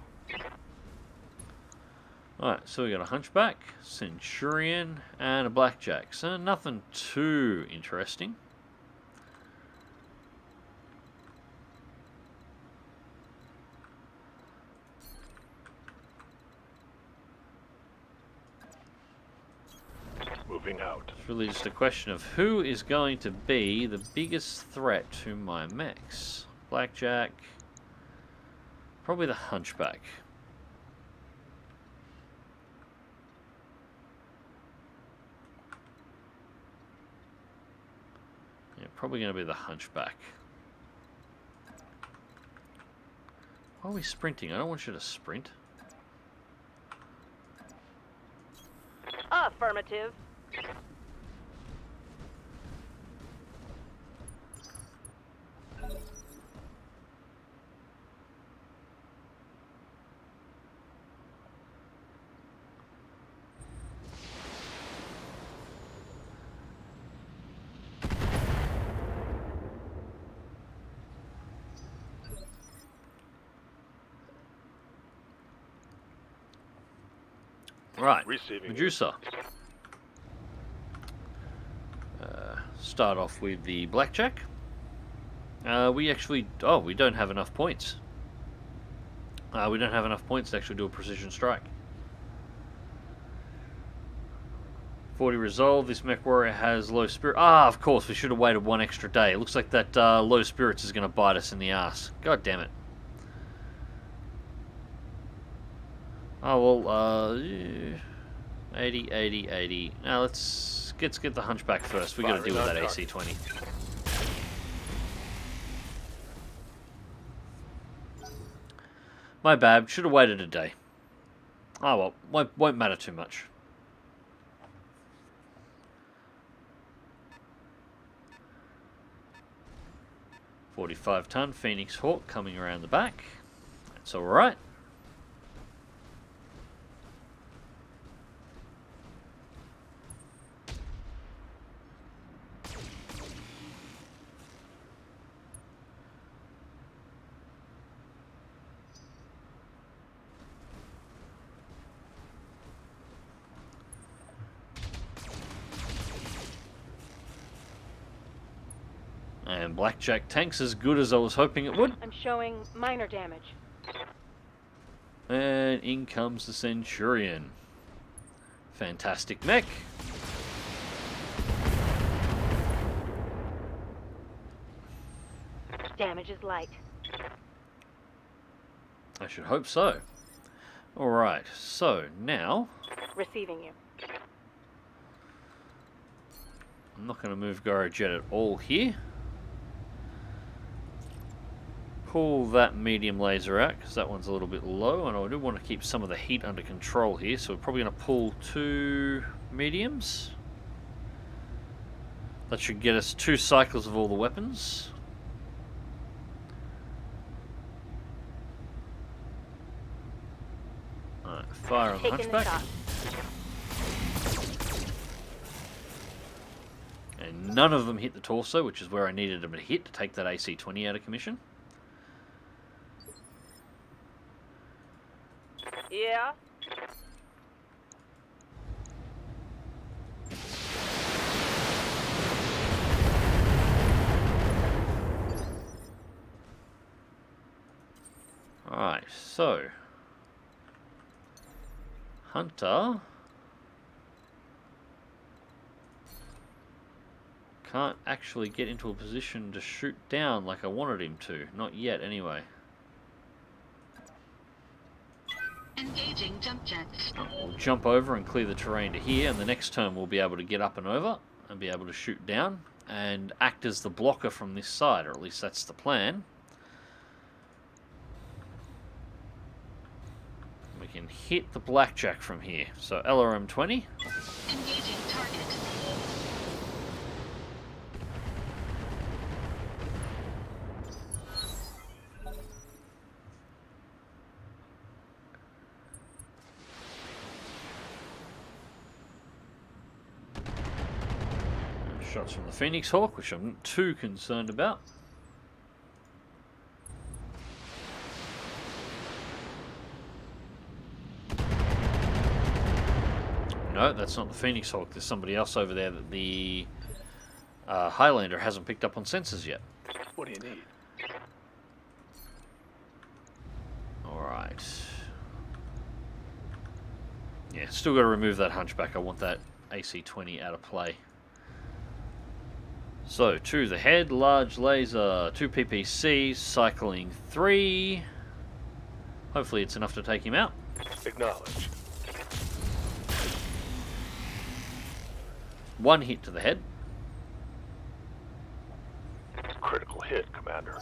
Alright, so we got a Hunchback, Centurion, and a Blackjack. So nothing too interesting. Moving out. It's really just a question of who is going to be the biggest threat to my mechs. Blackjack. Probably the Hunchback. Yeah, probably going to be the Hunchback. Why are we sprinting? I don't want you to sprint. Affirmative. Right, Receiving. Medusa. Start off with the Blackjack. We don't have enough points. We don't have enough points to actually do a precision strike. 40 resolve. This mech warrior has low spirit. Ah, of course, we should have waited one extra day. It looks like that low spirits is going to bite us in the ass. God damn it. Oh, well, 80, 80, 80. Now, let's get the Hunchback first. We got to deal with that AC-20. My bad. Should have waited a day. Oh, well, won't matter too much. $45-ton Phoenix Hawk coming around the back. That's alright. And Blackjack tanks as good as I was hoping it would. I'm showing minor damage. And in comes the Centurion. Fantastic mech. Damage is light. I should hope so. Alright, so now Receiving you. I'm not going to move Gyro Jet at all here. Pull that medium laser out because that one's a little bit low, and I do want to keep some of the heat under control here, so we're probably going to pull 2 mediums. That should get us 2 cycles of all the weapons. Fire on the Taking the Hunchback. shot. And none of them hit the torso, which is where I needed them to hit to take that AC-20 out of commission. Yeah. Alright, so Hunter can't actually get into a position to shoot down like I wanted him to. Not yet, anyway. Engaging jump jets. We'll jump over and clear the terrain to here, and the next turn we'll be able to get up and over and be able to shoot down and act as the blocker from this side, or at least that's the plan. We can hit the blackjack from here. So LRM-20. Engaging target. Shots from the Phoenix Hawk, which I'm not too concerned about. No, that's not the Phoenix Hawk. There's somebody else over there that the Highlander hasn't picked up on sensors yet. What do you need? Alright. Yeah, still got to remove that Hunchback. I want that AC-20 out of play. So, 2 the head, large laser, 2 PPC, cycling 3. Hopefully it's enough to take him out. Acknowledged. 1 hit to the head. Critical hit, Commander.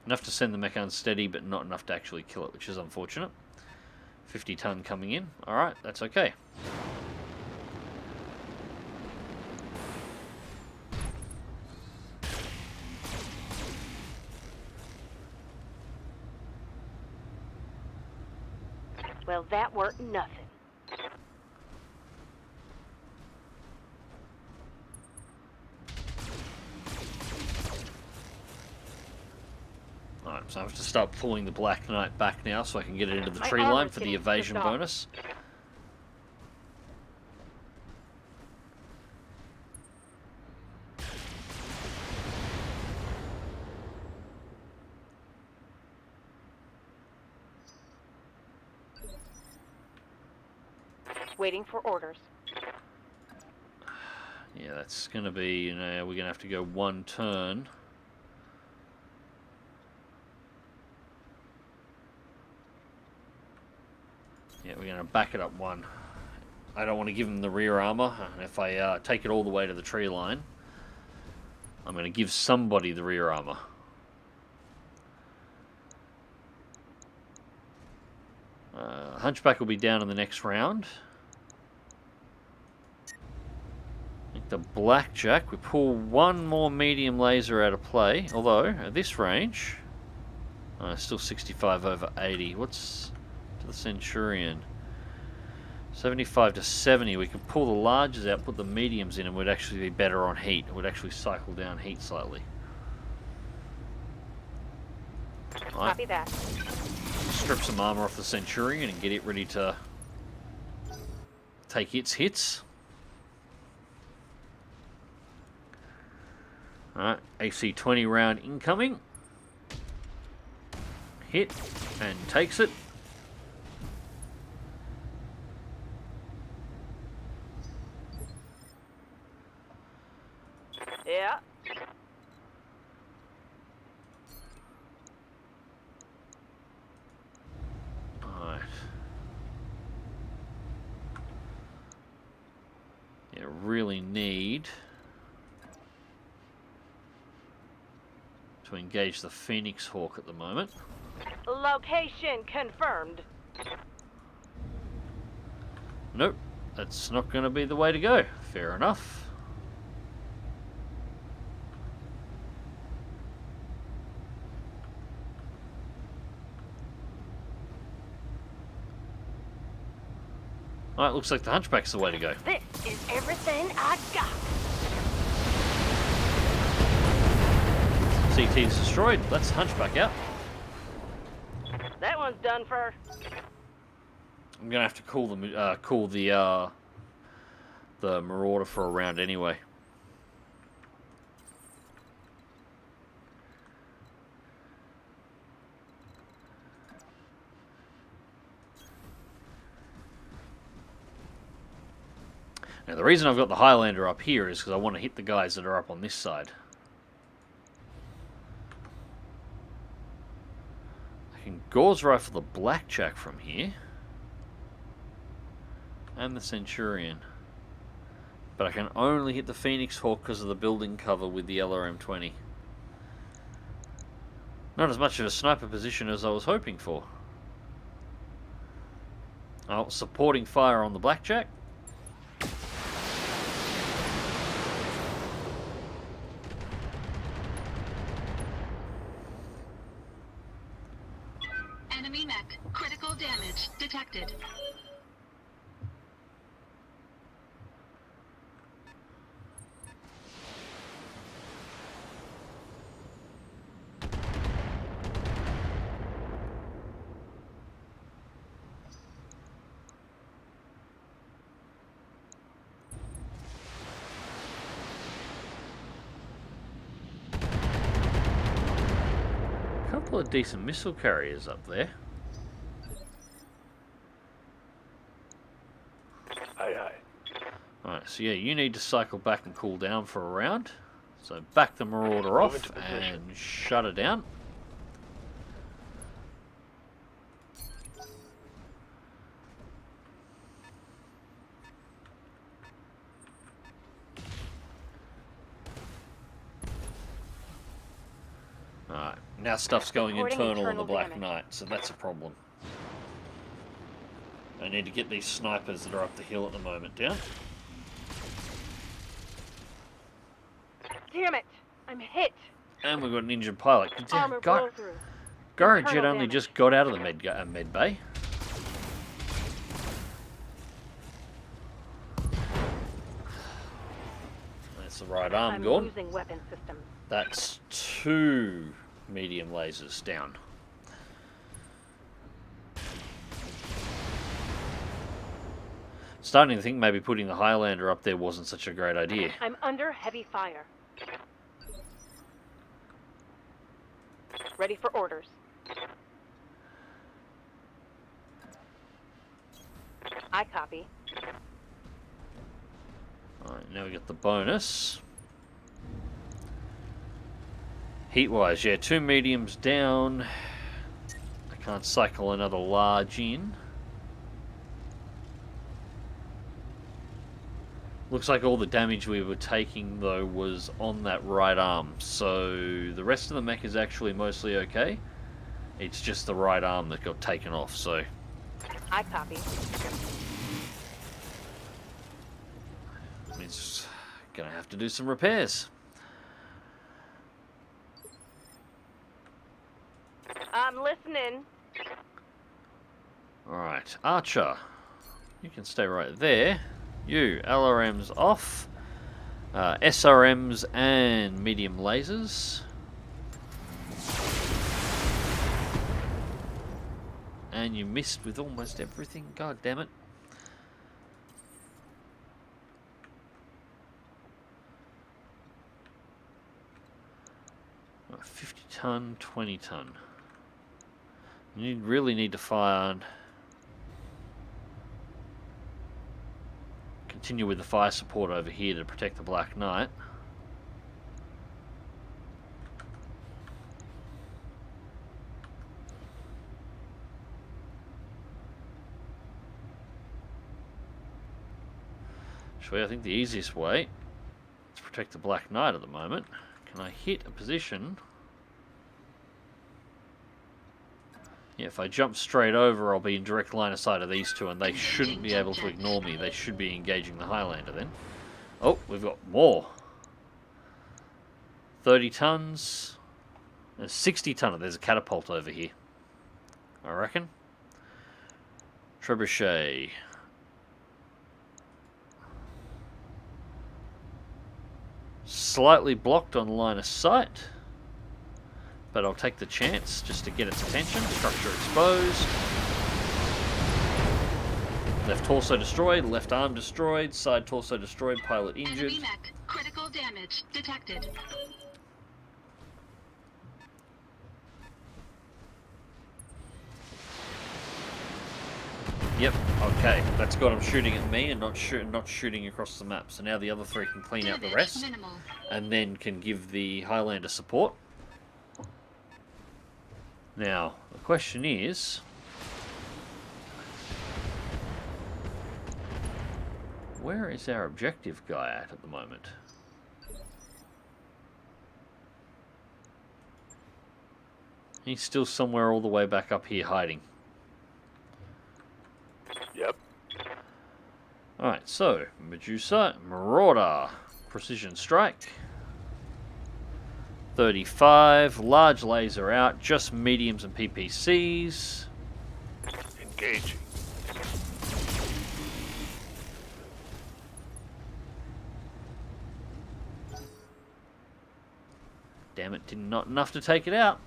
Enough to send the mech unsteady, but not enough to actually kill it, which is unfortunate. 50 ton coming in. Alright, that's okay. Well, that weren't nothing. Alright, so I have to start pulling the Black Knight back now so I can get it into the My tree line armor's for the getting evasion pissed off. bonus. Waiting for orders. Yeah, that's going to be, you know, we're going to have to go 1 turn. Yeah, we're going to back it up 1. I don't want to give him the rear armor. And if I take it all the way to the tree line, I'm going to give somebody the rear armor. Hunchback will be down in the next round. I think the Blackjack, we pull 1 more medium laser out of play. Although, at this range, still 65 over 80. What's to the Centurion? 75 to 70. We could pull the larges out, put the mediums in, and we'd actually be better on heat. It would actually cycle down heat slightly. Right. Copy that. Strip some armor off the Centurion and get it ready to take its hits. Alright, AC-20 round incoming. Hit and takes it. Yeah. Alright. Yeah, really need to engage the Phoenix Hawk at the moment. Location confirmed. Nope, that's not going to be the way to go. Fair enough. Alright, looks like the Hunchback's the way to go. This is everything I got. CT's destroyed. Let's Hunchback out. That one's done for. I'm gonna have to call the Marauder for a round anyway. Now the reason I've got the Highlander up here is because I want to hit the guys that are up on this side. I can Gauze Rifle the Blackjack from here. And the Centurion. But I can only hit the Phoenix Hawk because of the building cover with the LRM-20. Not as much of a sniper position as I was hoping for. Oh, supporting fire on the Blackjack. Enemy mech. Critical damage detected. Couple of decent missile carriers up there. Aye, aye. Alright, so yeah, you need to cycle back and cool down for a round. So back the Marauder off into position. and shut her down. Alright, now stuff's going Reporting internal on the internal Black damage. Knight, so that's a problem. I need to get these snipers that are up the hill at the moment down. Damn it! I'm hit. And we've got an injured pilot. Armor blow through. Garage Internal only damage. just got out of the med bay. That's the right arm I'm gone. losing weapon systems. That's 2 medium lasers down. Starting to think maybe putting the Highlander up there wasn't such a great idea. I'm under heavy fire. Ready for orders. I copy. Alright, now we got the bonus. Heat-wise, yeah, 2 mediums down. I can't cycle another large in. Looks like all the damage we were taking, though, was on that right arm. So the rest of the mech is actually mostly okay. It's just the right arm that got taken off, so... I copy. It's gonna have to do some repairs. I'm listening. Alright, Archer. You can stay right there. You, LRMs off. SRMs and medium lasers. And you missed with almost everything. God damn it. Right, 50 ton, 20 ton. You really need to fire on. Continue with the fire support over here to protect the Black Knight. Actually, I think the easiest way to protect the Black Knight at the moment, can I hit a position? Yeah, if I jump straight over, I'll be in direct line of sight of these two, and they shouldn't be able to ignore me. They should be engaging the Highlander then. Oh, we've got more. 30 tons. There's 60 tonner. There's a catapult over here, I reckon. Trebuchet. Slightly blocked on line of sight, but I'll take the chance just to get its attention. Structure exposed. Left torso destroyed, left arm destroyed, side torso destroyed, pilot injured. Enemy mech. Critical damage detected. Yep, okay. That's got him shooting at me and not shooting across the map. So now the other three can clean out the rest. Minimal. And then can give the Highlander support. Now, the question is... where is our objective guy at the moment? He's still somewhere all the way back up here hiding. Yep. Alright, so, Medusa, Marauder, Precision Strike. 35, large laser out, just mediums and PPCs. Engaging. Damn it, not enough to take it out.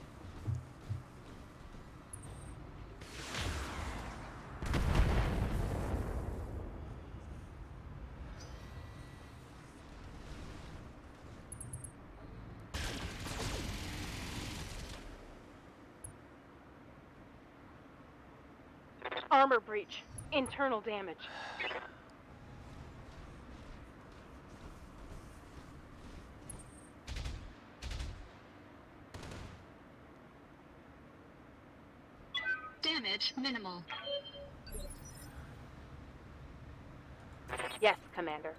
Armor breach. Internal damage. Damage minimal. Yes, Commander.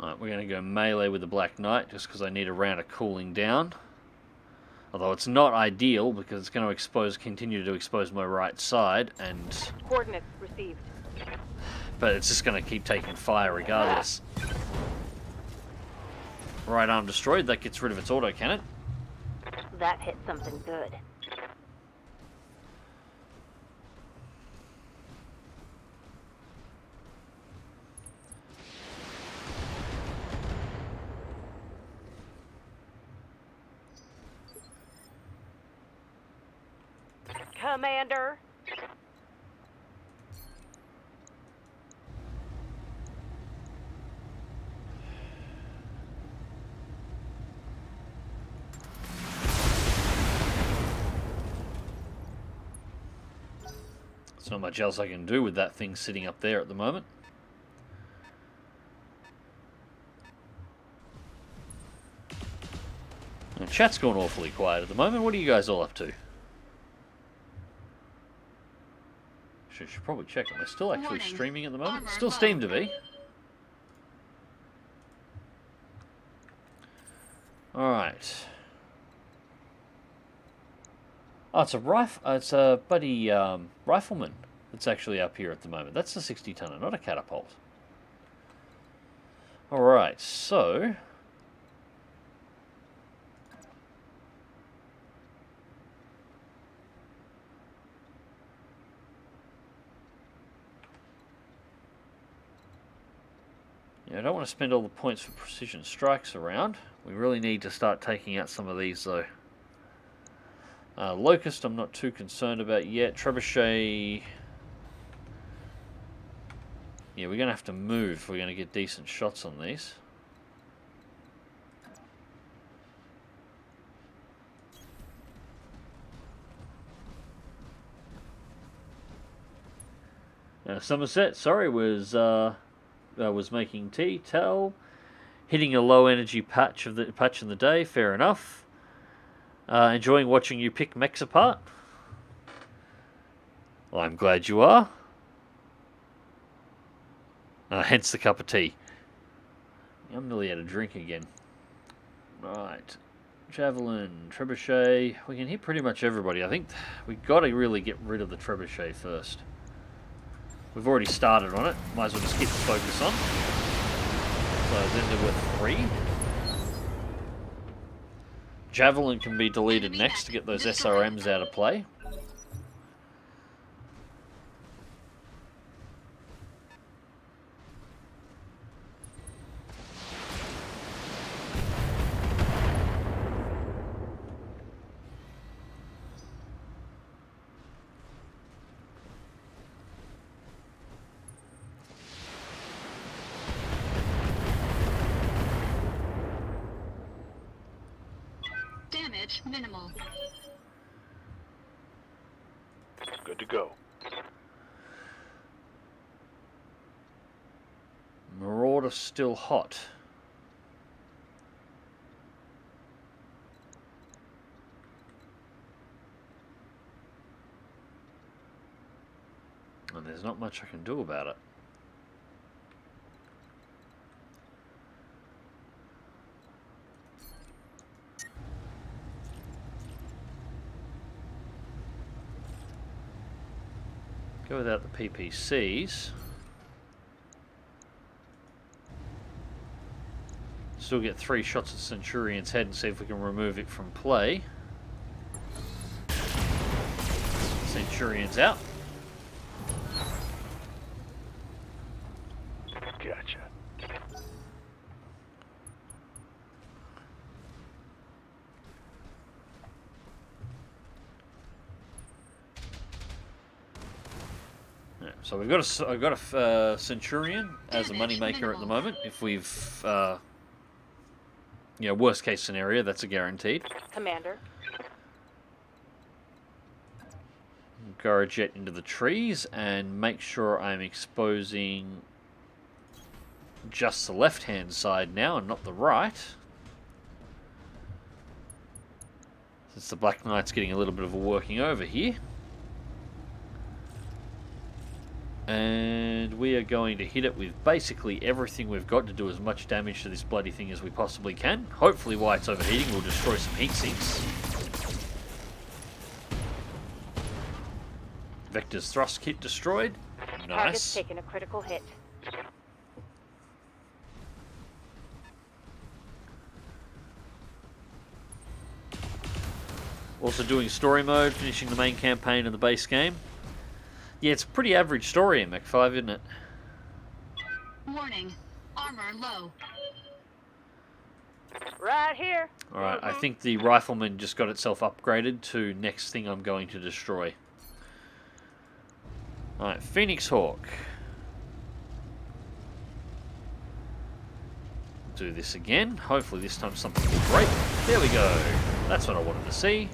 Alright, we're going to go melee with the Black Knight just because I need a round of cooling down. Although it's not ideal because it's going to continue to expose my right side, and Coordinates received. but it's just going to keep taking fire regardless. Right arm destroyed, that gets rid of its autocannon. That hit something good. Commander. There's not much else I can do with that thing sitting up there at the moment. And chat's gone awfully quiet at the moment. What are you guys all up to? Should probably check. Am I still actually Warning. streaming at the moment? Armor Still low. seem to be. Alright. Oh, it's a buddy rifleman that's actually up here at the moment. That's a 60-tonner, not a catapult. Alright, so... yeah, I don't want to spend all the points for precision strikes around. We really need to start taking out some of these, though. Locust, I'm not too concerned about yet. Trebuchet... yeah, we're going to have to move if we're going to get decent shots on these. Somerset, sorry, was making tea. Tell, hitting a low energy patch in the day. Fair enough. Enjoying watching you pick mechs apart. Well, I'm glad you are. Hence the cup of tea. I'm nearly out of drink again. Right. Javelin, Trebuchet. We can hit pretty much everybody. I think we've got to really get rid of the Trebuchet first. We've already started on it. Might as well just keep the focus on. So then there were 3. Javelin can be deleted next to get those SRMs out of play. Damage minimal. Good to go. Marauder still hot. And there's not much I can do about it. Go without the PPCs. Still get 3 shots at Centurion's head and see if we can remove it from play. Centurion's out. Gotcha. Yeah, so we've got I've got a Centurion as a moneymaker at the moment. If we've, worst case scenario, that's a guaranteed. Commander. Go jet into the trees and make sure I'm exposing just the left-hand side now and not the right. Since the Black Knight's getting a little bit of a working over here. And we are going to hit it with basically everything we've got to do as much damage to this bloody thing as we possibly can. Hopefully while it's overheating we'll destroy some heat sinks. Vector's thrust kit destroyed. Target's Nice. taken a critical hit. Also doing story mode, finishing the main campaign of the base game. Yeah, it's a pretty average story in Mech 5, isn't it? Warning. Armor low. Right here. Alright, I think the rifleman just got itself upgraded to next thing I'm going to destroy. Alright, Phoenix Hawk. Do this again. Hopefully this time something will break. There we go. That's what I wanted to see.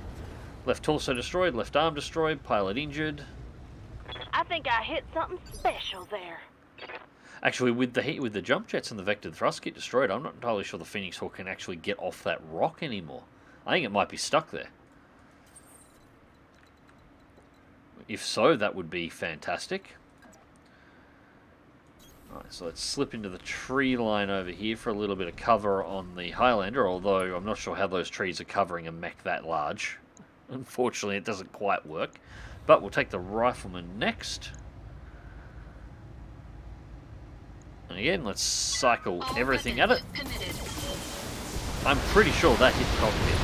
Left torso destroyed, left arm destroyed, pilot injured. I think I hit something special there. Actually, with the jump jets and the vectored thrust kit destroyed, I'm not entirely sure the Phoenix Hawk can actually get off that rock anymore. I think it might be stuck there. If so, that would be fantastic. Alright, so let's slip into the tree line over here for a little bit of cover on the Highlander, although I'm not sure how those trees are covering a mech that large. Unfortunately, it doesn't quite work. But we'll take the rifleman next. And again, let's cycle All everything at it. weapons committed. I'm pretty sure that hit the cockpit.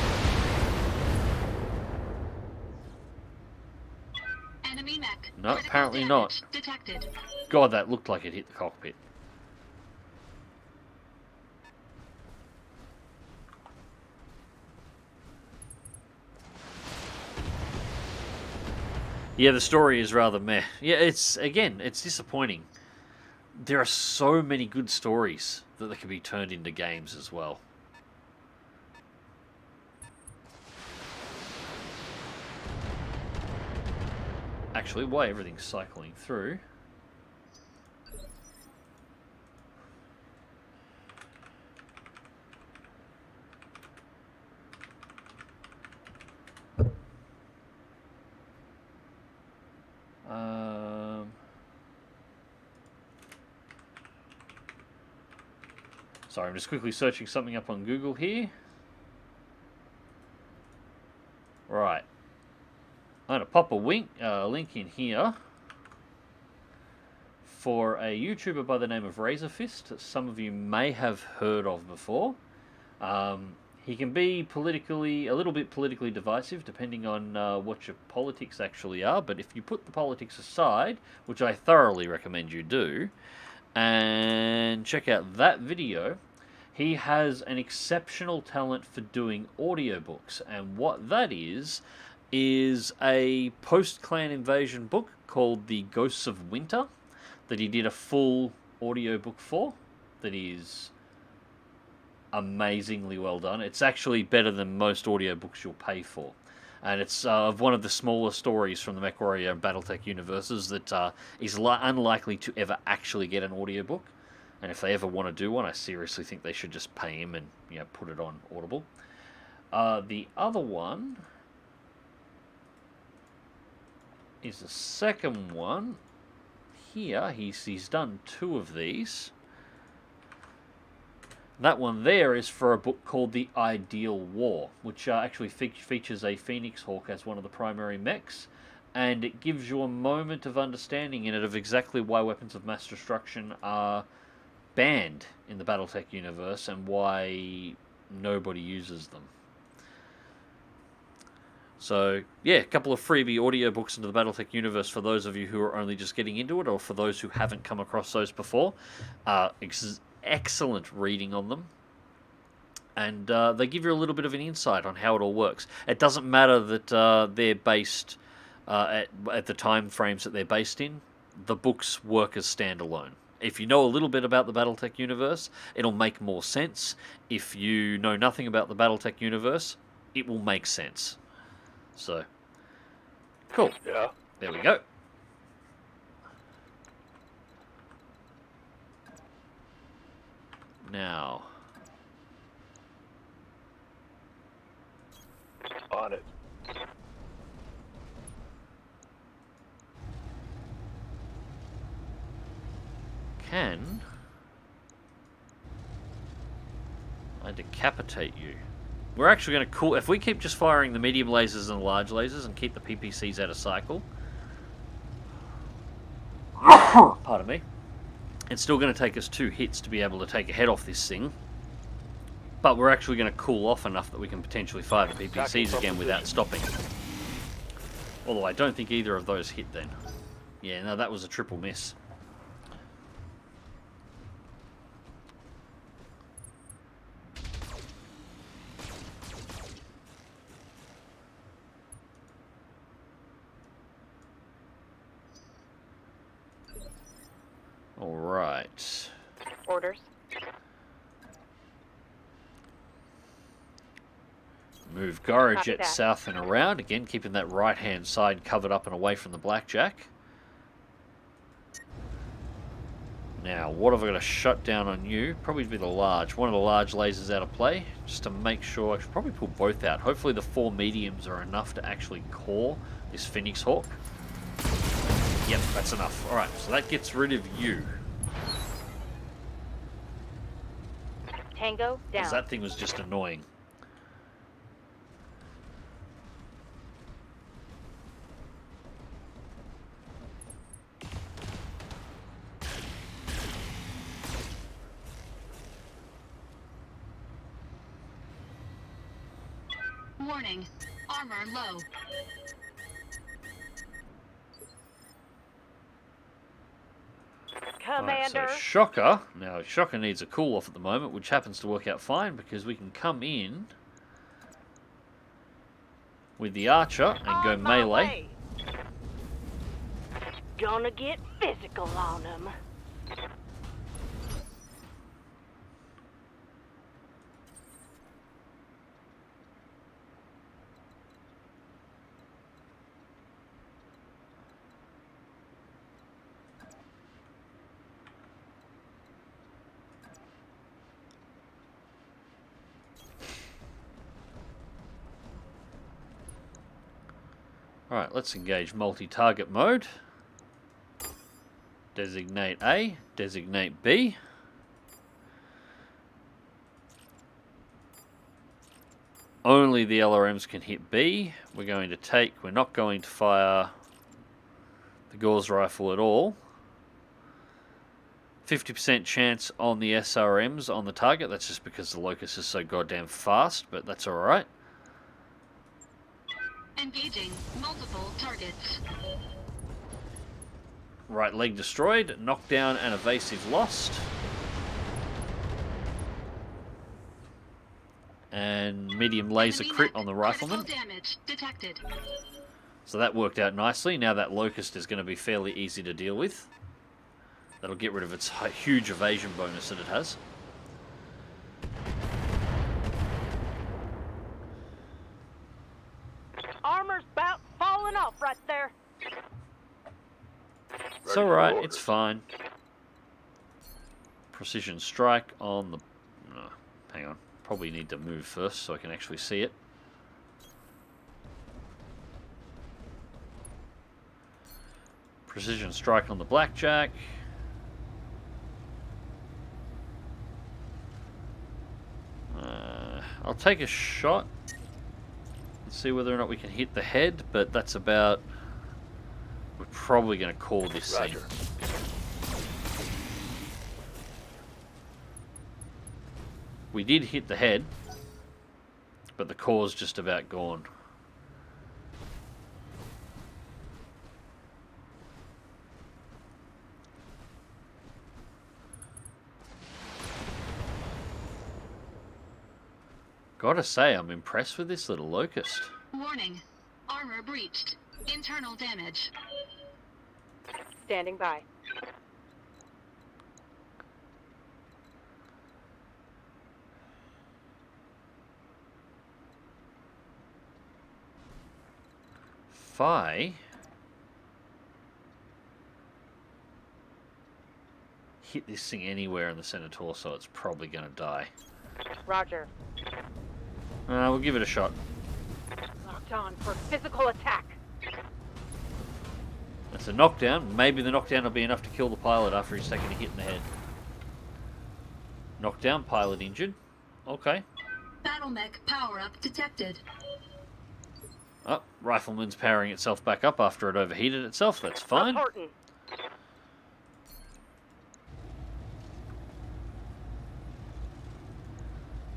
Enemy mech. No, Critical apparently damage not. Detected. God, that looked like it hit the cockpit. Yeah, the story is rather meh. Yeah, it's disappointing. There are so many good stories that they can be turned into games as well. Actually, while everything's cycling through... Sorry, I'm just quickly searching something up on Google here. Right. I'm going to pop a link in here for a YouTuber by the name of Razorfist, that some of you may have heard of before. He can be a little bit politically divisive, depending on what your politics actually are. But if you put the politics aside, which I thoroughly recommend you do, and check out that video, he has an exceptional talent for doing audiobooks. And what that is a post-Clan Invasion book called The Ghosts of Winter that he did a full audiobook for. That is amazingly well done. It's actually better than most audiobooks you'll pay for. And it's one of the smaller stories from the MechWarrior and BattleTech universes that is unlikely to ever actually get an audiobook. And if they ever want to do one, I seriously think they should just pay him and put it on Audible. The other one is the second one. Here, he's done 2 of these. That one there is for a book called The Ideal War, which actually features a Phoenix Hawk as one of the primary mechs, and it gives you a moment of understanding in it of exactly why weapons of mass destruction are banned in the BattleTech universe and why nobody uses them. So, yeah, a couple of freebie audiobooks into the BattleTech universe for those of you who are only just getting into it, or for those who haven't come across those before. Excellent reading on them. And they give you a little bit of an insight on how it all works. It doesn't matter that they're based at the time frames that they're based in. The books work as standalone. If you know a little bit about the BattleTech universe, it'll make more sense. If you know nothing about the BattleTech universe, it will make sense. So, cool. Yeah. There we go. Now, On it. can I decapitate you? We're actually going to cool... If we keep just firing the medium lasers and the large lasers and keep the PPCs out of cycle... Pardon me. It's still going to take us 2 hits to be able to take a head off this thing. But we're actually going to cool off enough that we can potentially fire the PPCs again without stopping. Although I don't think either of those hit then. Yeah, no, that was a triple miss. Alright. Orders. Move Copy Gyrojet that. south and around. Again, keeping that right-hand side covered up and away from the blackjack. Now, what have I got to shut down on you? Probably be the large. One of the large lasers out of play. Just to make sure. I should probably pull both out. Hopefully the 4 mediums are enough to actually core this Phoenix Hawk. Yep, that's enough. Alright, so that gets rid of you. Tango down. Because that thing was just annoying. Warning. Armor low. Commander. Alright, so Shocker. Now, Shocker needs a cool off at the moment, which happens to work out fine because we can come in with the Archer and go On my melee. way. Gonna get physical on him. Alright, let's engage multi-target mode. Designate A, designate B. Only the LRMs can hit B. We're not going to fire the Gauss rifle at all. 50% chance on the SRMs on the target. That's just because the Locust is so goddamn fast, but that's alright. Engaging multiple targets. Right leg destroyed. Knockdown and evasive lost. And medium laser Enemy crit mech. on the rifleman. Critical damage detected. So that worked out nicely. Now that Locust is going to be fairly easy to deal with. That'll get rid of its huge evasion bonus that it has. Armor's about falling off right there. It's alright, it's fine. Precision strike on the... No, hang on. Probably need to move first so I can actually see it. Precision strike on the Blackjack. I'll take a shot and see whether or not we can hit the head, but that's about... We're probably going to call this scene. Roger. We did hit the head, but the core's just about gone. Gotta say, I'm impressed with this little Locust. Warning. Armor breached. Internal damage. Standing by. If I hit this thing anywhere in the center torso, it's probably going to die. Roger. We'll give it a shot. Locked on for physical attack. That's a knockdown. Maybe the knockdown will be enough to kill the pilot after he's taken a hit in the head. Knockdown, pilot injured. Okay. BattleTech power-up detected. Oh, rifleman's powering itself back up after it overheated itself. That's fine. Reporting.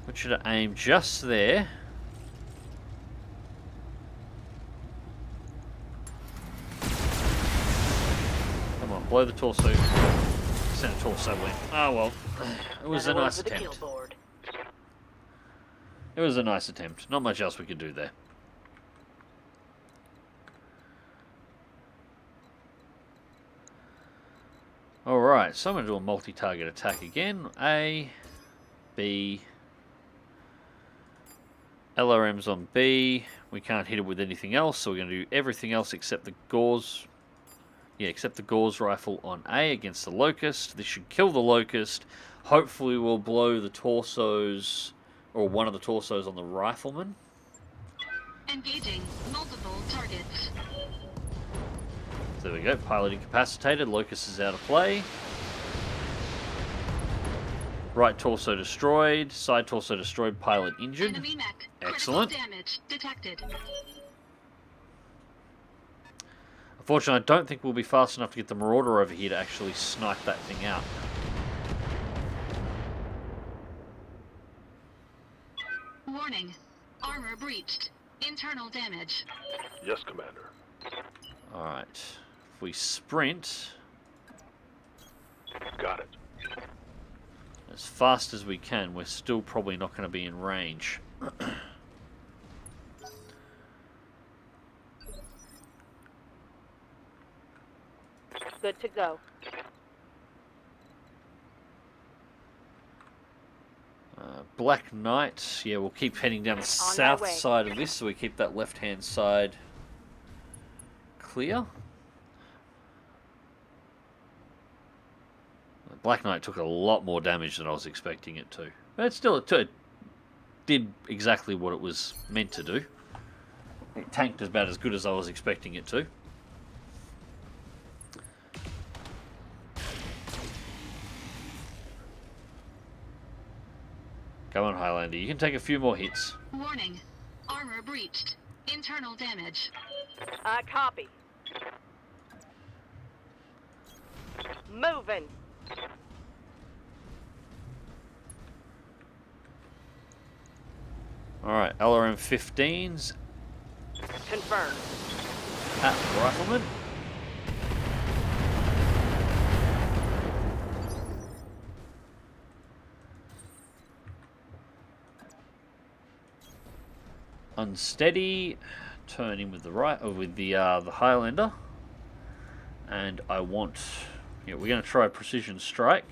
Put you to aim just there. Come on, blow the torso. Center torso went. Oh well. It was a nice attempt. It was a nice attempt. Not much else we could do there. Alright, so I'm going to do a multi-target attack again. A, B, LRM's on B. We can't hit it with anything else, so we're going to do everything else except the Gauze. Yeah, except the Gauze rifle on A against the Locust. This should kill the Locust. Hopefully we'll blow the torsos, or one of the torsos on the rifleman. Engaging multiple targets. There we go, pilot incapacitated, Locust is out of play. Right torso destroyed, side torso destroyed, pilot injured. Enemy mech. Excellent. Critical damage detected. Unfortunately, I don't think we'll be fast enough to get the Marauder over here to actually snipe that thing out. Warning. Armor breached. Internal damage. Yes, Commander. Alright, if we sprint Got it. as fast as we can, we're still probably not going to be in range. Good to go. Black Knight, yeah, we'll keep heading down the south way. side of this, so we keep that left-hand side clear. Black Knight took a lot more damage than I was expecting it to. But still, it did exactly what it was meant to do. It tanked about as good as I was expecting it to. Come on, Highlander, you can take a few more hits. Warning. Armor breached. Internal damage. I copy. Moving. Alright, LRM 15s Confirmed. at Rifleman. Unsteady, turning with the right, or with the Highlander, and I want. Yeah, we're going to try precision strike.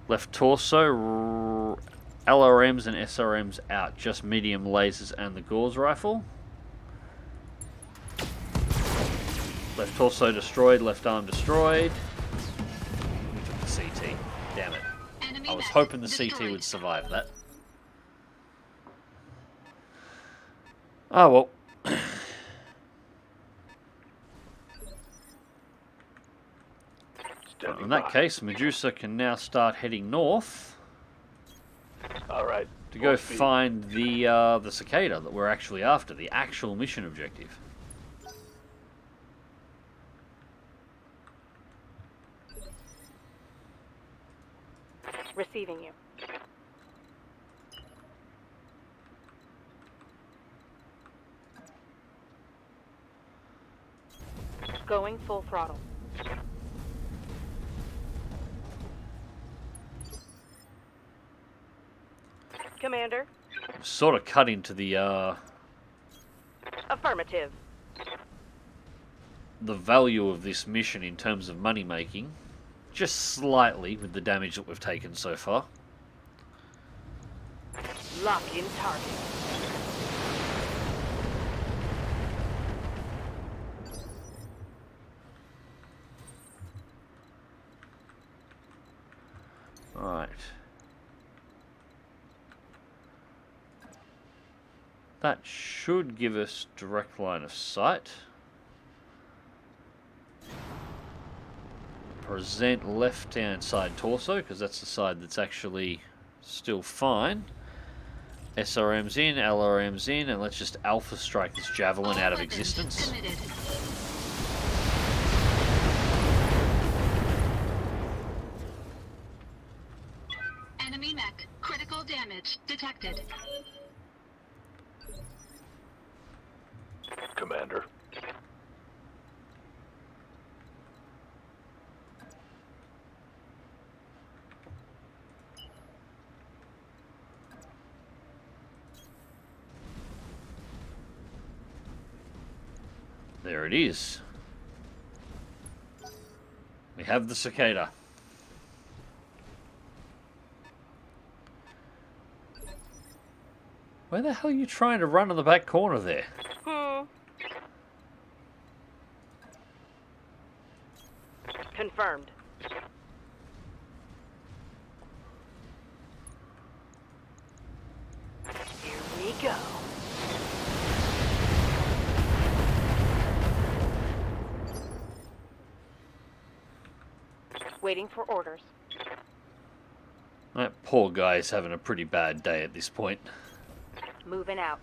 Left torso, LRMs and SRMs out, just medium lasers and the Gauss rifle. Left torso destroyed, left arm destroyed. We took the CT. Damn it! Enemy I was mech hoping the destroyed. CT would survive that. Oh well. Standing In that by. case, Medusa can now start heading north All right. to go Full speed. find the cicada that we're actually after, the actual mission objective. Receiving you. Going full throttle. Commander. Sort of cut into the Affirmative. value of this mission in terms of money making, just slightly with the damage that we've taken so far. Lock in target. Right. That should give us direct line of sight. Present left-hand side torso, because that's the side that's actually still fine. SRM's in, LRM's in, and let's just alpha strike this javelin All out of weapons existence. committed. Enemy mech. Critical damage detected. Commander. There it is. We have the cicada. Where the hell are you trying to run in the back corner there? Confirmed. Here we go. Waiting for orders. That poor guy is having a pretty bad day at this point. Moving out.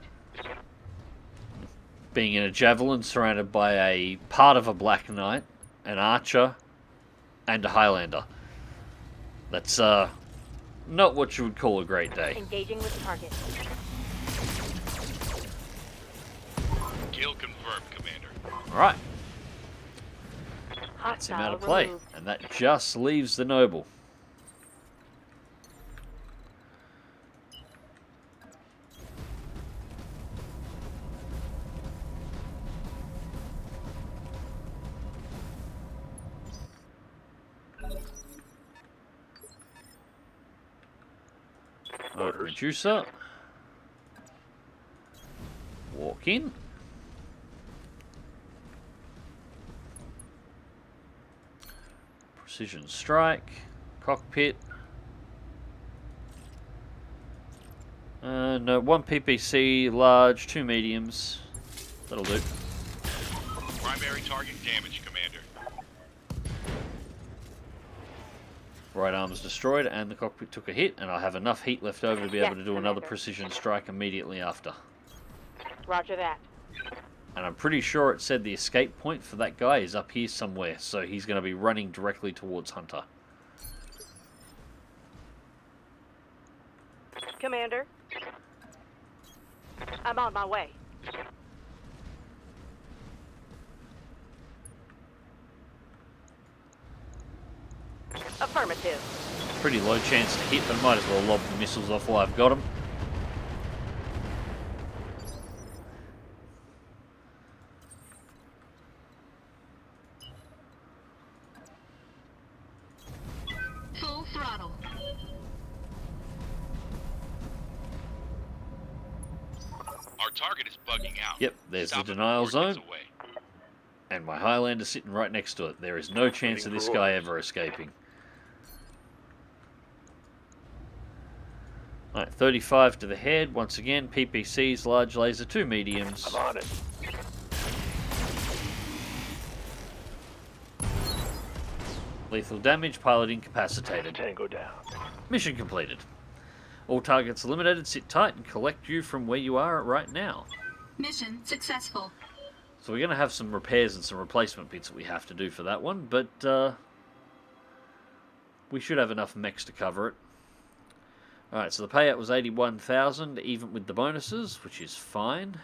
Being in a javelin surrounded by a part of a Black Knight, an archer, and a Highlander. That's not what you would call a great day. Engaging with target. Kill confirmed, Commander. Alright, Hostile that's him out of play. removed. And that just leaves the Noble. Medusa. Walk in. Precision strike. Cockpit. No, one PPC, large, two mediums. That'll do. Primary target damage, Commander. Right arm is destroyed and the cockpit took a hit, and I have enough heat left over to be able to do another Commander. precision strike immediately after. Roger that. And I'm pretty sure it said the escape point for that guy is up here somewhere, so he's going to be running directly towards Hunter. Commander. I'm on my way. Affirmative. Pretty low chance to hit, but I might as well lob the missiles off while I've got them. Full throttle. Our target is bugging out. Yep, there's Stop the it denial before it gets zone. away. And my Highlander sitting right next to it. There is no chance of this guy ever escaping. Alright, 35 to the head. Once again, PPCs, large laser, 2 mediums. I'm on it. Lethal damage, pilot incapacitated. Tango down. Mission completed. All targets eliminated, sit tight and collect you from where you are right now. Mission successful. So we're going to have some repairs and some replacement bits that we have to do for that one, but we should have enough mechs to cover it. Alright, so the payout was 81,000, even with the bonuses, which is fine.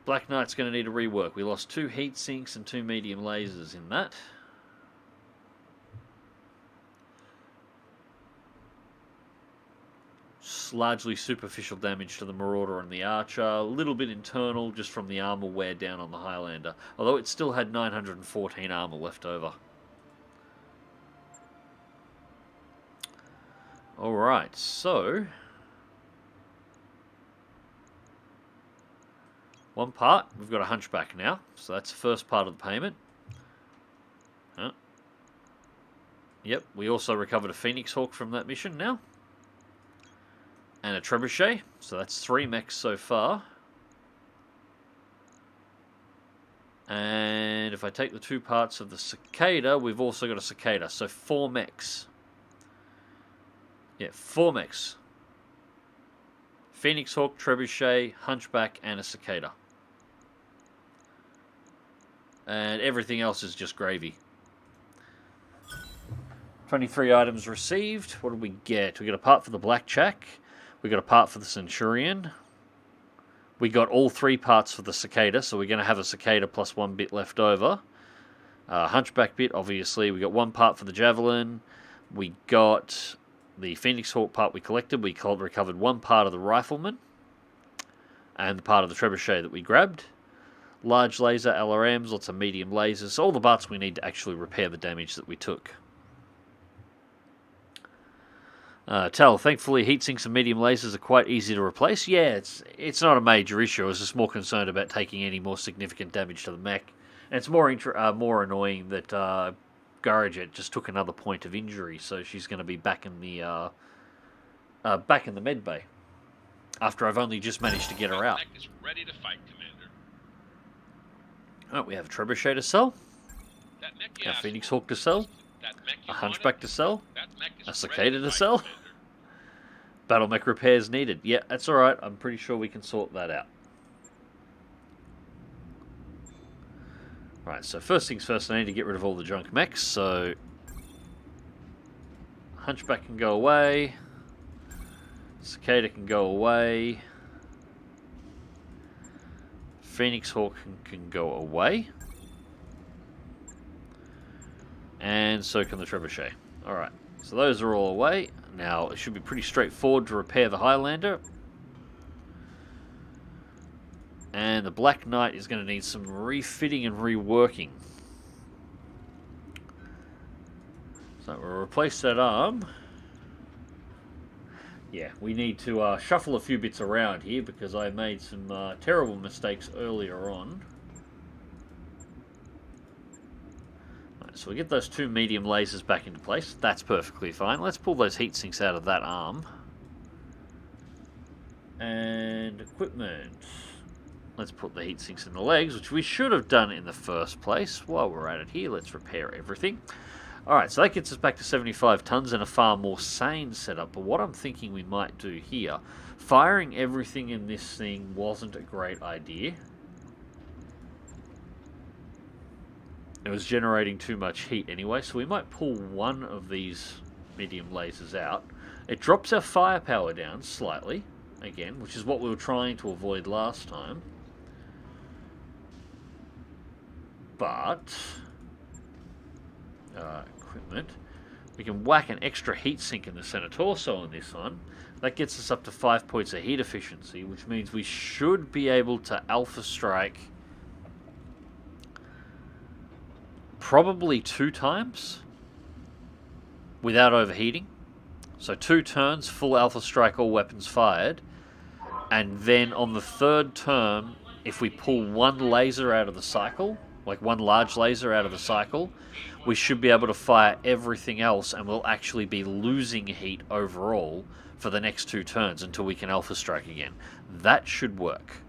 Black Knight's going to need a rework. We lost 2 heat sinks and 2 medium lasers in that. Largely superficial damage to the Marauder and the Archer, a little bit internal just from the armor wear down on the Highlander, although it still had 914 armor left over. Alright, so one part, we've got a Hunchback now, so that's the first part of the payment. Yep, we also recovered a Phoenix Hawk from that mission now. And a Trebuchet, so that's 3 mechs so far. And if I take the 2 parts of the Cicada, we've also got a Cicada, so 4 mechs. Yeah, 4 mechs. Phoenix Hawk, Trebuchet, Hunchback, and a Cicada. And everything else is just gravy. 23 items received. What did we get? We got a part for the Blackjack. We got a part for the Centurion. We got all 3 parts for the Cicada, so we're going to have a Cicada plus 1 bit left over. Hunchback bit, obviously. We got 1 part for the Javelin. We got the Phoenix Hawk part we collected. We recovered 1 part of the Rifleman. And the part of the Trebuchet that we grabbed. Large laser, LRMs, lots of medium lasers. So all the parts we need to actually repair the damage that we took. Thankfully heatsinks and medium lasers are quite easy to replace. Yeah, it's not a major issue. I was just more concerned about taking any more significant damage to the mech. And it's more annoying that Garajet just took another point of injury, so she's going to be back in the med bay after I've only just managed to get her out. Mech is ready to fight, Commander. Alright, we have a Trebuchet to sell, That mech you a asked Phoenix for. Hawk to sell, That mech you a Hunchback wanted? to sell, That mech is a ready Cicada to fight, sell. Commander. Battle mech repairs needed. Yeah, that's alright. I'm pretty sure we can sort that out. Right, so first things first, I need to get rid of all the junk mechs, so Hunchback can go away, Cicada can go away, Phoenix Hawk can go away, and so can the Trebuchet. Alright, so those are all away. Now, it should be pretty straightforward to repair the Highlander. And the Black Knight is going to need some refitting and reworking. So we'll replace that arm. Yeah, we need to shuffle a few bits around here because I made some terrible mistakes earlier on. So we get those 2 medium lasers back into place. That's perfectly fine. Let's pull those heat sinks out of that arm. And equipment. Let's put the heat sinks in the legs, which we should have done in the first place. While we're at it here, let's repair everything. Alright, so that gets us back to 75 tons and a far more sane setup. But what I'm thinking we might do here, firing everything in this thing wasn't a great idea. It was generating too much heat anyway, so we might pull one of these medium lasers out. It drops our firepower down slightly, again, which is what we were trying to avoid last time. But equipment, we can whack an extra heatsink in the center torso on this one. That gets us up to 5 points of heat efficiency, which means we should be able to alpha strike probably 2 times without overheating. So 2 turns, full alpha strike, all weapons fired. And then on the 3rd turn, if we pull 1 laser out of the cycle, like 1 large laser out of the cycle, we should be able to fire everything else, and we'll actually be losing heat overall for the next 2 turns until we can alpha strike again. That should work.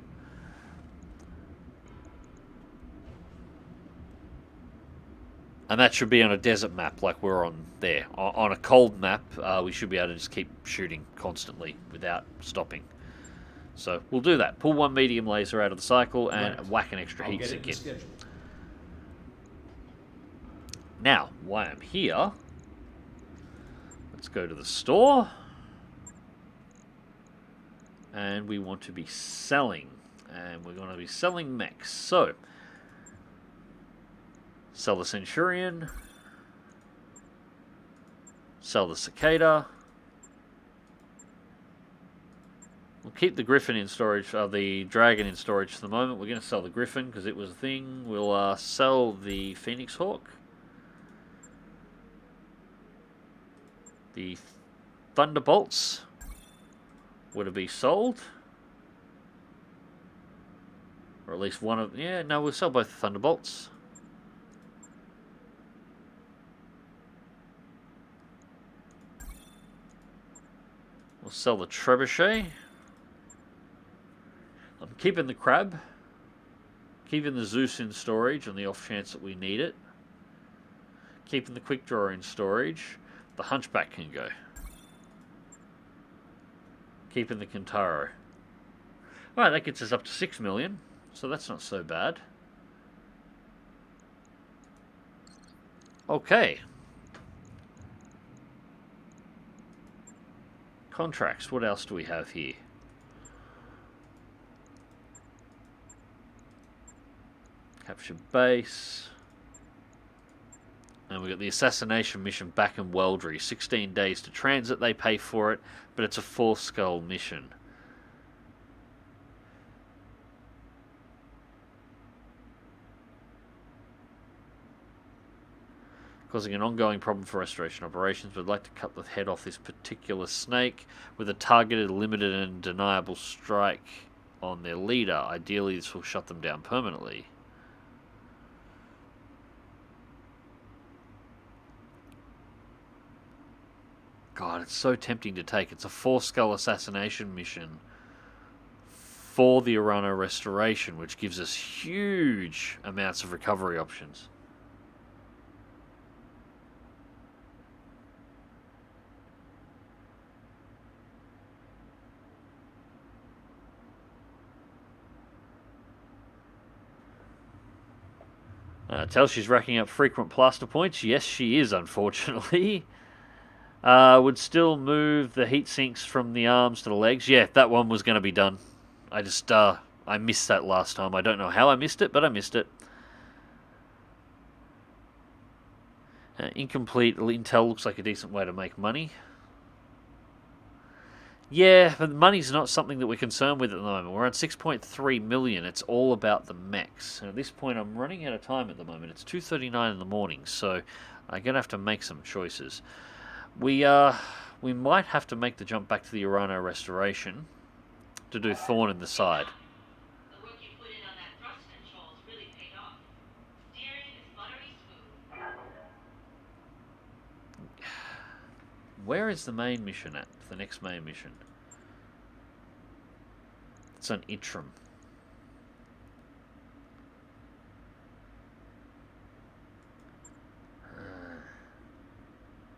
And that should be on a desert map like we're on there. On a cold map, we should be able to just keep shooting constantly without stopping. So we'll do that. Pull 1 medium laser out of the cycle and whack an extra heatsink in. Now, while I'm here, let's go to the store. And we want to be selling. And we're going to be selling mechs. So, sell the Centurion. Sell the Cicada. We'll keep the Griffin in storage, the Dragon in storage for the moment. We're going to sell the Griffin because it was a thing. We'll sell the Phoenix Hawk. The Thunderbolts were to be sold. Or at least one of... Yeah, no, we'll sell both the Thunderbolts. We'll sell the Trebuchet. I'm keeping the Crab. Keeping the Zeus in storage on the off chance that we need it. Keeping the Quick Draw in storage. The Hunchback can go. Keeping the Kintaro. Alright, that gets us up to 6 million. So that's not so bad. Okay. Contracts. What else do we have here? Capture base. And we've got the assassination mission back in Weldry. 16 days to transit, they pay for it, but it's a 4-skull mission. Causing an ongoing problem for restoration operations. We'd like to cut the head off this particular snake with a targeted, limited, and deniable strike on their leader. Ideally, this will shut them down permanently. God, it's so tempting to take. It's a 4-skull assassination mission for the Arano restoration, which gives us huge amounts of recovery options. Tell she's racking up frequent plaster points. Yes, she is, unfortunately. Would still move the heat sinks from the arms to the legs. Yeah, that one was going to be done. I just, I missed that last time. I don't know how I missed it, but I missed it. Incomplete intel looks like a decent way to make money. Yeah, but money's not something that we're concerned with at the moment. We're on 6.3 million. It's all about the mechs. And at this point, I'm running out of time at the moment. It's 2:39 in the morning, so I'm going to have to make some choices. We might have to make the jump back to the Arano restoration to do Thorn in the side. The work you put in on that thrust controls really paid off. Steering is buttery smooth. Where is the main mission at? The next main mission. It's on Itram.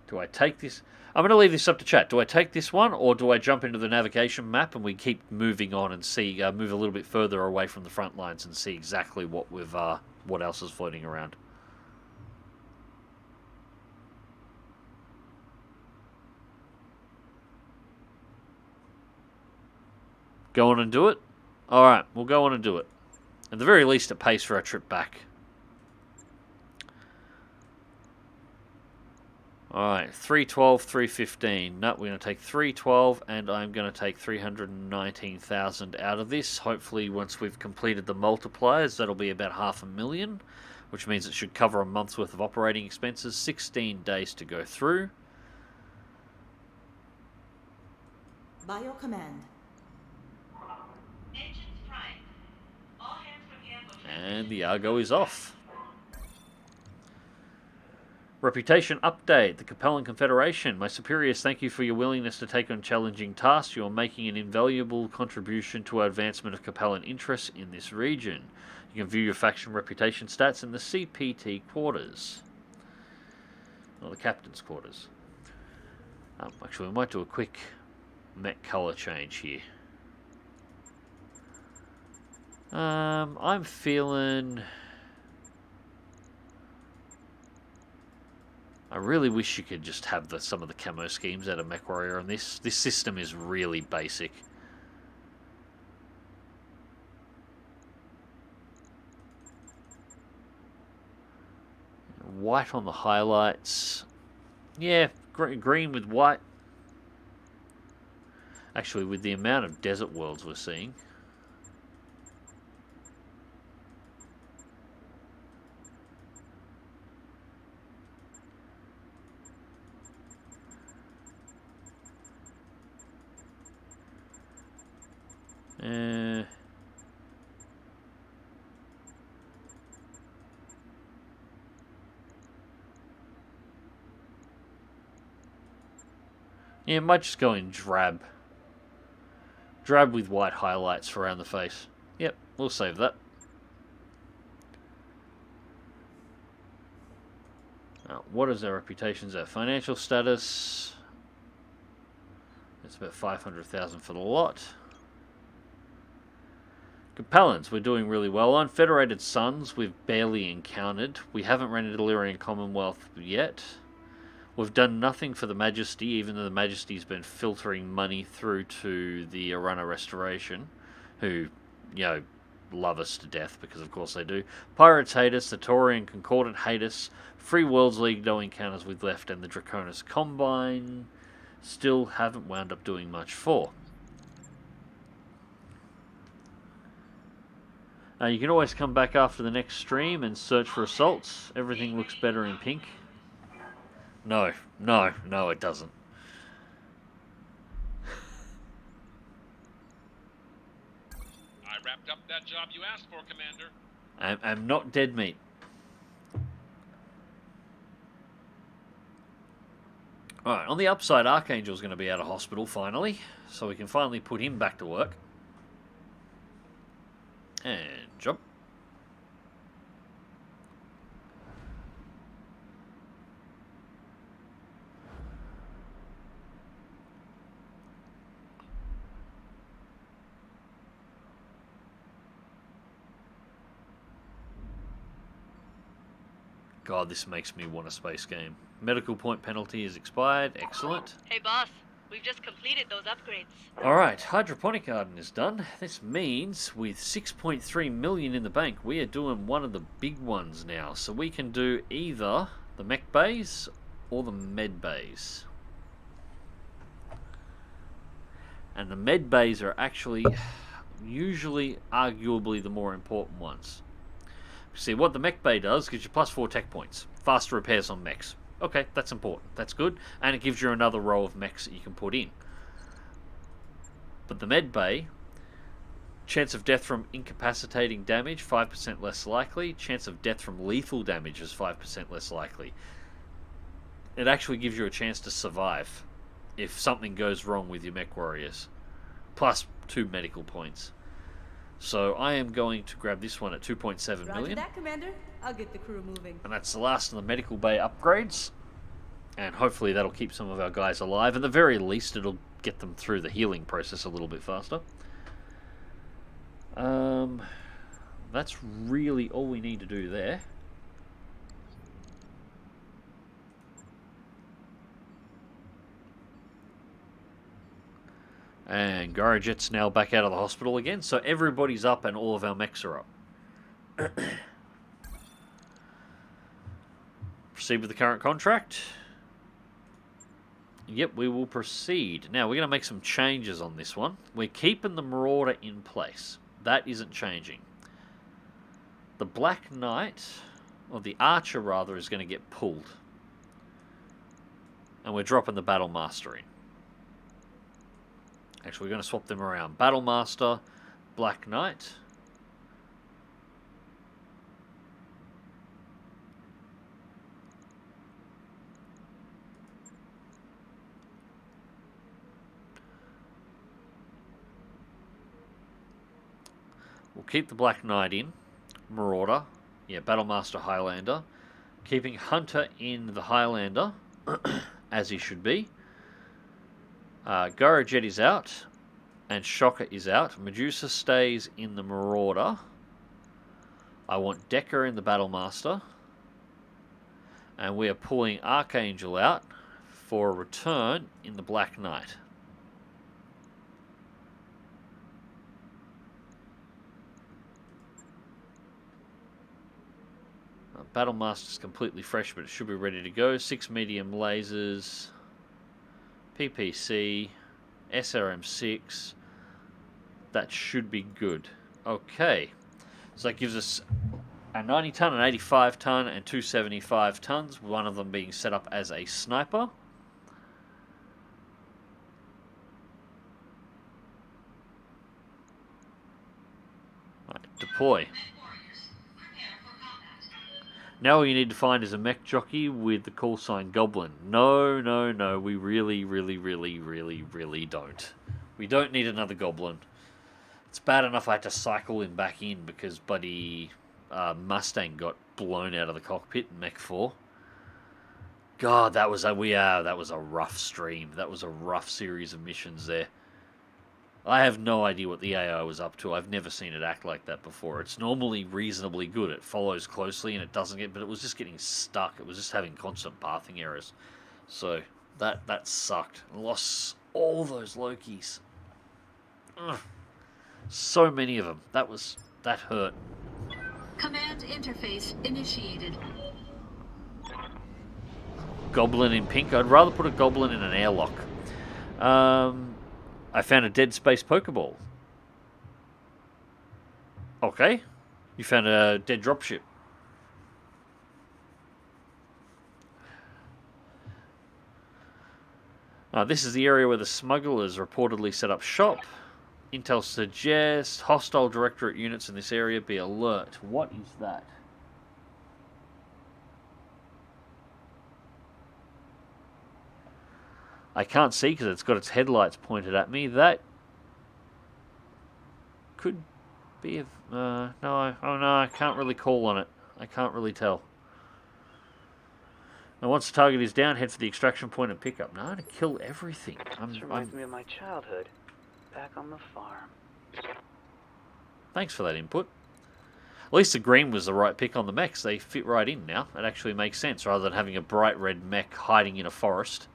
Do I take this? I'm going to leave this up to chat. Do I take this one, or do I jump into the navigation map and we keep moving on and see, move a little bit further away from the front lines and see exactly what we've, what else is floating around? Go on and do it? Alright, we'll go on and do it. At the very least, it pays for our trip back. Alright, 312, 315. No, we're going to take 312, and I'm going to take 319,000 out of this. Hopefully, once we've completed the multipliers, that'll be about 500,000, which means it should cover a month's worth of operating expenses. 16 days to go through. Bio command. Engines prime. All hands prepare for And the Argo is off. Reputation update. The Capellan Confederation. My superiors thank you for your willingness to take on challenging tasks. You are making an invaluable contribution to our advancement of Capellan interests in this region. You can view your faction reputation stats in the CPT quarters. Or the captain's quarters. Actually, we might do a quick mech color change here. I'm feeling... I really wish you could just have some of the camo schemes out of MechWarrior on this. This system is really basic. White on the highlights. Yeah, green with white. Actually, with the amount of desert worlds we're seeing. Yeah, it might just go in drab. Drab with white highlights around the face. Yep, we'll save that. Now, what is our reputations? Our financial status. It's about 500,000 for the lot. Capellans, we're doing really well on. Federated Suns, we've barely encountered. We haven't ran into Illyrian Commonwealth yet. We've done nothing for the Majesty, even though the Majesty's been filtering money through to the Arana Restoration, who, you know, love us to death, because of course they do. Pirates hate us, the Taurian Concordant hate us, Free Worlds League, no encounters with left, and the Draconis Combine still haven't wound up doing much for. You can always come back after the next stream and search for assaults. Everything looks better in pink. No, it doesn't. I wrapped up that job you asked for, Commander. I'm not dead meat. Alright, on the upside, Archangel's going to be out of hospital finally, so we can finally put him back to work. And jump. God, this makes me want a space game. Medical point penalty is expired. Excellent. Hey boss, we've just completed those upgrades. Alright, hydroponic garden is done. This means with 6.3 million in the bank, we are doing one of the big ones now. So we can do either the mech bays or the med bays. And the med bays are actually usually arguably the more important ones. See, what the mech bay does gives you +4 tech points. Faster repairs on mechs. Okay, that's important. That's good. And it gives you another row of mechs that you can put in. But the med bay, chance of death from incapacitating damage, 5% less likely. Chance of death from lethal damage is 5% less likely. It actually gives you a chance to survive if something goes wrong with your mech warriors. Plus 2 medical points. So I am going to grab this one at 2.7 million. Roger that, Commander. I'll get the crew moving. And that's the last of the medical bay upgrades. And hopefully that'll keep some of our guys alive. At the very least, it'll get them through the healing process a little bit faster. That's really all we need to do there. And Garajet's now back out of the hospital again, so everybody's up and all of our mechs are up. Proceed with the current contract. Yep, we will proceed. Now, we're going to make some changes on this one. We're keeping the Marauder in place. That isn't changing. The Black Knight, or the Archer rather, is going to get pulled. And we're dropping the Battlemaster in. Actually, we're going to swap them around. Battlemaster, Black Knight. We'll keep the Black Knight in. Marauder. Yeah, Battlemaster, Highlander. Keeping Hunter in the Highlander, as he should be. Garajet is out. And Shocker is out. Medusa stays in the Marauder. I want Decker in the Battlemaster. And we are pulling Archangel out for a return in the Black Knight. Battlemaster's completely fresh, but it should be ready to go. 6 medium lasers, PPC, SRM6. That should be good. Okay, so that gives us a 90 ton, an 85 ton, and 2 75 tons. One of them being set up as a sniper. Right, deploy. Now all you need to find is a mech jockey with the call sign Goblin. No, no, no, we really don't. We don't need another Goblin. It's bad enough I had to cycle him back in because Buddy Mustang got blown out of the cockpit in Mech 4. God, that was a rough stream. That was a rough series of missions there. I have no idea what the AI was up to. I've never seen it act like that before. It's normally reasonably good. It follows closely and it doesn't get... But it was just getting stuck. It was just having constant pathing errors. So, that sucked. Lost all those Lokis. Ugh. So many of them. That hurt. Command interface initiated. Goblin in pink. I'd rather put a Goblin in an airlock. I found a Dead Space Pokeball. Okay. You found a dead dropship. This is the area where the smugglers reportedly set up shop. Intel suggests hostile directorate units in this area be alert. What is that? I can't see because it's got its headlights pointed at me. That could be a... no, I can't really call on it. I can't really tell. Now, once the target is down, head for the extraction point and pick up. No, I'm going to kill everything. This reminds me of my childhood, back on the farm. Thanks for that input. At least the green was the right pick on the mechs. They fit right in now. It actually makes sense, rather than having a bright red mech hiding in a forest.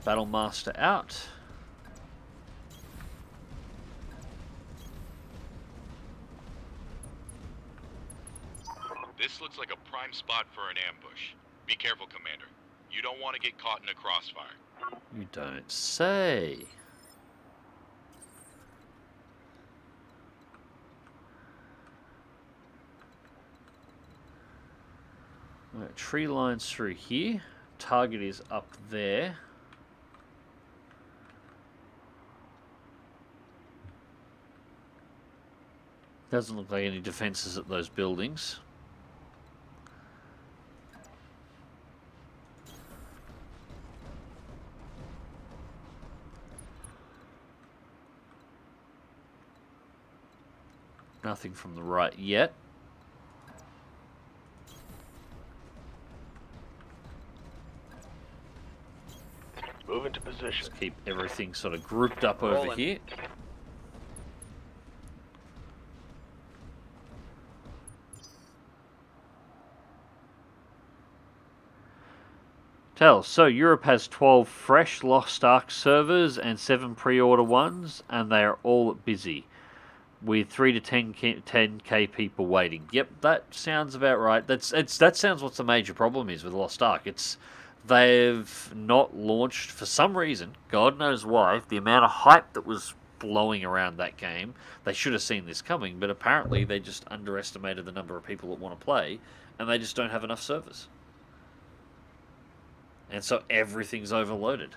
Battlemaster out. This looks like a prime spot for an ambush. Be careful, Commander. You don't want to get caught in a crossfire. You don't say. Right, tree lines through here. Target is up there. Doesn't look like any defenses at those buildings. Nothing from the right yet. Move into position. Just keep everything sort of grouped up over here. So Europe has 12 fresh Lost Ark servers and 7 pre-order ones, and they are all busy, with 3 to 10k people waiting. Yep, that sounds about right. That sounds what the major problem is with Lost Ark. They've not launched for some reason. God knows why. The amount of hype that was blowing around that game, they should have seen this coming. But apparently, they just underestimated the number of people that want to play, and they just don't have enough servers. And so everything's overloaded.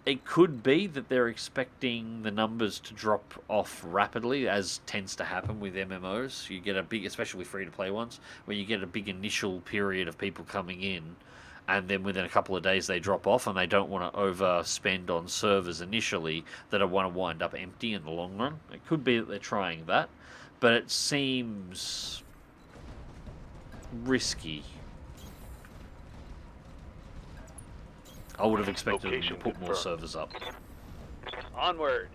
It could be that they're expecting the numbers to drop off rapidly, as tends to happen with MMOs. You get a big, especially with free-to-play ones, where you get a big initial period of people coming in, and then within a couple of days they drop off, and they don't want to overspend on servers initially that want to wind up empty in the long run. It could be that they're trying that, but it seems risky. I would have expected them to put more servers up. Onward.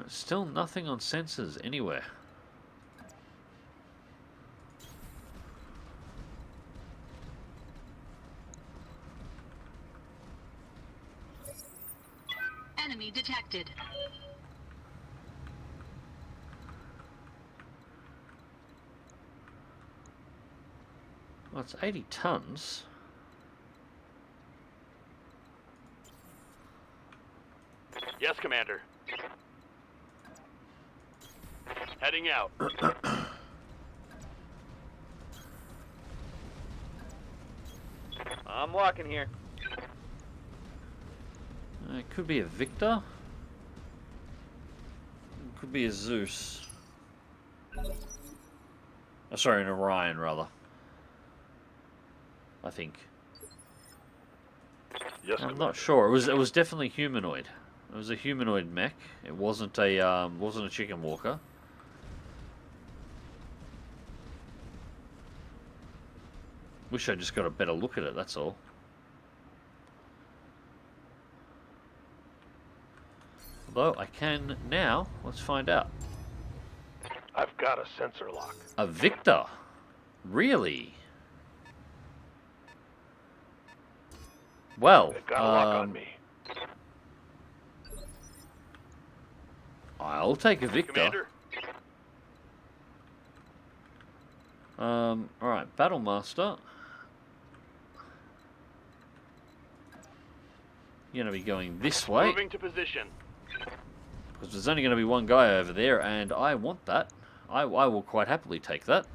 Still nothing on sensors anywhere. Enemy detected. Well, it's 80 tons. Yes, Commander. Heading out. I'm walking here. It could be a Victor. It could be a Zeus. Oh, sorry, an Orion, rather. I think. Yes, I'm Commander. not sure. It was definitely humanoid. It was a humanoid mech. It wasn't a chicken walker. Wish I just got a better look at it, that's all. Although I can now. Let's find out. I've got a sensor lock. A Victor? Really? Well, They've got a lock on me. I'll take a Victor. Commander. Alright, Battlemaster. You're going to be going this way. Moving to position. Because there's only going to be one guy over there, and I want that. I will quite happily take that.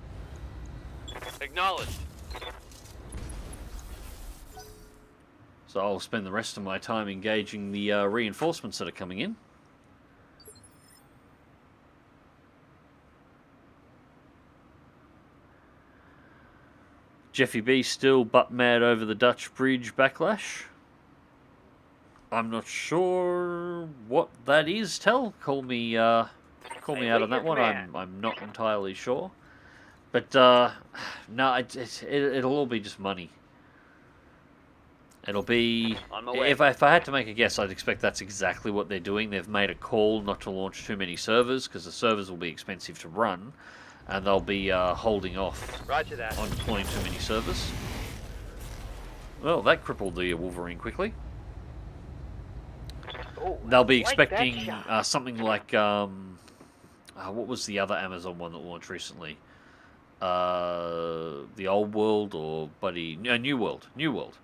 Acknowledged. So I'll spend the rest of my time engaging the reinforcements that are coming in. Jeffy B still butt mad over the Dutch bridge backlash. I'm not sure what that is. Call me out on that one. I'm not entirely sure. But no, it'll all be just money. It'll be, if I had to make a guess, I'd expect that's exactly what they're doing. They've made a call not to launch too many servers because the servers will be expensive to run, and they'll be holding off Roger that. on deploying too many servers. Well, that crippled the Wolverine quickly. Oh, They'll be like that expecting shot. something like what was the other Amazon one that launched recently? The Old World or New World. New World.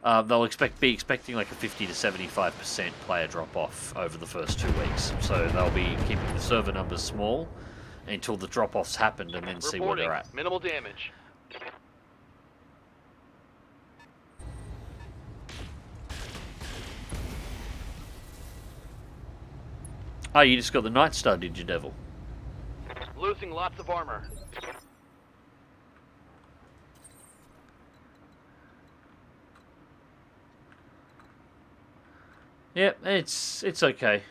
They'll be expecting like a 50 to 75% player drop off over the first 2 weeks. So they'll be keeping the server numbers small until the drop offs happened, and then see where they're at. Minimal damage. Oh, you just got the Night Star, did you, Devil? Losing lots of armor. Yep, it's okay.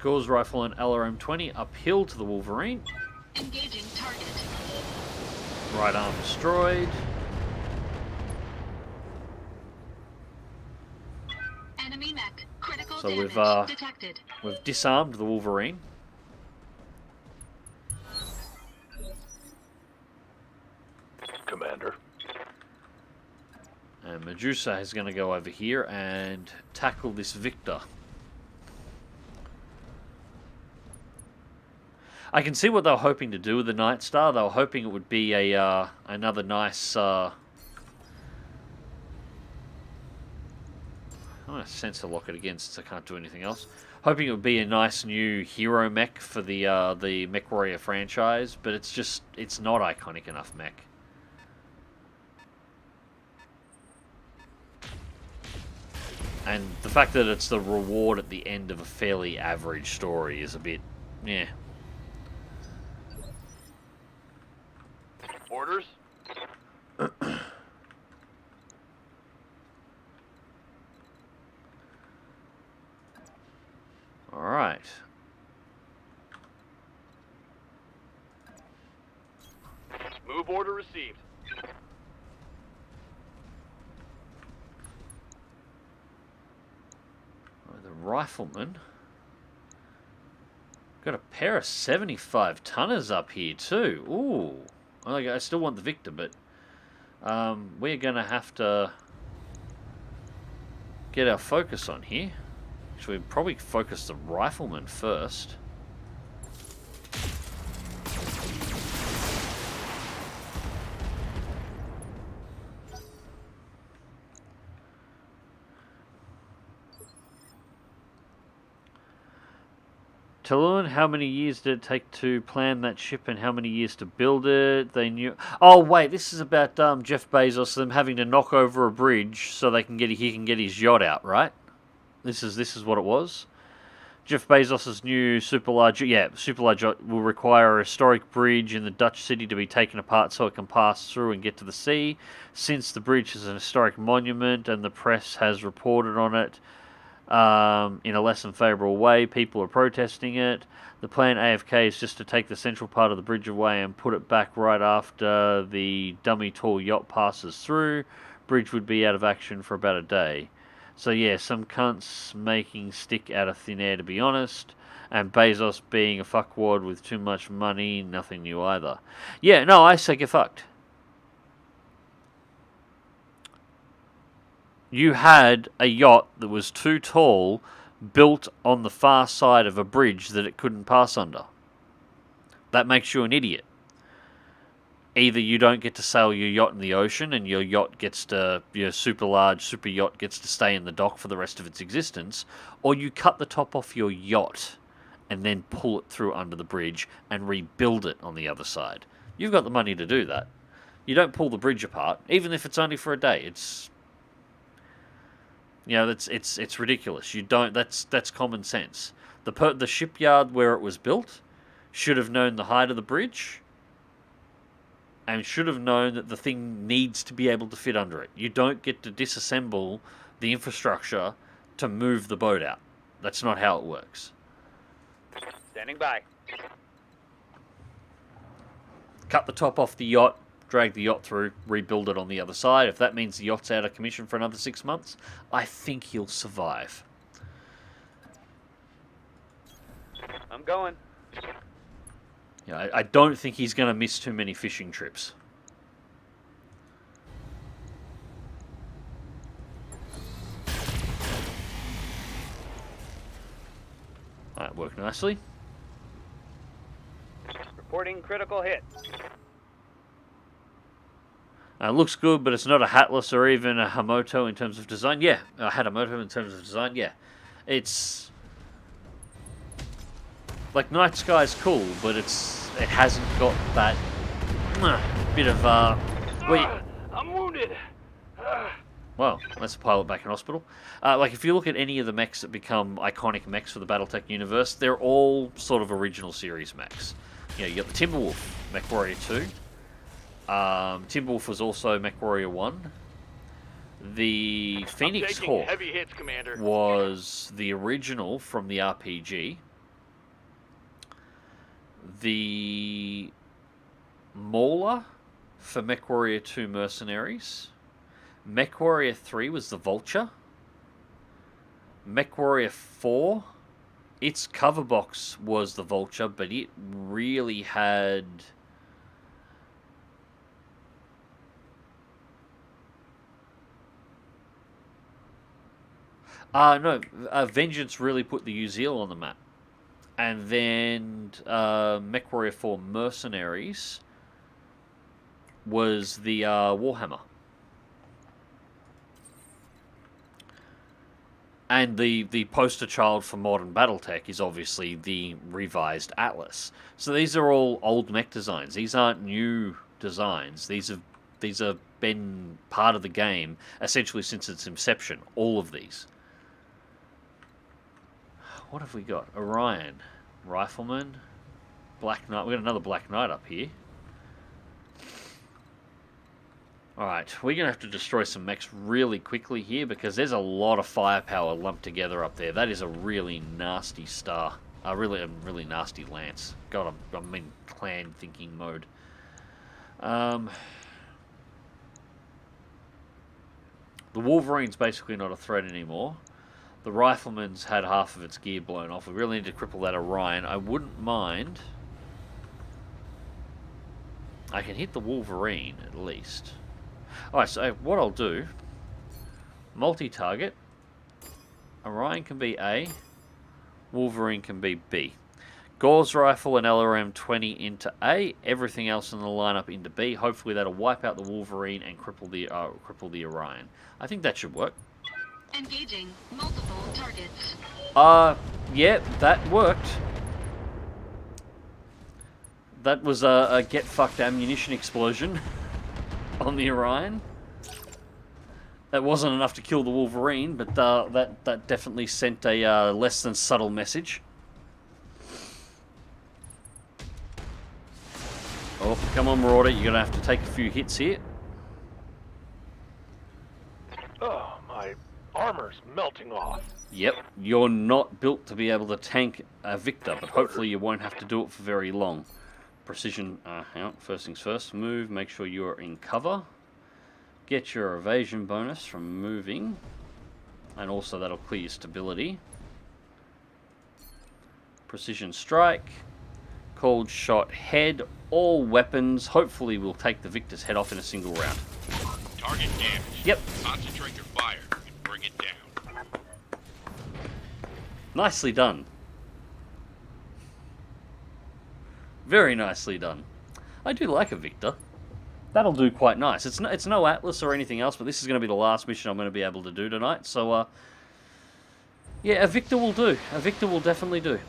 Gauze Rifle and LRM-20 uphill to the Wolverine. Engaging target. Right arm destroyed. Enemy mech. Critical So damage detected. we've disarmed the Wolverine. Commander. And Medusa is going to go over here and tackle this Victor. I can see what they were hoping to do with the Night Star. They were hoping it would be a another nice. I'm going to sensor lock it again since I can't do anything else. Hoping it would be a nice new hero mech for the MechWarrior franchise, but it's not iconic enough mech. And the fact that it's the reward at the end of a fairly average story is a bit, yeah. Orders? Alright. Move order received. The Rifleman. Got a pair of 75 tonners up here too. Ooh. I still want the Victor, but we're going to have to get our focus on here. Actually, we'll probably focus the Rifleman first. Talon, how many years did it take to plan that ship and how many years to build it? They knew... Oh, wait, this is about Jeff Bezos, them having to knock over a bridge so he can get his yacht out, right? This is what it was. Jeff Bezos' new super large yacht will require a historic bridge in the Dutch city to be taken apart so it can pass through and get to the sea. Since the bridge is an historic monument and the press has reported on it, in a less than favourable way, people are protesting it. The plan AFK is just to take the central part of the bridge away and put it back right after the dummy tall yacht passes through. Bridge would be out of action for about a day. So yeah, some cunts making stick out of thin air, to be honest. And Bezos being a fuckwad with too much money, nothing new either. Yeah, no, I say get fucked. You had a yacht that was too tall, built on the far side of a bridge that it couldn't pass under. That makes you an idiot. Either you don't get to sail your yacht in the ocean and your yacht gets to, your super yacht gets to stay in the dock for the rest of its existence, or you cut the top off your yacht and then pull it through under the bridge and rebuild it on the other side. You've got the money to do that. You don't pull the bridge apart, even if it's only for a day. It's... You know, it's ridiculous. You don't. That's common sense. The shipyard where it was built should have known the height of the bridge, and should have known that the thing needs to be able to fit under it. You don't get to disassemble the infrastructure to move the boat out. That's not how it works. Standing by. Cut the top off the yacht. Drag the yacht through, rebuild it on the other side. If that means the yacht's out of commission for another 6 months, I think he'll survive. I'm going. Yeah, I don't think he's going to miss too many fishing trips. That worked nicely. Reporting critical hit. Looks good, but it's not a Hatless or even a Hamoto in terms of design. Yeah, a Hatamoto in terms of design. Yeah, it's like Night Sky's cool, but it hasn't got that bit of I'm wounded. Well, that's a pilot back in hospital. Like if you look at any of the mechs that become iconic mechs for the BattleTech universe, they're all sort of original series mechs. You know, you got the Timberwolf, MechWarrior 2. Timberwolf was also MechWarrior 1. The Phoenix Hawk heavy hits, Commander. was the original from the RPG. the Mauler for MechWarrior 2 Mercenaries. MechWarrior 3 was the Vulture. MechWarrior 4, its cover box was the Vulture, but it really had... no, Vengeance really put the Uzil on the map. And then MechWarrior 4 Mercenaries was the Warhammer. And the poster child for modern BattleTech is obviously the revised Atlas. So these are all old mech designs. These aren't new designs. These have been part of the game essentially since its inception. All of these. What have we got? Orion, Rifleman, Black Knight. We've got another Black Knight up here. Alright, we're going to have to destroy some mechs really quickly here because there's a lot of firepower lumped together up there. That is a really nasty star. A really nasty lance. God, I'm in clan thinking mode. The Wolverine's basically not a threat anymore. The Rifleman's had half of its gear blown off. We really need to cripple that Orion. I wouldn't mind. I can hit the Wolverine at least. Alright, so what I'll do, multi-target, Orion can be A, Wolverine can be B. Gauze Rifle and LRM-20 into A, everything else in the lineup into B. Hopefully that'll wipe out the Wolverine and cripple the Orion. I think that should work. Engaging multiple targets. Yeah, that worked. That was a get-fucked ammunition explosion on the Orion. That wasn't enough to kill the Wolverine, but that definitely sent a less than subtle message. Oh, come on, Marauder, you're going to have to take a few hits here. Oh, my armor's melting off. Yep, you're not built to be able to tank a Victor, but hopefully you won't have to do it for very long. Precision, hang on, first things first, move, make sure you're in cover. Get your evasion bonus from moving, and also that'll clear your stability. Precision strike, cold shot head, all weapons. Hopefully we'll take the Victor's head off in a single round. Target damage. Yep. Concentrate your fire and bring it down. Nicely done. Very nicely done. I do like a Victor. That'll do quite nice. It's no Atlas or anything else, but this is going to be the last mission I'm going to be able to do tonight. So, yeah, a Victor will do. A Victor will definitely do.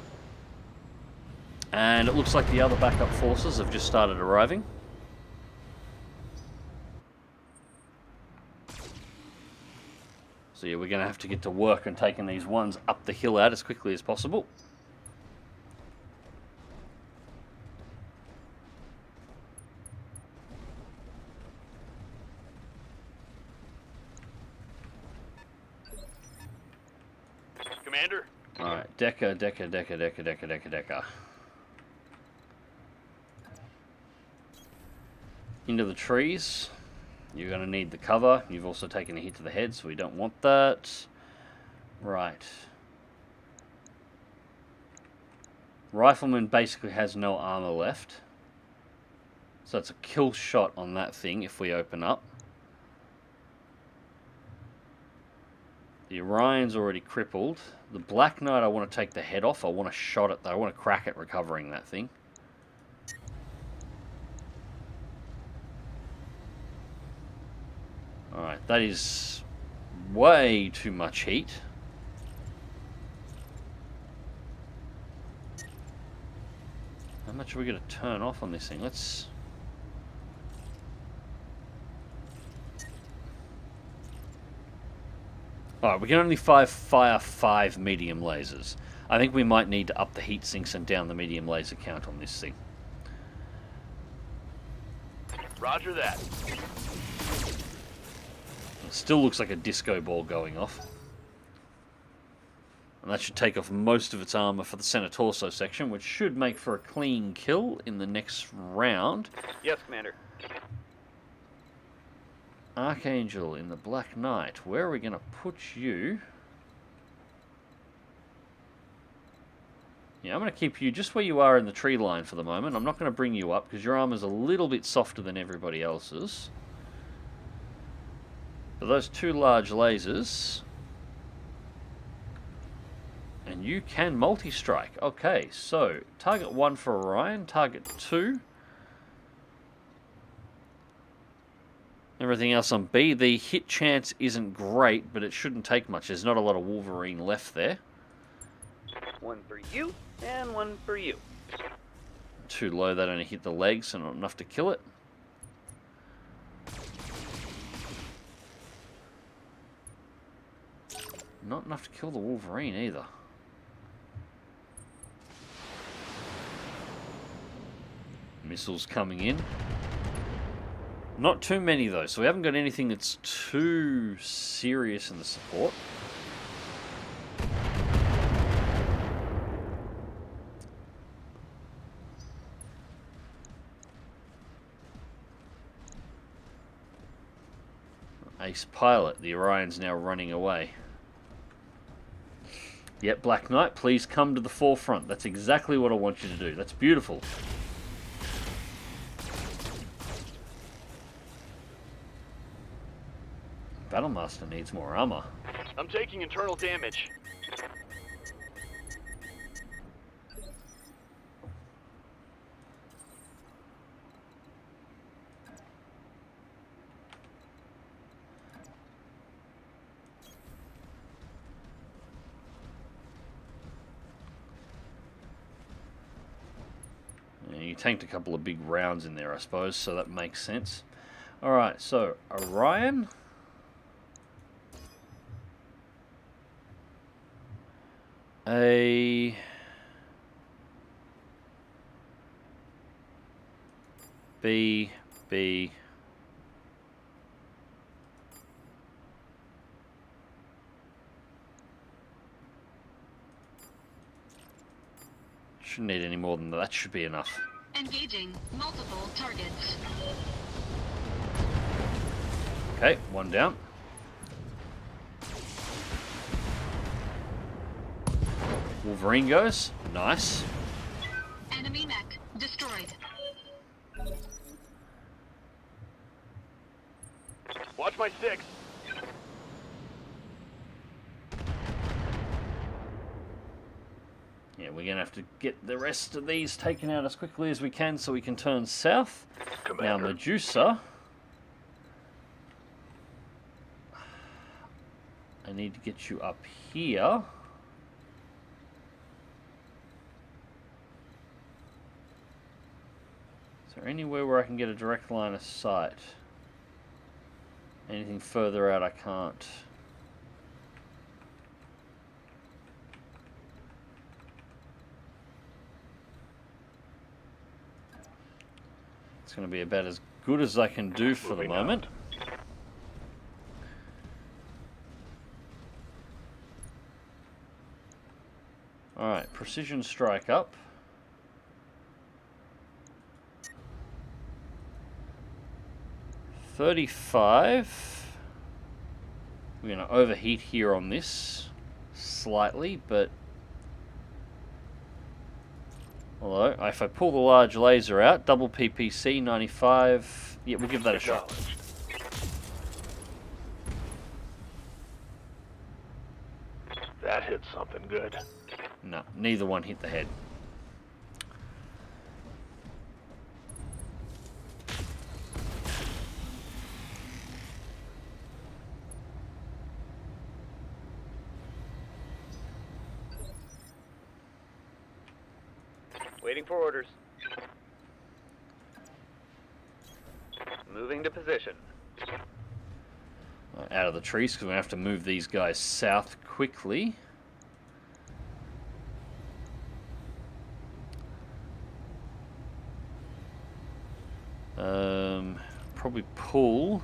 And it looks like the other backup forces have just started arriving. So yeah, we're going to have to get to work on taking these ones up the hill out as quickly as possible. Commander? Alright, Decker. Into the trees. You're going to need the cover. You've also taken a hit to the head, so we don't want that. Right. Rifleman basically has no armor left. So it's a kill shot on that thing if we open up. The Orion's already crippled. The Black Knight, I want to take the head off. I want to shot it though. I want to crack it recovering that thing. Alright, that is way too much heat. How much are we going to turn off on this thing? Let's... Alright, we can only fire 5 medium lasers. I think we might need to up the heat sinks and down the medium laser count on this thing. Roger that. It still looks like a disco ball going off. And that should take off most of its armor for the center torso section, which should make for a clean kill in the next round. Yes, Commander. Archangel in the Black Knight. Where are we going to put you? Yeah, I'm going to keep you just where you are in the tree line for the moment. I'm not going to bring you up because your armor's a little bit softer than everybody else's. But those two large lasers... And you can multi-strike. Okay, so target 1 for Orion, target 2. Everything else on B. The hit chance isn't great, but it shouldn't take much. There's not a lot of Wolverine left there. 1 for you, and 1 for you. Too low, that only hit the legs, so not enough to kill it. Not enough to kill the Wolverine either. Missiles coming in. Not too many though, so we haven't got anything that's too serious in the support. Ace pilot, the Orion's now running away. Yep, Black Knight, please come to the forefront. That's exactly what I want you to do. That's beautiful. Battlemaster needs more armor. I'm taking internal damage. Yeah, you tanked a couple of big rounds in there, I suppose, so that makes sense. Alright, so Orion... A B B shouldn't need any more than that. That should be enough. Engaging multiple targets. Okay, 1 down. Wolverine goes. Nice. Enemy mech destroyed. Watch my 6. Yeah, we're going to have to get the rest of these taken out as quickly as we can so we can turn south. Commander. Now, Medusa. I need to get you up here. Is there anywhere where I can get a direct line of sight? Anything further out I can't. It's going to be about as good as I can do for the Moving moment. Alright, precision strike up. $35. We're going to overheat here on this slightly, but although if I pull the large laser out, double PPC 95. Yeah, we'll give that a shot. Acknowledged. That hit something good. No, neither one hit the head. Waiting for orders. Moving to position. Out of the trees because we have to move these guys south quickly. Probably pull.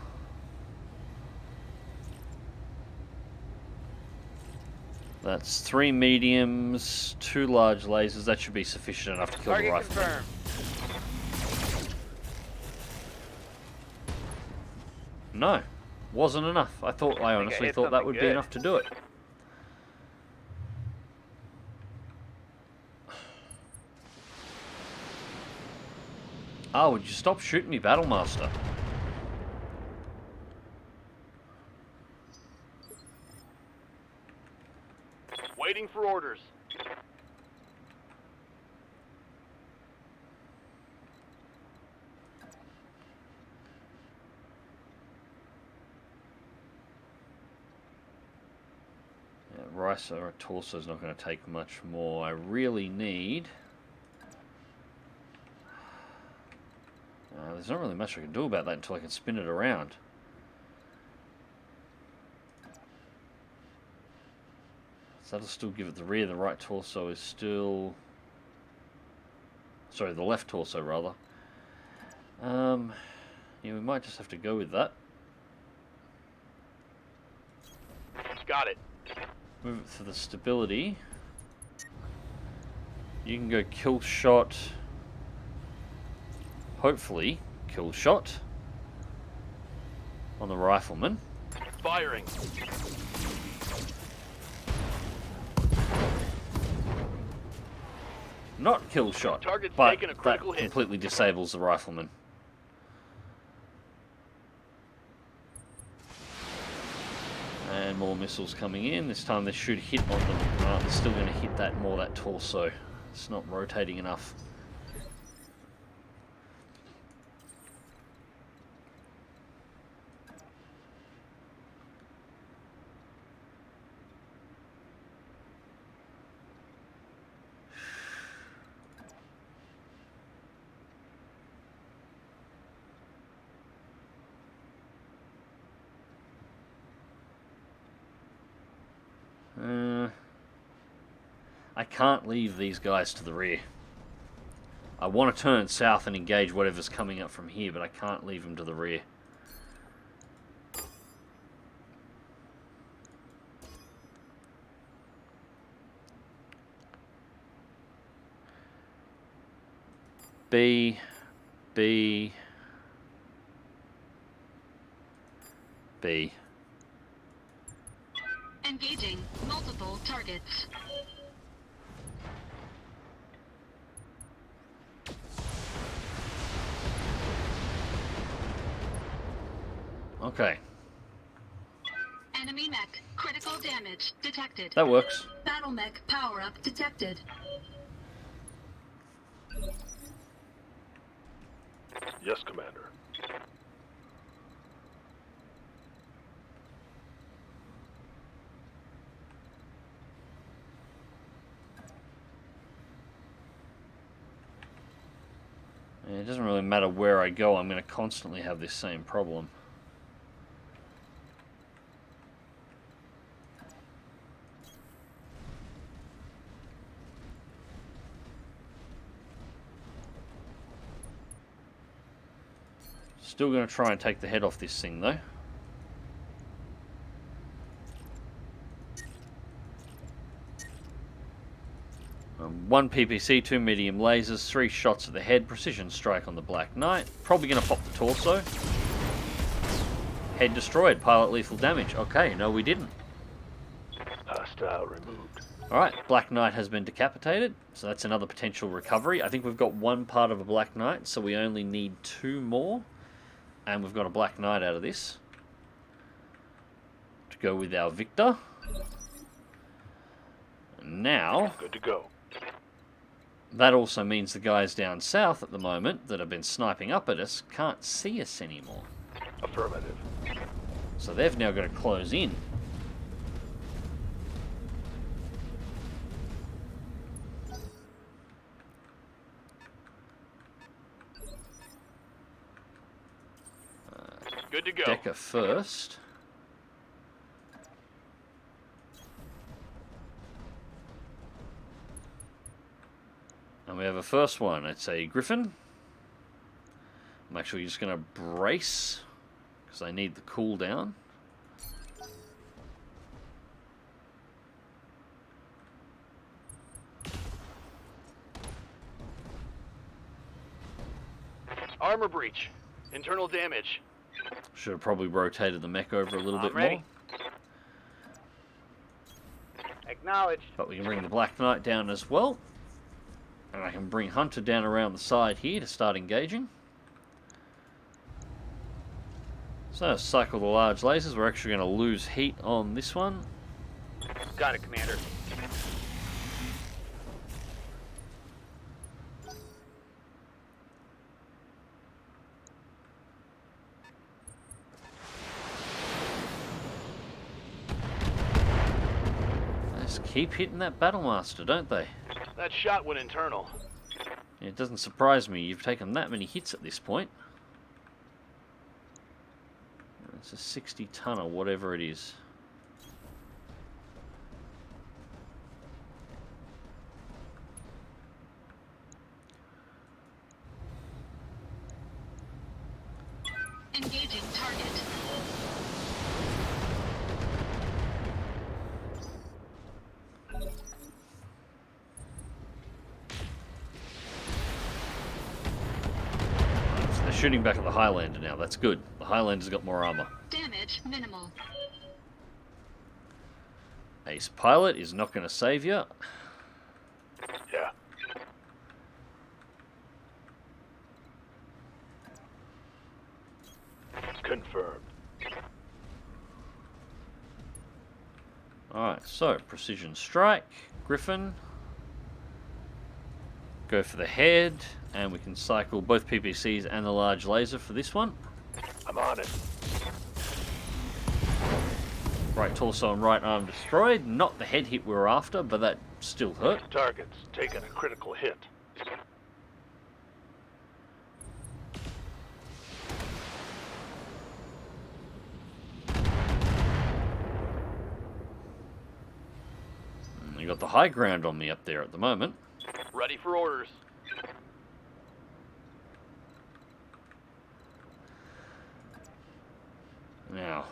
That's 3 mediums, 2 large lasers. That should be sufficient enough to kill the rifle. confirmed. No, wasn't enough. I honestly hit thought that something would be good. enough to do it. Oh, would you stop shooting me, Battlemaster? Waiting for orders. Yeah, Rice or torso is not going to take much more. I really need... there's not really much I can do about that until I can spin it around. So that'll still give it the rear. The right torso is still... Sorry, the left torso, rather. Yeah, we might just have to go with that. Got it. Move it for the stability. You can go kill shot. Hopefully, kill shot on the rifleman. Firing. Not kill shot, Target's but taking a that critical hit. completely disables the rifleman. And more missiles coming in. This time they should hit on them. They're still going to hit that torso. It's not rotating enough. I can't leave these guys to the rear. I want to turn south and engage whatever's coming up from here, but I can't leave them to the rear. B. Engaging multiple targets. Okay, Enemy mech. Critical damage detected. that works. Battle mech power-up detected. Yes, Commander. Yeah, it doesn't really matter where I go, I'm going to constantly have this same problem. Still going to try and take the head off this thing, though. One PPC, 2 medium lasers, 3 shots at the head, precision strike on the Black Knight. Probably going to pop the torso. Head destroyed, pilot lethal damage. Okay, no we didn't. Hostile removed. Alright, Black Knight has been decapitated, so that's another potential recovery. I think we've got one part of a Black Knight, so we only need 2 more. And we've got a Black Knight out of this. To go with our Victor. And now... Good to go. That also means the guys down south at the moment that have been sniping up at us can't see us anymore. Affirmative. So they've now got to close in. Good to go. Decker first. And we have a first one. It's a Griffin. I'm actually just going to brace because I need the cooldown. Armor breach. Internal damage. Should have probably rotated the mech over a little I'm bit ready. more. Acknowledged. But we can bring the Black Knight down as well. And I can bring Hunter down around the side here to start engaging. So, cycle the large lasers. We're actually going to lose heat on this one. Got it, Commander. They just keep hitting that Battlemaster, don't they? That shot went internal. It doesn't surprise me. You've taken that many hits at this point. It's a 60-ton or whatever it is. Engaging target. So they're shooting back at the Highlander now. That's good. The Highlander's got more armor. Damage minimal. Ace Pilot is not going to save you. Yeah. Confirmed. Alright, so Precision Strike, Griffin. Go for the head, and we can cycle both PPCs and the large laser for this one. I'm on it. Right torso and right arm destroyed. Not the head hit we were after, but that still hurt. Target's taken a critical hit. You got the high ground on me up there at the moment. Ready for orders. Now,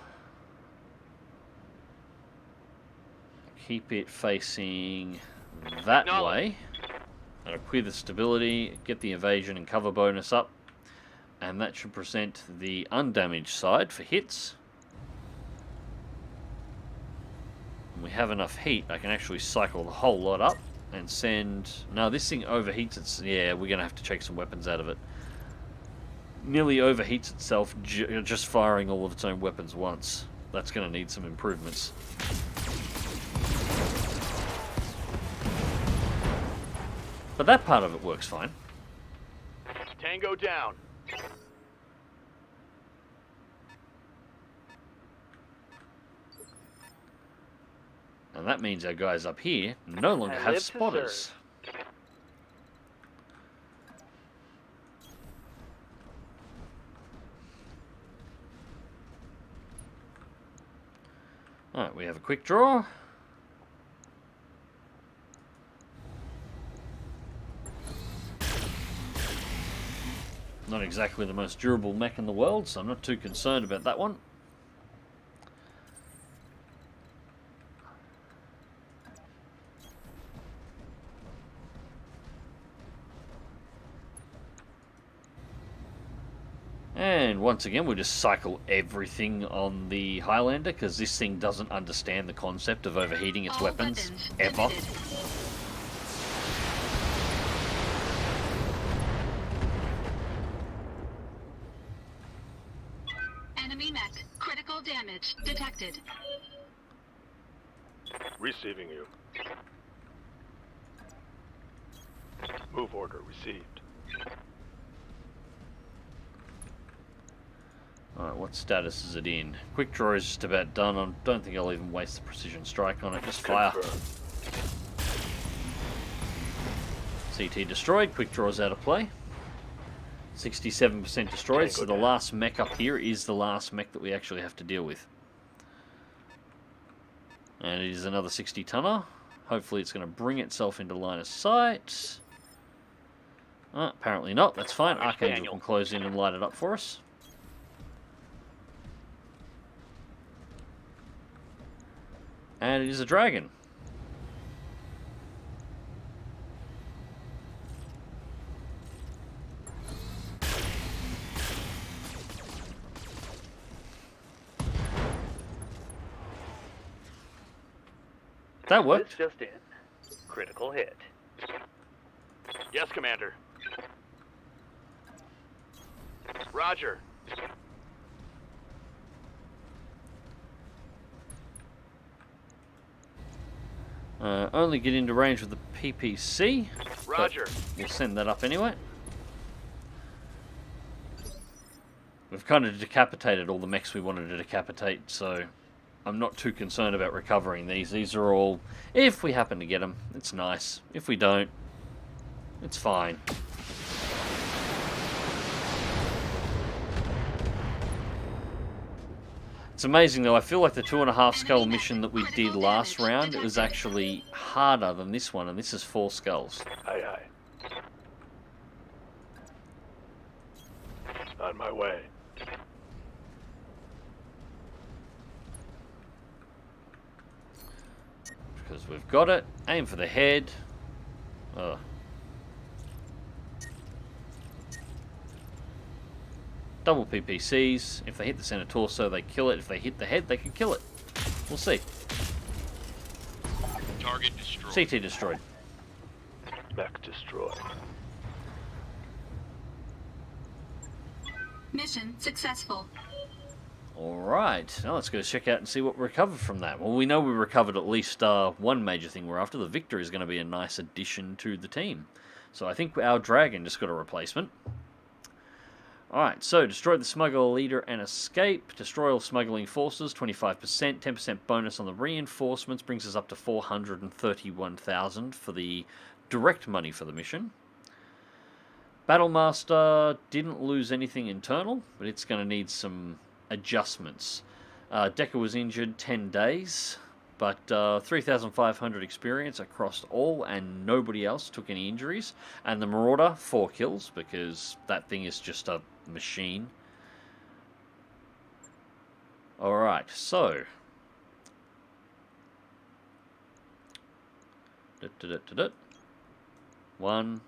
keep it facing that way. That'll clear the stability, get the evasion and cover bonus up, and that should present the undamaged side for hits. And we have enough heat, I can actually cycle the whole lot up and send... No, this thing overheats its... Yeah, we're going to have to take some weapons out of it. Nearly overheats itself just firing all of its own weapons once. That's going to need some improvements. But that part of it works fine. Tango down. And that means our guys up here no longer I have live to spotters. Alright, we have a quick draw. Not exactly the most durable mech in the world, so I'm not too concerned about that one. And once again, we'll just cycle everything on the Highlander, because this thing doesn't understand the concept of overheating its All weapons, weapons ever. emitted. Enemy mech. Critical damage detected. Receiving you. Move order received. Alright, what status is it in? Quick draw is just about done. I don't think I'll even waste the precision strike on it. Just fire. Confirmed. CT destroyed. Quick draw's out of play. 67% destroyed, so the last mech up here is the last mech that we actually have to deal with. And it is another 60-tonner. Hopefully it's going to bring itself into line of sight. Apparently not. That's fine. Archangel can close in and light it up for us. And it is a dragon. That worked. This just in. Critical hit. Yes, Commander. Roger. Only get into range with the PPC. Roger. We'll send that up anyway. We've kind of decapitated all the mechs we wanted to decapitate, so I'm not too concerned about recovering these. These are all, if we happen to get them, it's nice. If we don't, it's fine. It's amazing though, I feel like the 2.5 skull mission that we did last round, it was actually harder than this one, and this is 4 skulls. Aye, aye. On my way. Because we've got it. Aim for the head. Oh. Double PPCs. If they hit the center torso, they kill it. If they hit the head, they can kill it. We'll see. Target destroyed. CT destroyed. Mech destroyed. Mission successful. Alright, now let's go check out and see what we recovered from that. Well, we know we recovered at least one major thing we're after. The Victor is going to be a nice addition to the team. So I think our Dragon just got a replacement. Alright, so destroy the smuggler leader and escape. Destroy all smuggling forces, 25%. 10% bonus on the reinforcements brings us up to 431,000 for the direct money for the mission. Battlemaster didn't lose anything internal, but it's going to need some adjustments. Decker was injured 10 days, but 3,500 experience across all, and nobody else took any injuries. And the Marauder, 4 kills, because that thing is just a machine. Alright, so... 1,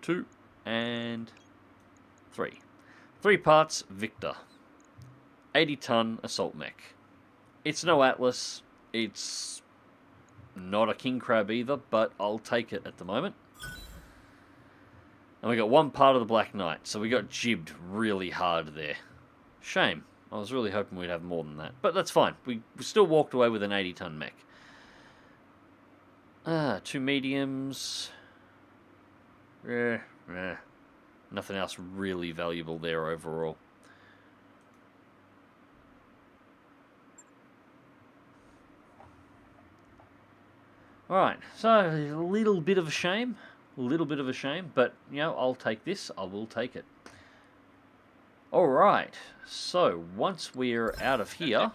2, and 3. 3 parts Victor. 80-ton assault mech. It's no Atlas. It's not a king crab either, but I'll take it at the moment. And we got 1 part of the Black Knight, so we got jibbed really hard there. Shame. I was really hoping we'd have more than that, but that's fine. We still walked away with an 80-ton mech. 2 mediums. Nothing else really valuable there overall. Alright, so a little bit of a shame. But, you know, I'll take this. I will take it. Alright, so once we're out of here,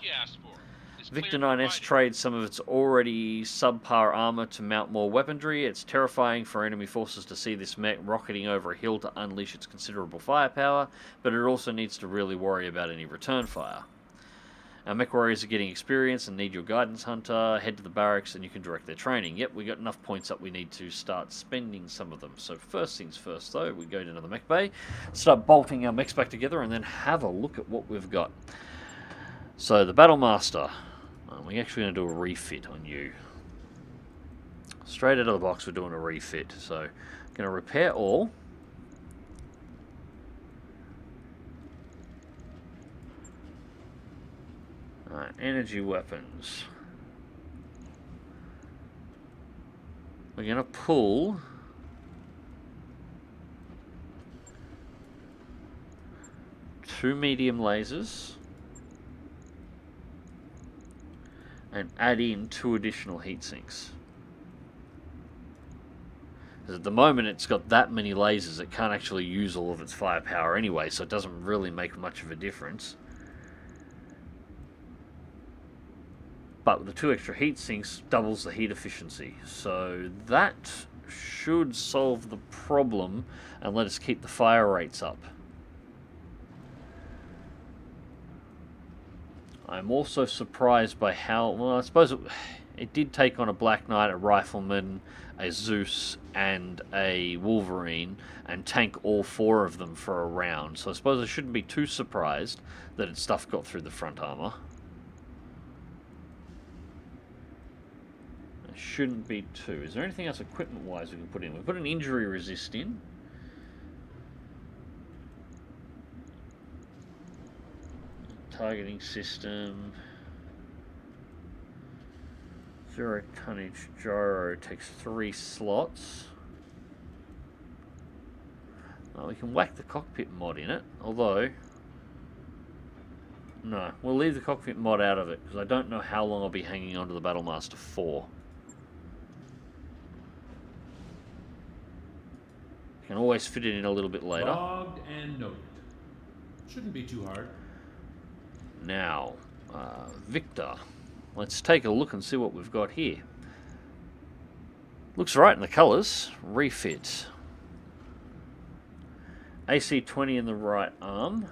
Victor 9S trades some of its already subpar armor to mount more weaponry. It's terrifying for enemy forces to see this mech rocketing over a hill to unleash its considerable firepower, but it also needs to really worry about any return fire. Our mech warriors are getting experience and need your guidance, Hunter. Head to the barracks and you can direct their training. Yep, we got enough points up. We need to start spending some of them. So first things first, though, we go into the mech bay, start bolting our mechs back together, and then have a look at what we've got. So the Battlemaster. We're actually going to do a refit on you. Straight out of the box, we're doing a refit. So going to repair all. Alright, energy weapons. We're going to pull two medium lasers and add in 2 additional heat sinks. Because at the moment it's got that many lasers it can't actually use all of its firepower anyway, so it doesn't really make much of a difference. But with the 2 extra heat sinks, doubles the heat efficiency. So that should solve the problem and let us keep the fire rates up. I'm also surprised by how... Well, I suppose it did take on a Black Knight, a Rifleman, a Zeus, and a Wolverine, and tank all 4 of them for a round. So I suppose I shouldn't be too surprised that its stuff got through the front armor. shouldn't be too. Is there anything else equipment-wise we can put in? We put an injury resist in. Targeting system. Zero tonnage gyro takes 3 slots. We can whack the cockpit mod in it, although... No, we'll leave the cockpit mod out of it, because I don't know how long I'll be hanging on to the Battlemaster 4. Can always fit it in a little bit later. Logged and noted. Shouldn't be too hard. Now, Victor. Let's take a look and see what we've got here. Looks right in the colours. Refit. AC-20 in the right arm.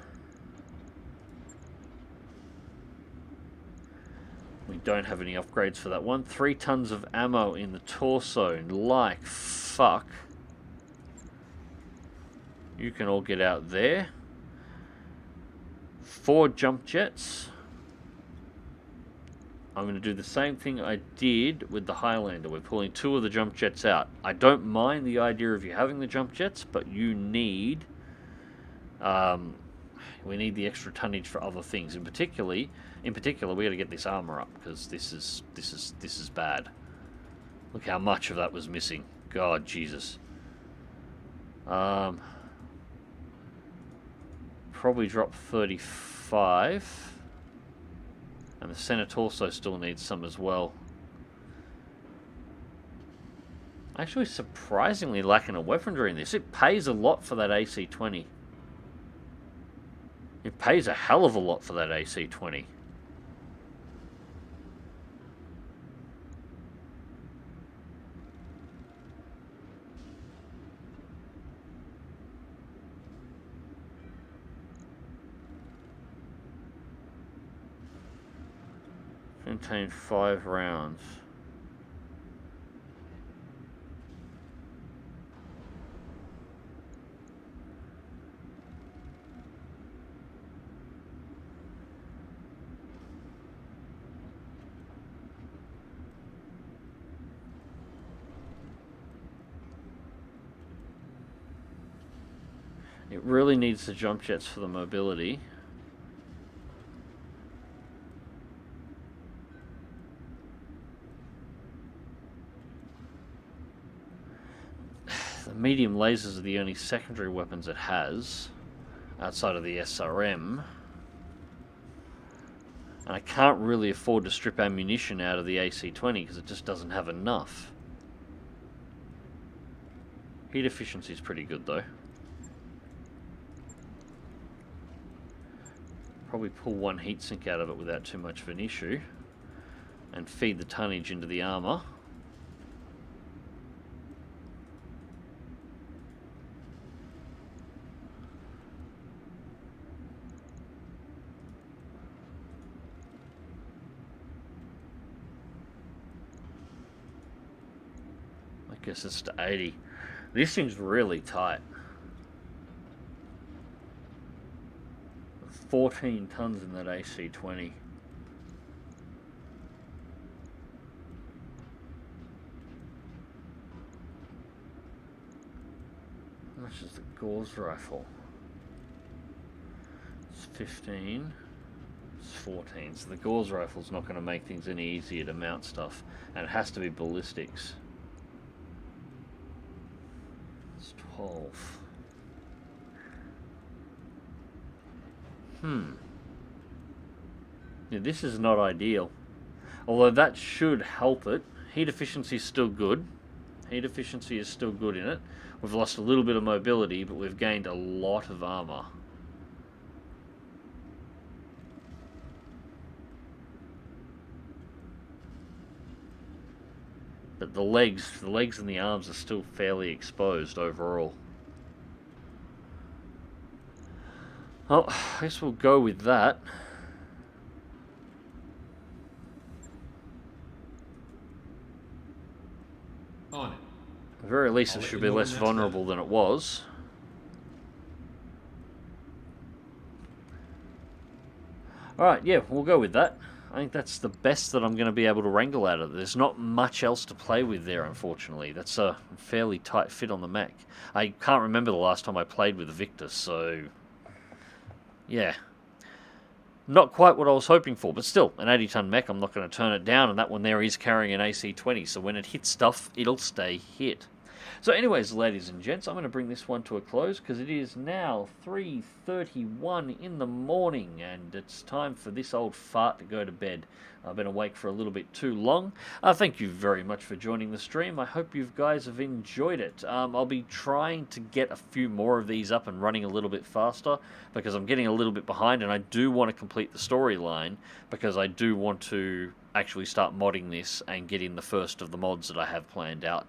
We don't have any upgrades for that one. 3 tons of ammo in the torso. Like fuck. You can all get out there. 4 jump jets. I'm going to do the same thing I did with the Highlander. We're pulling 2 of the jump jets out. I don't mind the idea of you having the jump jets, but you need... we need the extra tonnage for other things. In particular, we got to get this armor up, because this is bad. Look how much of that was missing. God, Jesus. Probably drop 35. And the center torso still needs some as well. Actually, surprisingly lacking a weaponry in this. It pays a lot for that AC-20. It pays a hell of a lot for that AC-20. Contain 5 rounds. It really needs the jump jets for the mobility. The medium lasers are the only secondary weapons it has outside of the SRM. And I can't really afford to strip ammunition out of the AC-20 because it just doesn't have enough. Heat efficiency is pretty good though. Probably pull 1 heatsink out of it without too much of an issue. And feed the tonnage into the armor. I guess it's to 80. This thing's really tight. 14 tons in that AC-20. How much is the Gauss rifle? It's 15. It's 14. So the Gauss rifle's not going to make things any easier to mount stuff. And it has to be ballistics. It's 12. Yeah, this is not ideal. Although that should help it. Heat efficiency is still good. Heat efficiency is still good in it. We've lost a little bit of mobility, but we've gained a lot of armor. But the legs and the arms are still fairly exposed overall. Well, I guess we'll go with that. On it. At the very least, it should be less vulnerable than it was. Alright, yeah, we'll go with that. I think that's the best that I'm going to be able to wrangle out of it. There's not much else to play with there, unfortunately. That's a fairly tight fit on the Mac. I can't remember the last time I played with the Victus, so yeah. Not quite what I was hoping for, but still, an 80-ton mech, I'm not going to turn it down, and that one there is carrying an AC-20, so when it hits stuff, it'll stay hit. So anyways, ladies and gents, I'm going to bring this one to a close, because it is now 3:31 in the morning, and it's time for this old fart to go to bed. I've been awake for a little bit too long. Thank you very much for joining the stream. I hope you guys have enjoyed it. I'll be trying to get a few more of these up and running a little bit faster, because I'm getting a little bit behind, and I do want to complete the storyline, because I do want to actually start modding this and get in the first of the mods that I have planned out.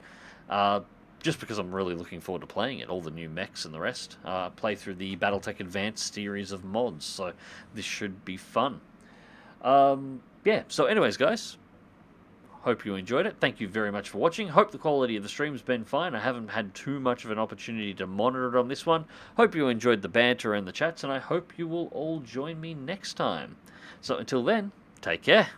Just because I'm really looking forward to playing it, all the new mechs and the rest. Play through the BattleTech Advanced series of mods, so this should be fun. Yeah, so anyways, guys, hope you enjoyed it. Thank you very much for watching. Hope the quality of the stream's been fine. I haven't had too much of an opportunity to monitor it on this one. Hope you enjoyed the banter and the chats, and I hope you will all join me next time. So until then, take care.